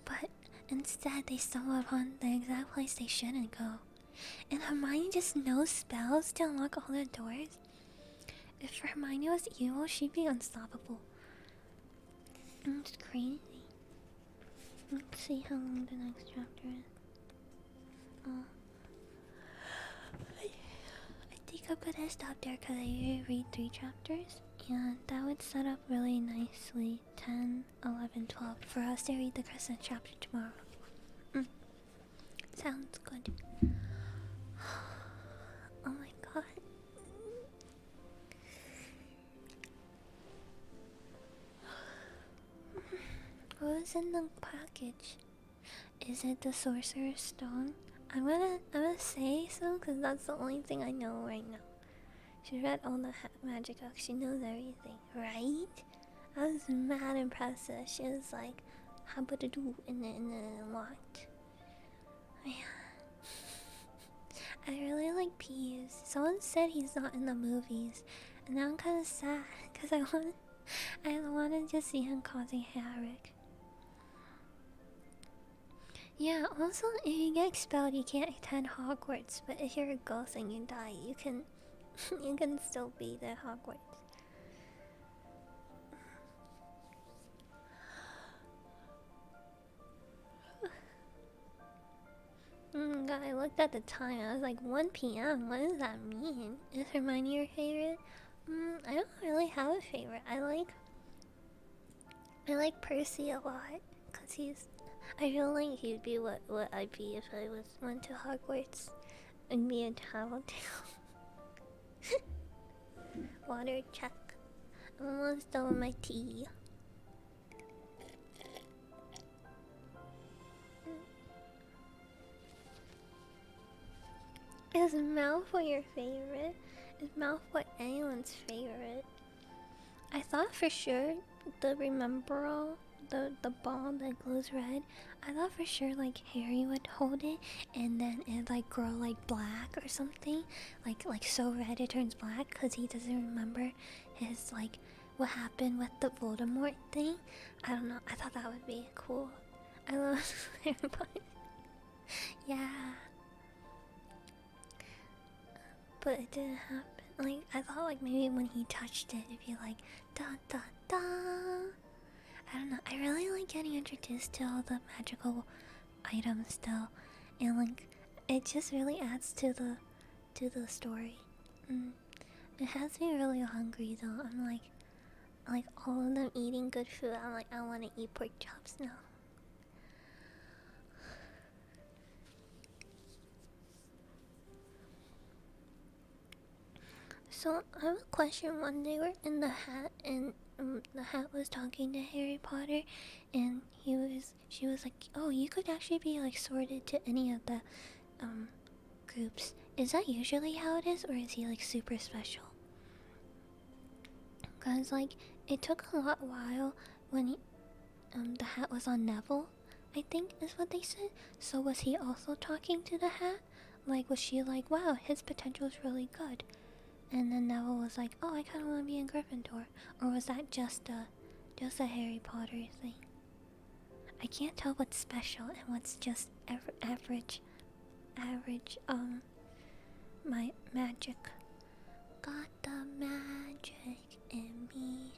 But instead, they stumbled upon the exact place they shouldn't go. And Hermione just knows spells to unlock all the doors. If Hermione was evil, she'd be unstoppable. It's crazy. Let's see how long the next chapter is. I think I'm gonna stop there because I usually read 3 chapters. And that would set up really nicely 10, 11, 12 for us to read the Crescent chapter tomorrow. Sounds good. Oh my god. What was in the package? Is it the Sorcerer's Stone? I'm gonna say so because that's the only thing I know right now. She read all the magic books. She knows everything, right? I was mad impressive. She was like, "How about to do?" and then unlocked. Yeah. I really like Peeves. Someone said he's not in the movies, and now I'm kind of sad because I wanted to see him causing havoc. Yeah. Also, if you get expelled, you can't attend Hogwarts. But if you're a ghost and you die, you can. You can still be there, Hogwarts. God, I looked at the time. I was like 1 p.m. What does that mean? Is Hermione your favorite? I don't really have a favorite. I like Percy a lot because I feel like he'd be what I'd be if I went to Hogwarts and be a tattletale. Water check. I'm almost done with my tea. Is Malfoy your favorite? Is Malfoy anyone's favorite? I thought for sure the Remembrall, the ball that glows red, I thought for sure like Harry would hold it and then it'd like grow like black or something, like so red it turns black because he doesn't remember his like what happened with the Voldemort thing. I don't know. I thought that would be cool. I love Harry Potter. Yeah. But it didn't happen. Like, I thought like maybe when he touched it, it'd be like, da da da. I don't know. I really like getting introduced to all the magical items still. And like, it just really adds to the story. It has me really hungry though. I'm like all of them eating good food. I'm like, I want to eat pork chops now. So I have a question. When they were in the hat and the hat was talking to Harry Potter, and she was like, "Oh, you could actually be like sorted to any of the groups." Is that usually how it is, or is he like super special? Cause like it took a while when the hat was on Neville, I think is what they said. So was he also talking to the hat? Like was she like, "Wow, his potential is really good"? And then Neville was like, "Oh, I kind of want to be in Gryffindor," or was that just a Harry Potter thing? I can't tell what's special and what's just average. My magic. Got the magic in me.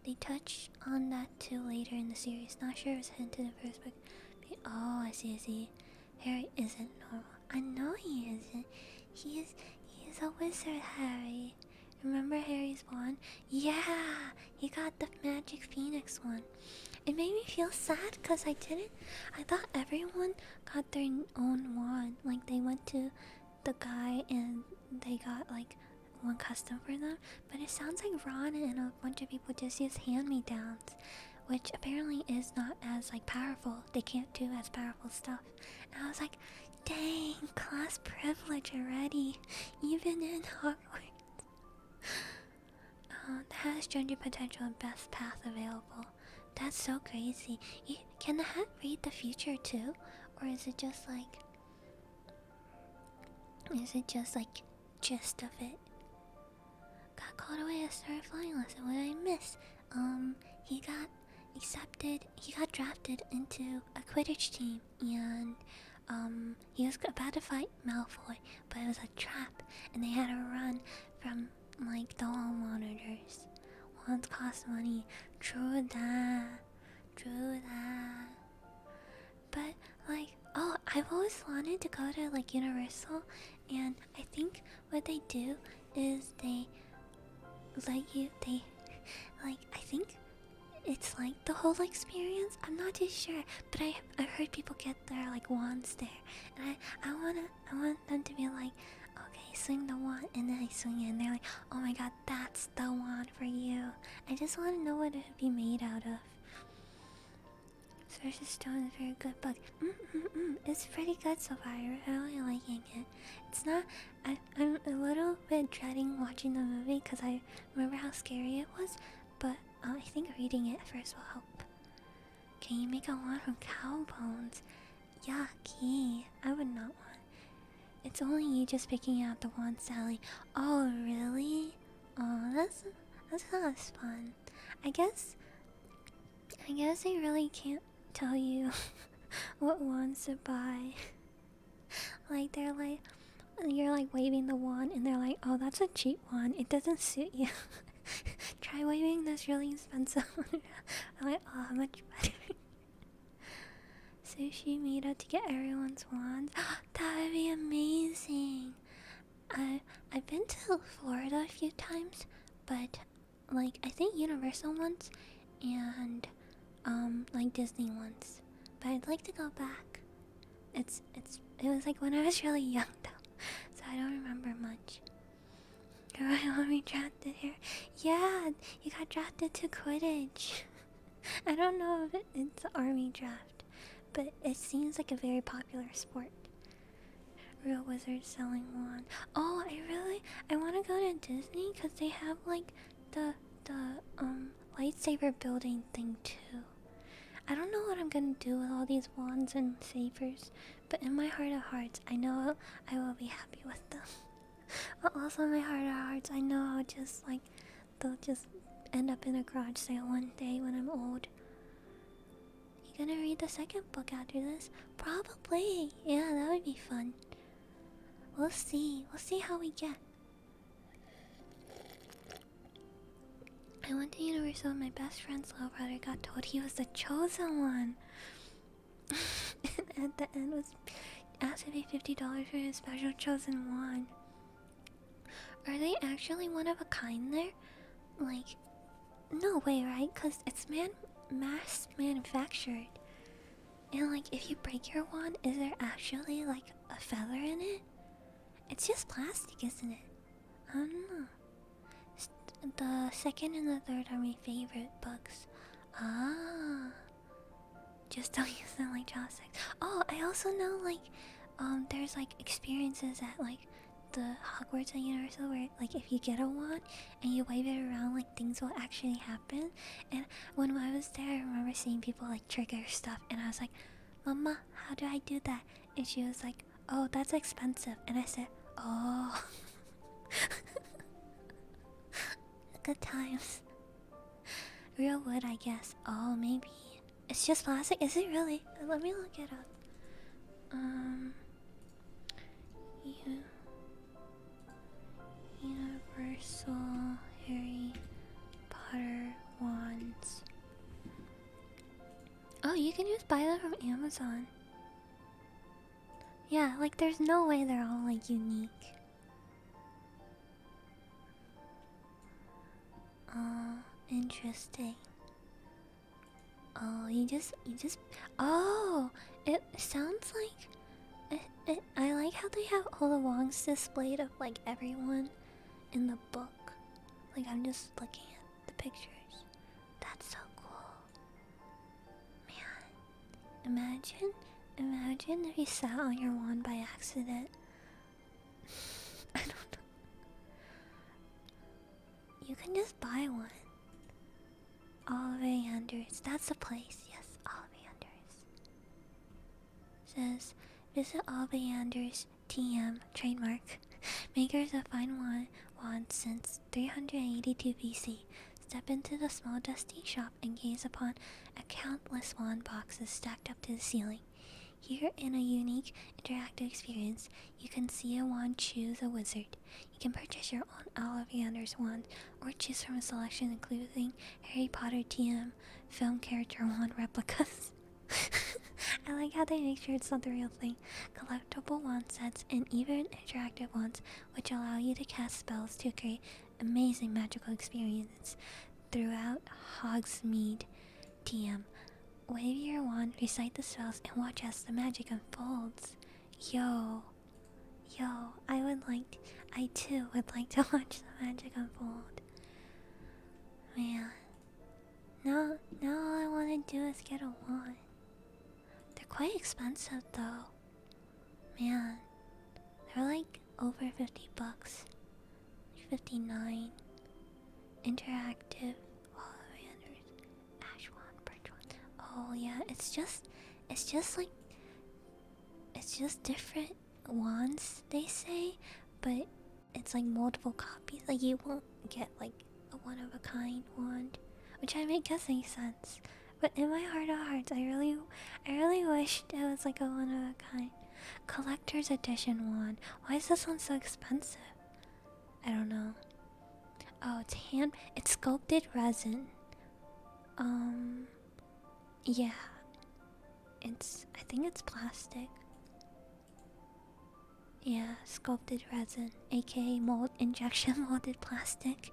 They touch series. Not sure it was hinted in the first book. Oh, I see. Harry isn't normal. I know he isn't. He is a wizard, Harry. Remember Harry's wand? Yeah, he got the magic phoenix one. It made me feel sad because I didn't. I thought everyone got their own wand. Like they went to the guy and they got like one custom for them. But it sounds like Ron and a bunch of people just use hand-me-downs, which apparently is not as like powerful. They can't do as powerful stuff. And I was like, dang, class privilege already, even in Hogwarts. Has gender potential and best path available. That's so crazy. Can the hat read the future too? Or is it just like... gist of it? Got called away at start flying lesson. What did I miss? He got accepted. He got drafted into a Quidditch team. And, he was about to fight Malfoy. But it was a trap. And they had to run from like the hall monitors. Wands cost money. True that. But like, oh, I've always wanted to go to like Universal, and I think what they do is they let you. I think it's like the whole experience. I'm not too sure, but I've heard people get their like wands there, and I want them to be like, okay, swing the wand, and then I swing it, and they're like, oh my god, that's the wand for you. I just want to know what it would be made out of. Sorcerer's Stone is a very good book. It's pretty good so far. I'm really liking it. It's not... I'm a little bit dreading watching the movie because I remember how scary it was, but I think reading it first will help. Can you make a wand from cow bones? Yucky. I would not want. It's only you just picking out the wand, Sally. Oh, really? Oh, that's not as fun. I guess I really can't tell you what wands to buy. Like they're like, you're like waving the wand and they're like, oh, that's a cheap wand, it doesn't suit you. Try waving this really expensive one. I'm like, oh, much better. Sushi meetup to get everyone's wands. That would be amazing. I've been to Florida a few times, but like I think Universal once and like Disney ones. But I'd like to go back. It was like when I was really young though, so I don't remember much. I want to be drafted here. Yeah, you got drafted to Quidditch. I don't know if it's an army draft, but it seems like a very popular sport. Real wizards selling wand. Oh, I want to go to Disney because they have like the lightsaber building thing too. I don't know what I'm gonna do with all these wands and sabers, but in my heart of hearts, I know I will be happy with them. But also in my heart of hearts, I know they'll just end up in a garage sale one day when I'm old. You gonna read the second book after this? Probably. Yeah, that would be fun. We'll see. We'll see how we get. I went to Universal and my best friend's little brother got told he was the chosen one. And at the end was asked to pay $50 for his special chosen wand. Are they actually one of a kind there? Like, no way, right? Because it's mass manufactured. And like, if you break your wand, is there actually like a feather in it? It's just plastic, isn't it? I don't know. The second and the third are my favorite books. Ah. Just don't use them like chopsticks. Oh, I also know like, there's like experiences at like the Hogwarts at Universal where like if you get a wand and you wave it around, like things will actually happen. And when I was there, I remember seeing people like trigger stuff, and I was like, Mama, how do I do that? And she was like, oh, that's expensive. And I said, oh. Good times. Real wood, I guess. Oh, maybe. It's just plastic? Is it really? Let me look it up. Universal Harry Potter wands. you can just buy them from Amazon. Yeah, like there's no way they're all like unique. Oh, interesting. Oh, you just. Oh, it sounds like. I like how they have all the wands displayed of like everyone in the book. Like I'm just looking at the pictures. That's so cool. Man, imagine if you sat on your wand by accident. I don't know. You can just buy one. Ollivanders, that's the place. Yes, Ollivanders. Says, visit Ollivanders TM trademark. Makers of fine wands since 382 BC. Step into the small dusty shop and gaze upon a countless wand boxes stacked up to the ceiling. Here, in a unique interactive experience, you can see a wand choose a wizard. You can purchase your own Ollivander's wand or choose from a selection including Harry Potter TM film character wand replicas. I like how they make sure it's not the real thing. Collectible wand sets and even interactive wands which allow you to cast spells to create amazing magical experiences throughout Hogsmeade TM. Wave your wand, recite the spells, and watch as the magic unfolds. Yo, I too would like to watch the magic unfold. Man, now all I want to do is get a wand. They're quite expensive though. Man, they're like over 50 bucks. 59. Interactive. Ash wand, birch wand. Oh yeah, it's just different wands, they say, but it's like multiple copies. Like you won't get like a one of a kind wand, which I make guess makes sense. But in my heart of hearts, I really wished it was like a one of a kind collector's edition wand. Why is this one so expensive? I don't know. Oh, it's sculpted resin. Yeah. I think it's plastic. Yeah, sculpted resin, aka injection molded plastic.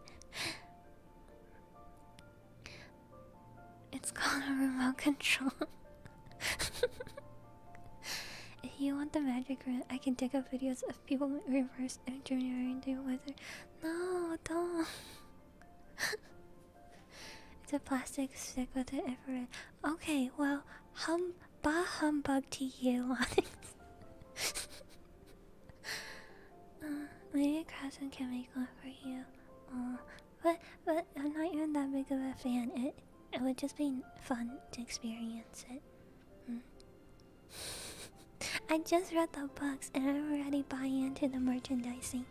It's called a remote control. If you want the magic room, I can dig up videos of people reverse engineering the wizard. No, don't. It's a plastic stick with an infrared. Okay, well, humbug to you, Onyx. Maybe a craftsman can make one for you. But I'm not even that big of a fan. It would just be fun to experience it. I just read the books and I'm already buying into the merchandising.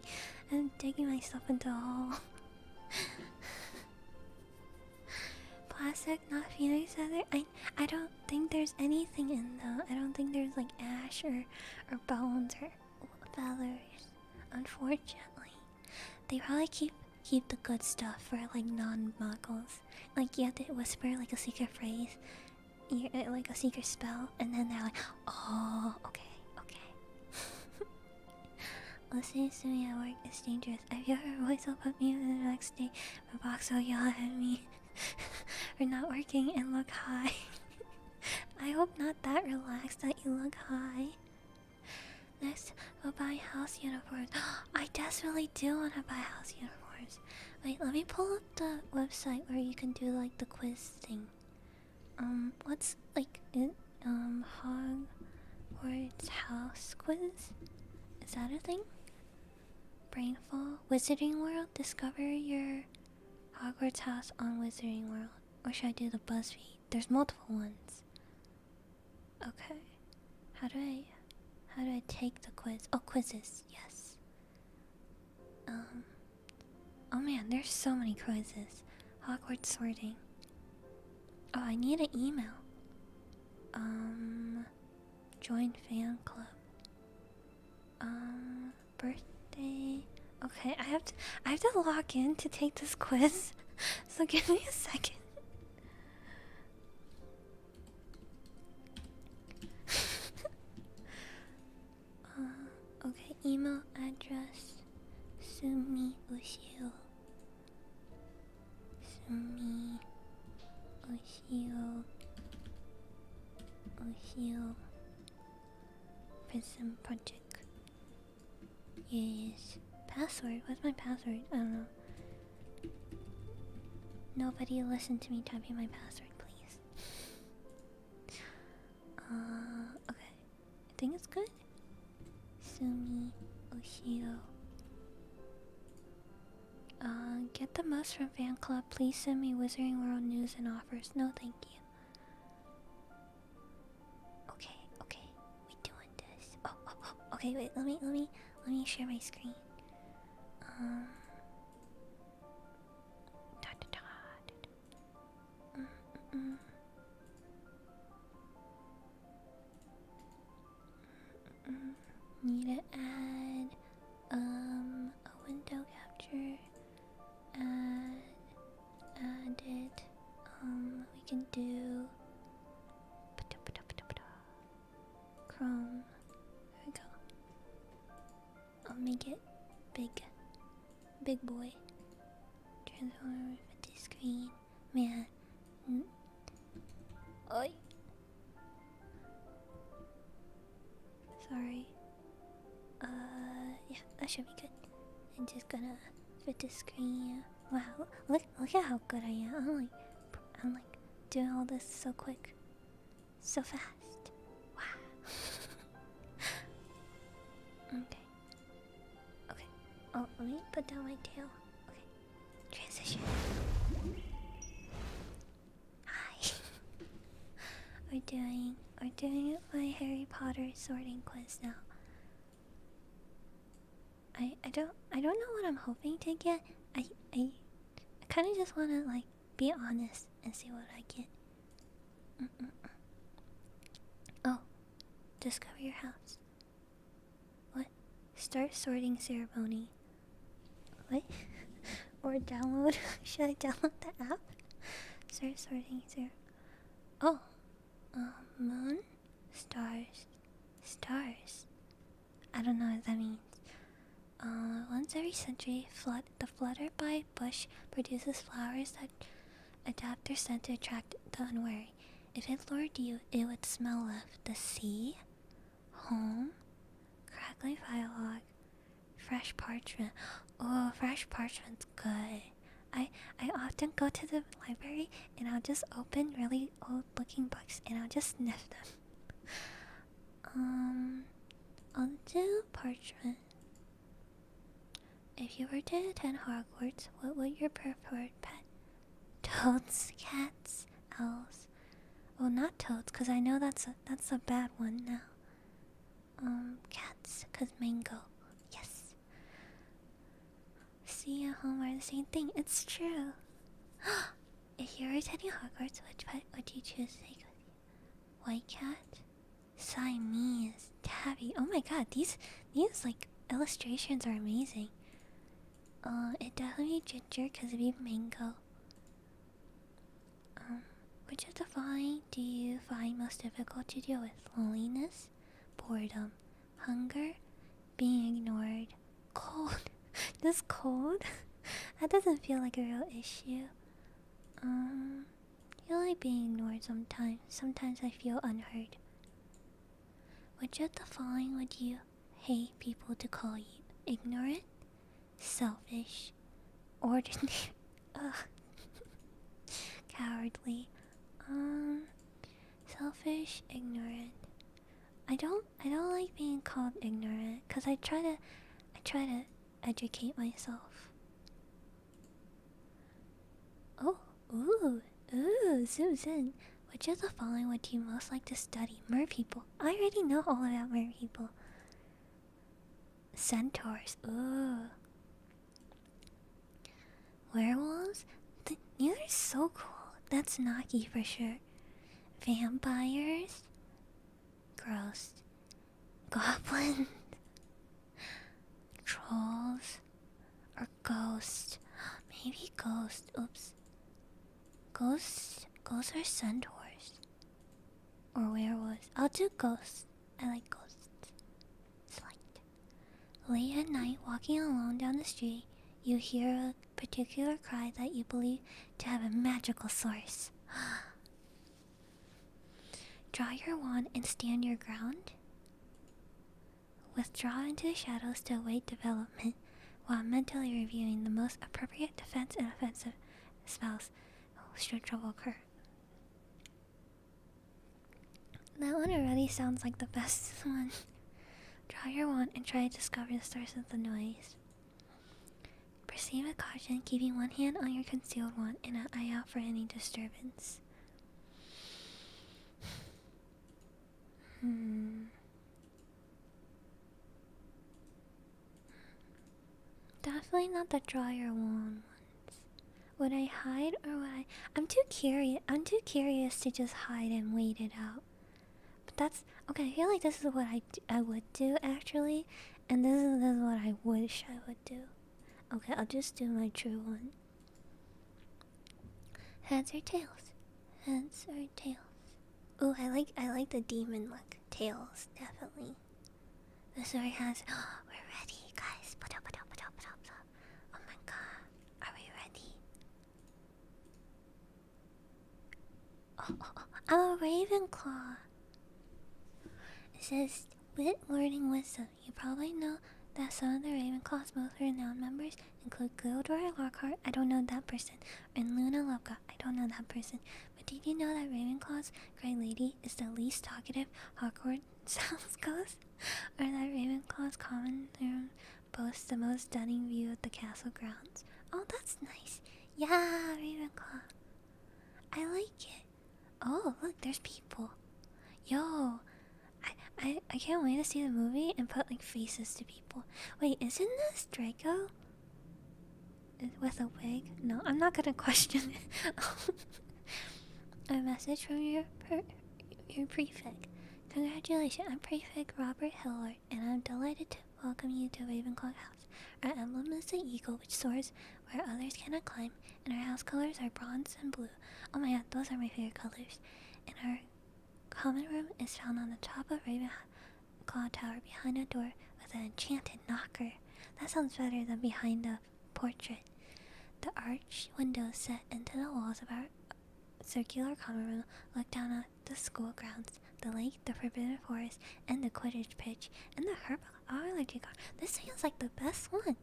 I'm digging myself into a hole. Plastic, not phoenix feather. I don't think there's anything in them. I don't think there's like ash or bones or feathers. Unfortunately, they probably keep the good stuff for like non-muggles. Like you have to whisper like a secret phrase, like a secret spell, and then they're like, oh, okay. Listening to me at work is dangerous. If your voice will put me in the next day, my box will yell at me for not working and look high. I hope not that relaxed that you look high. Next, we'll buy house uniforms. I desperately do want to buy house uniforms. Wait, let me pull up the website where you can do like the quiz thing. What's like it? Hogwarts house quiz? Is that a thing? Brainful. Wizarding World. Discover your Hogwarts house on Wizarding World. Or should I do the BuzzFeed? There's multiple ones. Okay. How do I take the quiz? Oh, quizzes. Yes. Oh man, there's so many quizzes. Hogwarts sorting. Oh, I need an email. Join fan club. Birthday. Okay, I have to log in to take this quiz. So give me a second. Ushio. Sumi. Ushio. Ushio. PRISM project. Yes. Password? What's my password? I don't know. Nobody listen to me typing my password, please. Okay. I think it's good. Sumi, Ushio. Get the most from fan club. Please send me Wizarding World news and offers. No, thank you. Okay, we doing this. Okay, wait. Let me share my screen. Need to add a window capture. Add it. We can do Chrome. There we go. I'll make it big boy. Transform 50 screen. Man. Oi. Sorry. Yeah, that should be good. I'm just gonna fit the screen. Wow, look at how good I am. I'm like doing all this so quick, so fast. Wow. Okay. Oh, let me put down my tail. Okay. Transition. Hi. We're doing my Harry Potter sorting quiz now. I don't know what I'm hoping to get. I kind of just want to like be honest and see what I get. Oh, discover your house. What? Start sorting ceremony. What? Or download? Should I download the app? Start sorting ceremony. Oh, moon, stars. I don't know what that means. Once every century, the flutterby bush produces flowers that adapt their scent to attract the unwary. If it lured you, it would smell of the sea, home, crackling firelog, fresh parchment. Oh, fresh parchment's good. I often go to the library and I'll just open really old looking books and I'll just sniff them. I'll do parchment. If you were to attend Hogwarts, what would your preferred pet? Toads, cats, owls. Well, not toads, cause I know that's a bad one now. Cats, cause mango. Yes. Sea and home are the same thing. It's true. If you were attending Hogwarts, which pet would you choose to take with you? White cat, Siamese, tabby. Oh my god, these like illustrations are amazing. It definitely ginger because it'd be mango. Which of the following do you find most difficult to deal with? Loneliness, boredom, hunger, being ignored, cold. This cold? That doesn't feel like a real issue. You like being ignored sometimes. Sometimes I feel unheard. Which of the following would you hate people to call you? Ignorant, selfish, ordinary, cowardly, selfish, ignorant. I don't like being called ignorant because I try to educate myself. Oh, ooh, Susan. Which of the following would you most like to study? Mer people. I already know all about mer people. Centaurs. Ooh. Werewolves? These are so cool. That's Naki for sure. Vampires? Gross. Goblins? Trolls? Or ghosts? Maybe ghosts. Oops. Ghosts are centaurs. Or werewolves. I'll do ghosts. I like ghosts. Slight. Late at night, walking alone down the street, You hear a particular cry that you believe to have a magical source. Draw your wand and stand your ground. Withdraw into the shadows to await development while mentally reviewing the most appropriate defense and offensive spells should trouble occur. That one already sounds like the best one. Draw your wand and try to discover the source of the noise. Proceed with caution, keeping one hand on your concealed wand and an eye out for any disturbance. Definitely not the draw your wand ones. Would I hide or would I? I'm too curious. I'm too curious to just hide and wait it out. But that's okay. I feel like this is what I would do actually, and this is what I wish I would do. Okay, I'll just do my true one. Heads or tails? Heads or tails? Ooh, I like the demon look. Tails, definitely. The story has. Oh, we're ready, guys. Oh my god, are we ready? Oh, Ravenclaw. It says, with learning wisdom, you probably know that some of the Ravenclaw's most renowned members include Gryffindor Lockhart, I don't know that person, and Luna Lovegood, I don't know that person. But did you know that Ravenclaw's Grey Lady is the least talkative Hogwarts house ghost? Or that Ravenclaw's common room boasts the most stunning view of the castle grounds? Oh, that's nice. Yeah, Ravenclaw. I like it. Oh, look, there's people. Yo, I can't wait to see the movie and put like faces to people. Wait, isn't this Draco? With a wig? No, I'm not gonna question it. A message from your prefect. Congratulations, I'm Prefect Robert Hillard, and I'm delighted to welcome you to Ravenclaw House. Our emblem is the eagle, which soars where others cannot climb, and our house colors are bronze and blue. Oh my god, those are my favorite colors. And our common room is found on the top of Ravenclaw Tower behind a door with an enchanted knocker. That sounds better than behind a portrait. The arched windows set into the walls of our circular common room look down at the school grounds, the lake, the forbidden forest, and the Quidditch pitch, and the herbology garden. This sounds like the best one.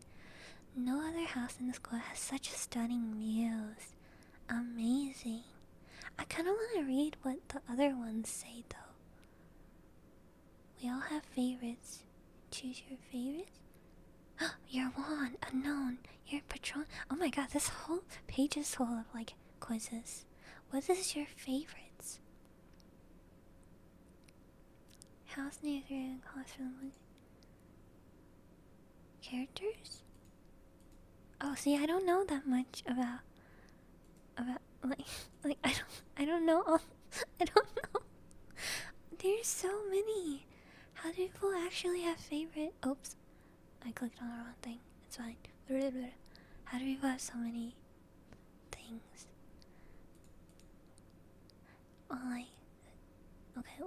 No other house in the school has such stunning views. Amazing. I kind of want to read what the other ones say though. We all have favorites. Choose your favorites. Your wand, unknown, your patron. Oh my god, this whole page is full of like quizzes. What is your favorites? House near and cost for the movie. Characters? Oh, see, I don't know that much about like I don't know all, I don't know. There's so many. How do people actually have favorite? Oops, I clicked on the wrong thing. It's fine. How do people have so many things? Well, like, okay,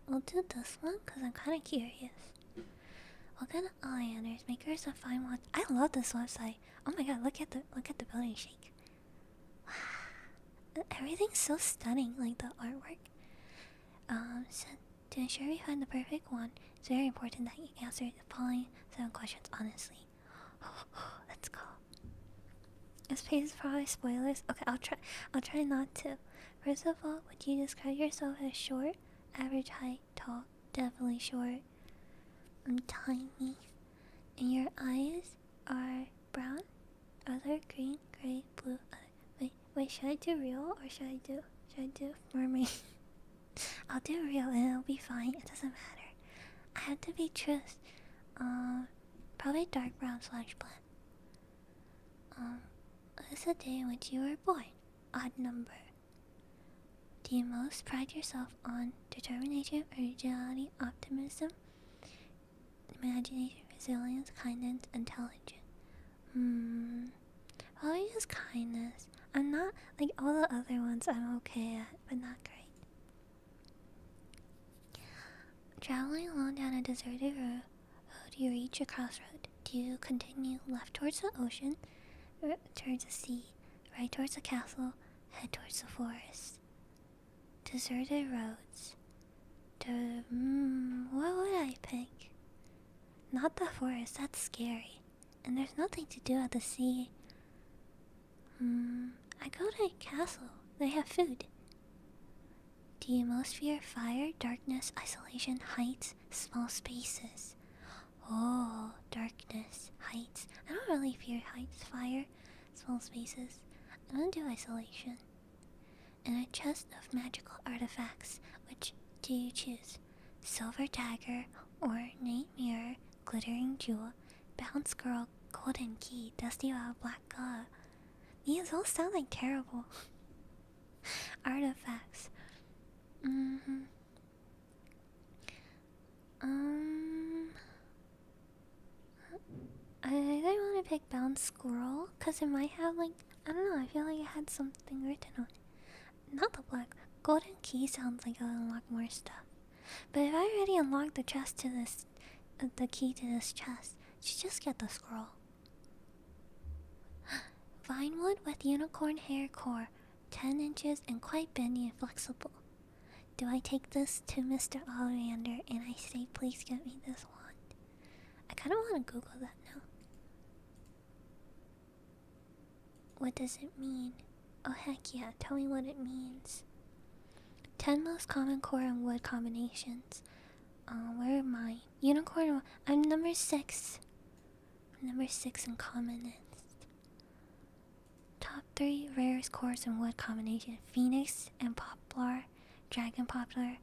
we'll do this one because I'm kind of curious. What kind of eyeliners, makers of fine wands? I love this website. Oh my god, look at the building shake. Wow, everything's so stunning, like the artwork. So to ensure we find the perfect one, it's very important that you answer the following 7 questions honestly. Let's go. This page is probably spoilers. Okay, I'll try not to. First of all, would you describe yourself as short, average height, tall? Definitely short. I'm tiny. And your eyes are brown, other green, gray, blue. Wait, should I do real or should I do mermaid? I'll do real and it'll be fine. It doesn't matter. I have to be truth. Probably dark brown / blonde. What is the day in which you were born? Odd number. Do you most pride yourself on determination, originality, optimism, imagination, resilience, kindness, intelligence? Probably just kindness. I'm not like all the other ones I'm okay at, but not great. Traveling alone down a deserted road, you reach a crossroad. Do you continue left towards the ocean, towards the sea, right towards the castle, head towards the forest? Deserted roads. What would I pick? Not the forest, that's scary. And there's nothing to do at the sea. I go to a castle. They have food. Do you most fear fire, darkness, isolation, heights, small spaces? Oh, darkness, heights. I don't really fear heights, fire, small spaces. I don't do isolation. And a chest of magical artifacts. Which do you choose? Silver dagger, ornate mirror, glittering jewel, bounce girl, golden key, dusty wild black glove. These all sound like terrible artifacts. I either want to pick bounce squirrel, cause it might have like, I don't know, I feel like it had something written on it. Not the black. Golden key sounds like I'll unlock more stuff. But if I already unlocked the chest to this, the key to this chest, I should just get the scroll. Vinewood with unicorn hair core, 10 inches and quite bendy and flexible. Do I take this to Mr. Ollivander and I say, please get me this wand? I kind of want to Google that now. What does it mean? Oh heck yeah, tell me what it means. 10 most common core and wood combinations. Where am I? Unicorn, I'm number 6. I'm number 6 in common. Top 3 rarest cores and wood combination. Phoenix and poplar, dragon poplar,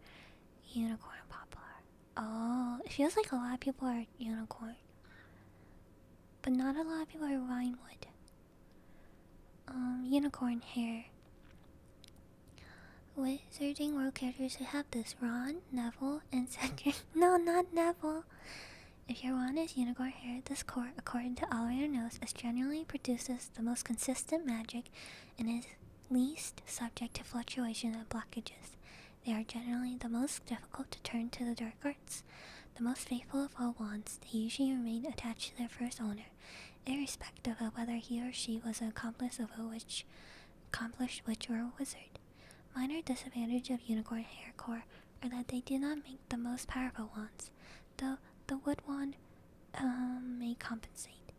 unicorn poplar. Oh, it feels like a lot of people are unicorn. But not a lot of people are vinewood. Unicorn hair. Wizarding World characters who have this: Ron, Neville, and Cedric. No, not Neville. If your wand is unicorn hair, this core, according to Ollivander Knows, is generally produces the most consistent magic and is least subject to fluctuation and blockages. They are generally the most difficult to turn to the dark arts. The most faithful of all wands, they usually remain attached to their first owner, irrespective of whether he or she was an accomplice of a accomplished witch or a wizard. Minor disadvantage of unicorn hair core are that they do not make the most powerful wands, though the wood wand may compensate,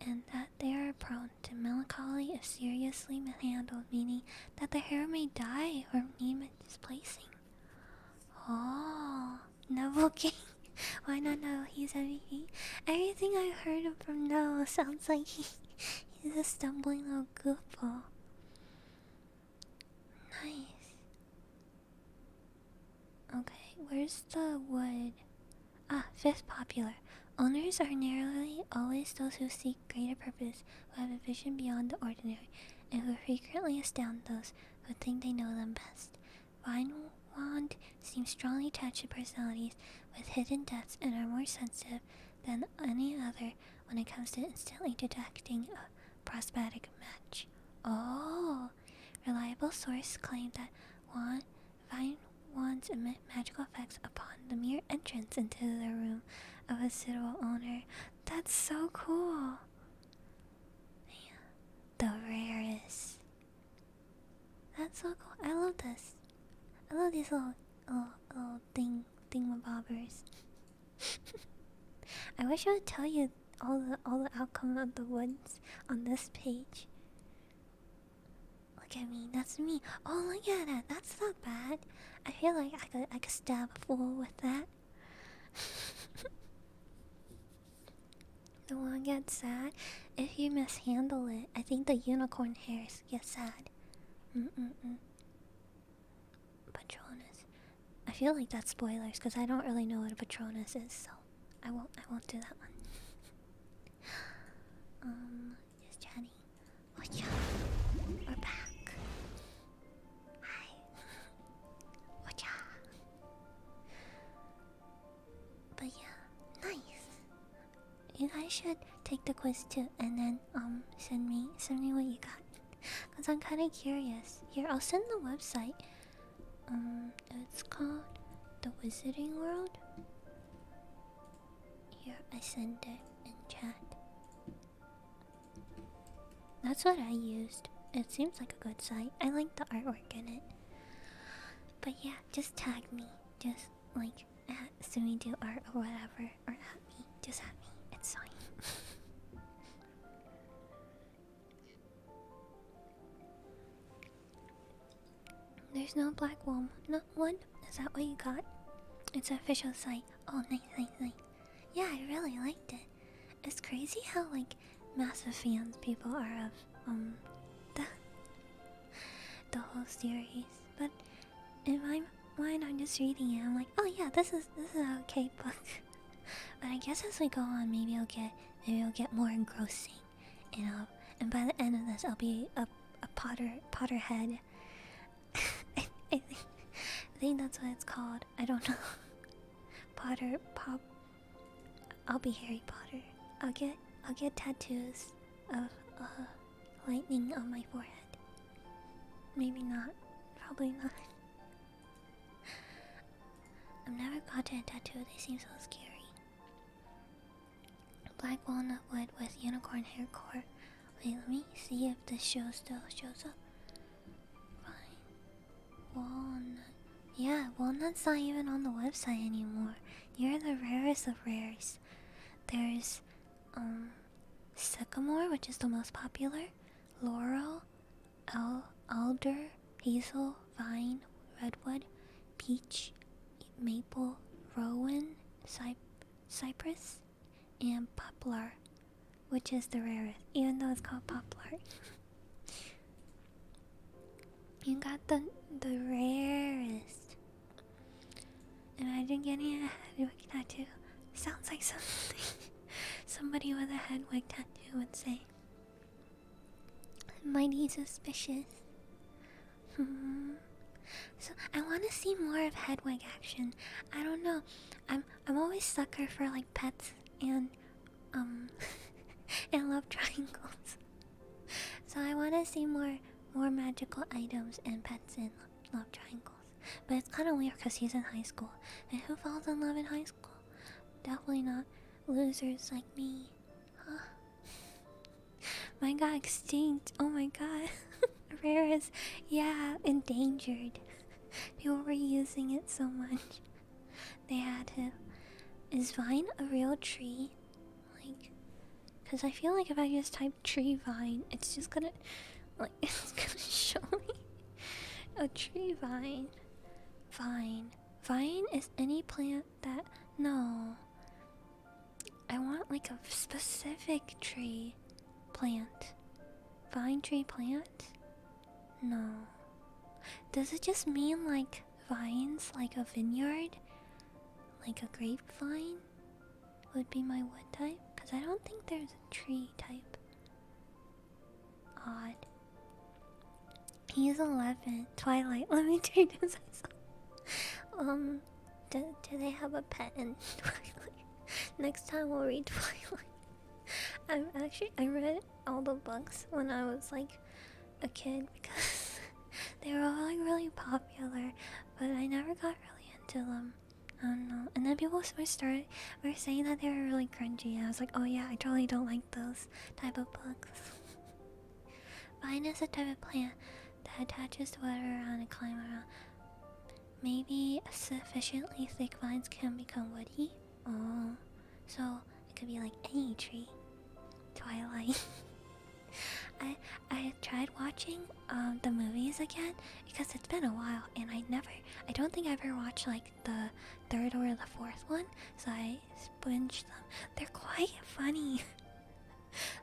and that they are prone to melancholy if seriously mishandled, meaning that the hair may die or need displacing. Oh, Neville King. Why not Neville? He's MVP. Everything I heard from Neville sounds like he's a stumbling little goofball. Nice. Okay, where's the wood? Ah, 5th popular. Owners are nearly always those who seek greater purpose, who have a vision beyond the ordinary, and who frequently astound those who think they know them best. Vine Wand seems strongly attached to personalities with hidden depths and are more sensitive than any other when it comes to instantly detecting a prosthetic match. Oh! Reliable source claim that Vine Wands emit magical effects upon the mere entrance into the room of a suitable owner. That's so cool. Yeah. The rarest. That's so cool. I love this. I love these little thingamabobbers. I wish I would tell you all the outcome of the woods on this page. Look at me, that's me. Oh, look at that. That's not bad. I feel like I could stab a fool with that. The one gets sad if you mishandle it. I think the unicorn hairs get sad. Patronus. I feel like that's spoilers because I don't really know what a Patronus is, so I won't do that one. Just chatting. Oh yeah, we're back. Hi. Oh yeah. But yeah, nice. You guys should take the quiz too, and then send me what you got, cause I'm kind of curious. Here, I'll send the website. It's called the Wizarding World. Here, I send it in chat. That's what I used. It seems like a good site. I like the artwork in it. But yeah, just tag me. Just like at Sumi do art or whatever. Or at me. Just at me. It's fine. There's no black wool. Not one? Is that what you got? It's an official site. Oh, nice, nice, nice. Yeah, I really liked it. It's crazy how like massive fans people are of the whole series. But in my mind, I'm just reading it. I'm like, oh yeah, this is an okay book. But I guess as we go on, maybe it'll get more engrossing, you know. And by the end of this, I'll be a Potterhead. I think that's what it's called. I don't know. Pop. I'll be Harry Potter. I'll get tattoos of lightning on my forehead. Maybe not. Probably not. I've never gotten a tattoo. They seem so scary. Black walnut wood with unicorn hair core. Wait, let me see if this show still shows up. Fine. Walnut. Yeah, walnut's not even on the website anymore. You're the rarest of rares. There's sycamore, which is the most popular. Laurel, alder, hazel, vine, redwood, peach, maple, rowan, cypress, and poplar, which is the rarest, even though it's called poplar. You got the rarest. Imagine getting a Hedwig tattoo. Sounds like something somebody with a Hedwig tattoo would say. Mighty suspicious. So I want to see more of Hedwig action. I don't know. I'm always sucker for like pets and and love triangles. So I want to see more magical items and pets and love triangles. But it's kind of weird because he's in high school, and who falls in love in high school? Definitely not losers like me. Huh? Mine got extinct. Oh my god. Rarest. Yeah, endangered. People were using it so much. They had to. Is vine a real tree? Like, because I feel like if I just type tree vine, it's just gonna, like, it's gonna show me a tree vine. Vine is any plant that, no. I want like a specific tree plant. Vine tree plant? No. Does it just mean like vines, like a vineyard? Like a grapevine would be my wood type? Because I don't think there's a tree type. Odd. He's 11. Twilight. Let me introduce myself. Do they have a pet in Twilight? Next time we'll read Twilight. I read all the books when I was like a kid because they were all like really popular, but I never got really into them. I don't know. And then people were saying that they were really cringy. And I was like, oh yeah, I totally don't like those type of books. Vine is a type of plant that attaches to water around and climb around. Maybe sufficiently thick vines can become woody. Oh, so it could be like any tree. Twilight. I tried watching the movies again because it's been a while, and I don't think I ever watched like the third or the fourth one, so I binged them. They're quite funny.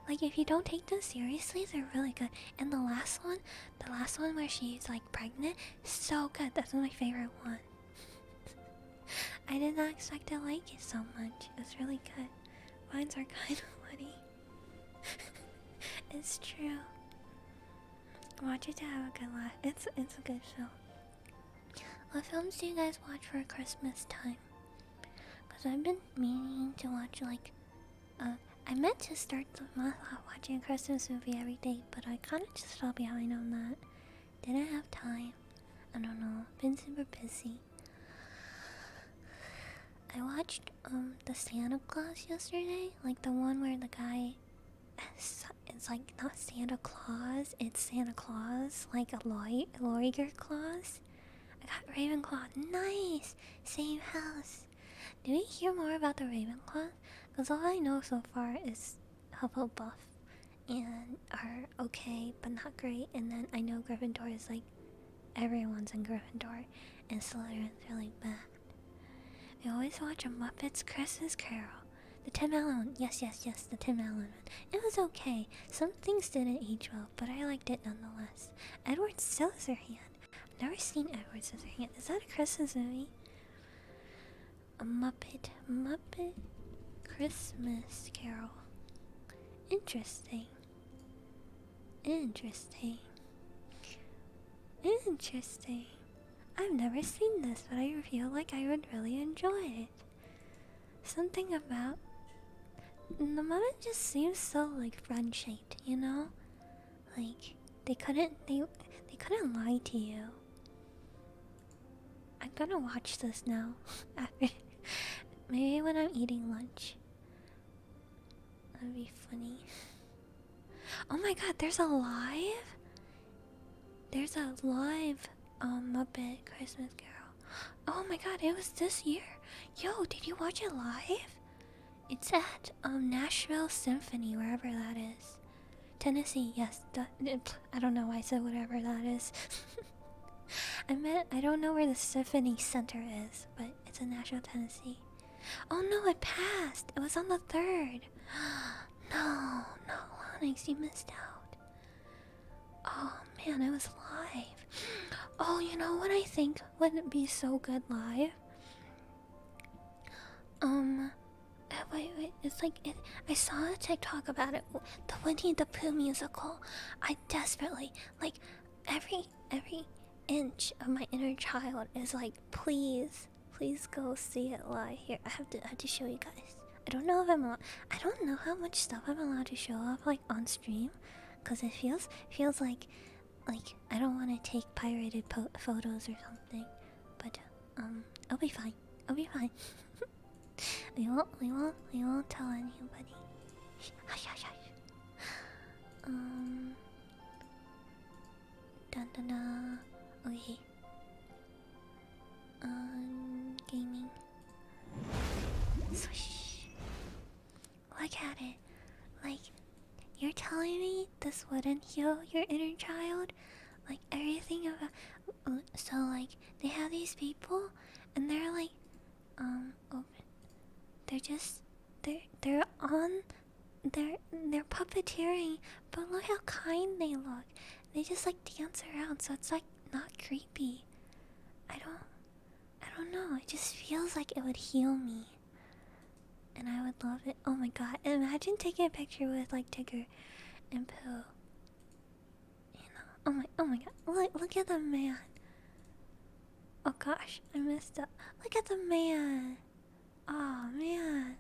Like if you don't take them seriously, they're really good. And the last one where she's like pregnant, so good. That's my favorite one. I did not expect to like it so much. It's really good. Mines are kind of funny. It's true. Watch it to have a good laugh. It's a good film. What films do you guys watch for Christmas time? Because I've been meaning to watch like I meant to start the month off watching a Christmas movie every day, but I kind of just fell behind on that. Didn't have time. I don't know. Been super busy. I watched the Santa Claus yesterday, like the one where the guy It's like not Santa Claus, it's Santa Claus, like a lawyer Claus. I got Ravenclaw. Nice! Same house. Did we hear more about the Ravenclaw? Because all I know so far is Hufflepuff and are okay, but not great. And then I know Gryffindor is like everyone's in Gryffindor, and Slytherin's really bad. We always watch a Muppets Christmas Carol. The Tim Allen, yes, the Tim Allen one. It was okay. Some things didn't age well, but I liked it nonetheless. Edward Scissorhand. I've never seen Edward Scissorhand. Is that a Christmas movie? A Muppet Christmas Carol. Interesting. I've never seen this, but I feel like I would really enjoy it. Something about the Muppet just seems so like friend-shaped, you know? Like they couldn't lie to you. I'm gonna watch this now. After maybe when I'm eating lunch. That'd be funny. Oh my god, there's a live Muppet Christmas Carol. Oh my god, it was this year. Yo, did you watch it live? It's at Nashville Symphony, wherever that is. Tennessee, yes. I don't know why I said whatever that is. I don't know where the Symphony Center is, but it's in Nashville, Tennessee. Oh no, it passed. It was on the 3rd. No, Lonix, you missed out. Oh man, it was live. Oh, you know what I think wouldn't be so good live? Wait, it's like, I saw a TikTok about it, the Winnie the Pooh musical. I desperately, like, every inch of my inner child is like, please go see it live. Here, I have to show you guys. I don't know how much stuff I'm allowed to show off, like, on stream, because it feels like I don't want to take pirated photos or something, but, I'll be fine. We won't tell anybody. Hush. Dun. Okay. Gaming. Swish. Look at it. Like, you're telling me this wouldn't heal your inner child? Like, everything about... So, like, they have these people, and they're like, open. They're puppeteering, but look how kind they look. They just like dance around, so it's like not creepy. I don't know. It just feels like it would heal me, and I would love it. Oh my god! Imagine taking a picture with like Tigger and Pooh. You know? Oh my god! Look at the man. Oh gosh, I messed up. Look at the man. Oh man,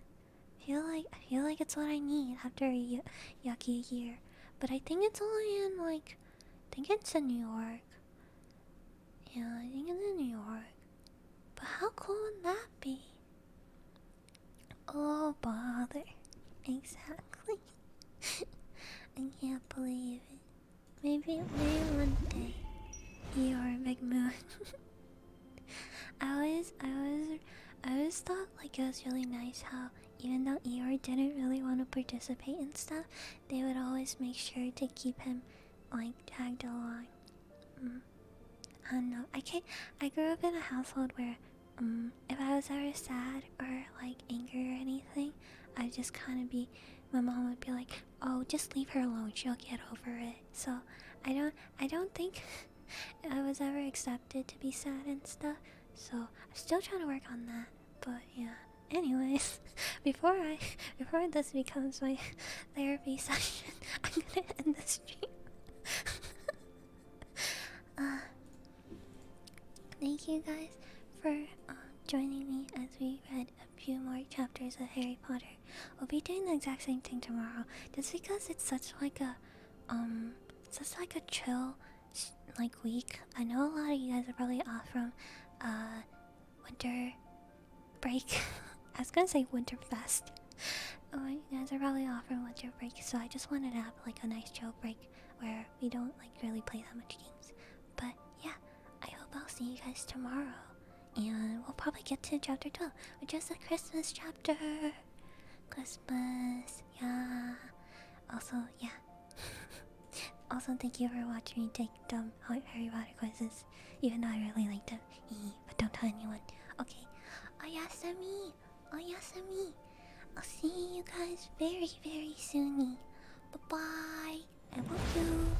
I feel like it's what I need after a yucky year. But I think it's only in I think it's in New York. Yeah, I think it's in New York. But how cool would that be? Oh bother, exactly. I can't believe it. Maybe one day you're a big moon. I always thought like it was really nice how even though Eeyore didn't really want to participate in stuff, they would always make sure to keep him like tagged along. I don't know. I grew up in a household where if I was ever sad or like angry or anything, I'd just kind of my mom would be like, oh, just leave her alone, she'll get over it. So I don't think I was ever accepted to be sad and stuff. So I'm still trying to work on that, but yeah. Anyways, before this becomes my therapy session, I'm gonna end the stream. Thank you guys for joining me as we read a few more chapters of Harry Potter. We'll be doing the exact same thing tomorrow, just because it's such like a chill week. I know a lot of you guys are probably off from winter break. I was gonna say Winterfest, Oh, you guys are probably off from winter break, so I just wanted to have like a nice chill break where we don't like really play that much games. But yeah, I hope I'll see you guys tomorrow. And we'll probably get to chapter 12, which is the Christmas chapter. Christmas, yeah. Also, yeah. Also, thank you for watching me take dumb Harry Potter quizzes. Even though I really liked them. But don't tell anyone. Okay. Oyasumi! Oyasumi! I'll see you guys very, very soon. Bye-bye. I love you.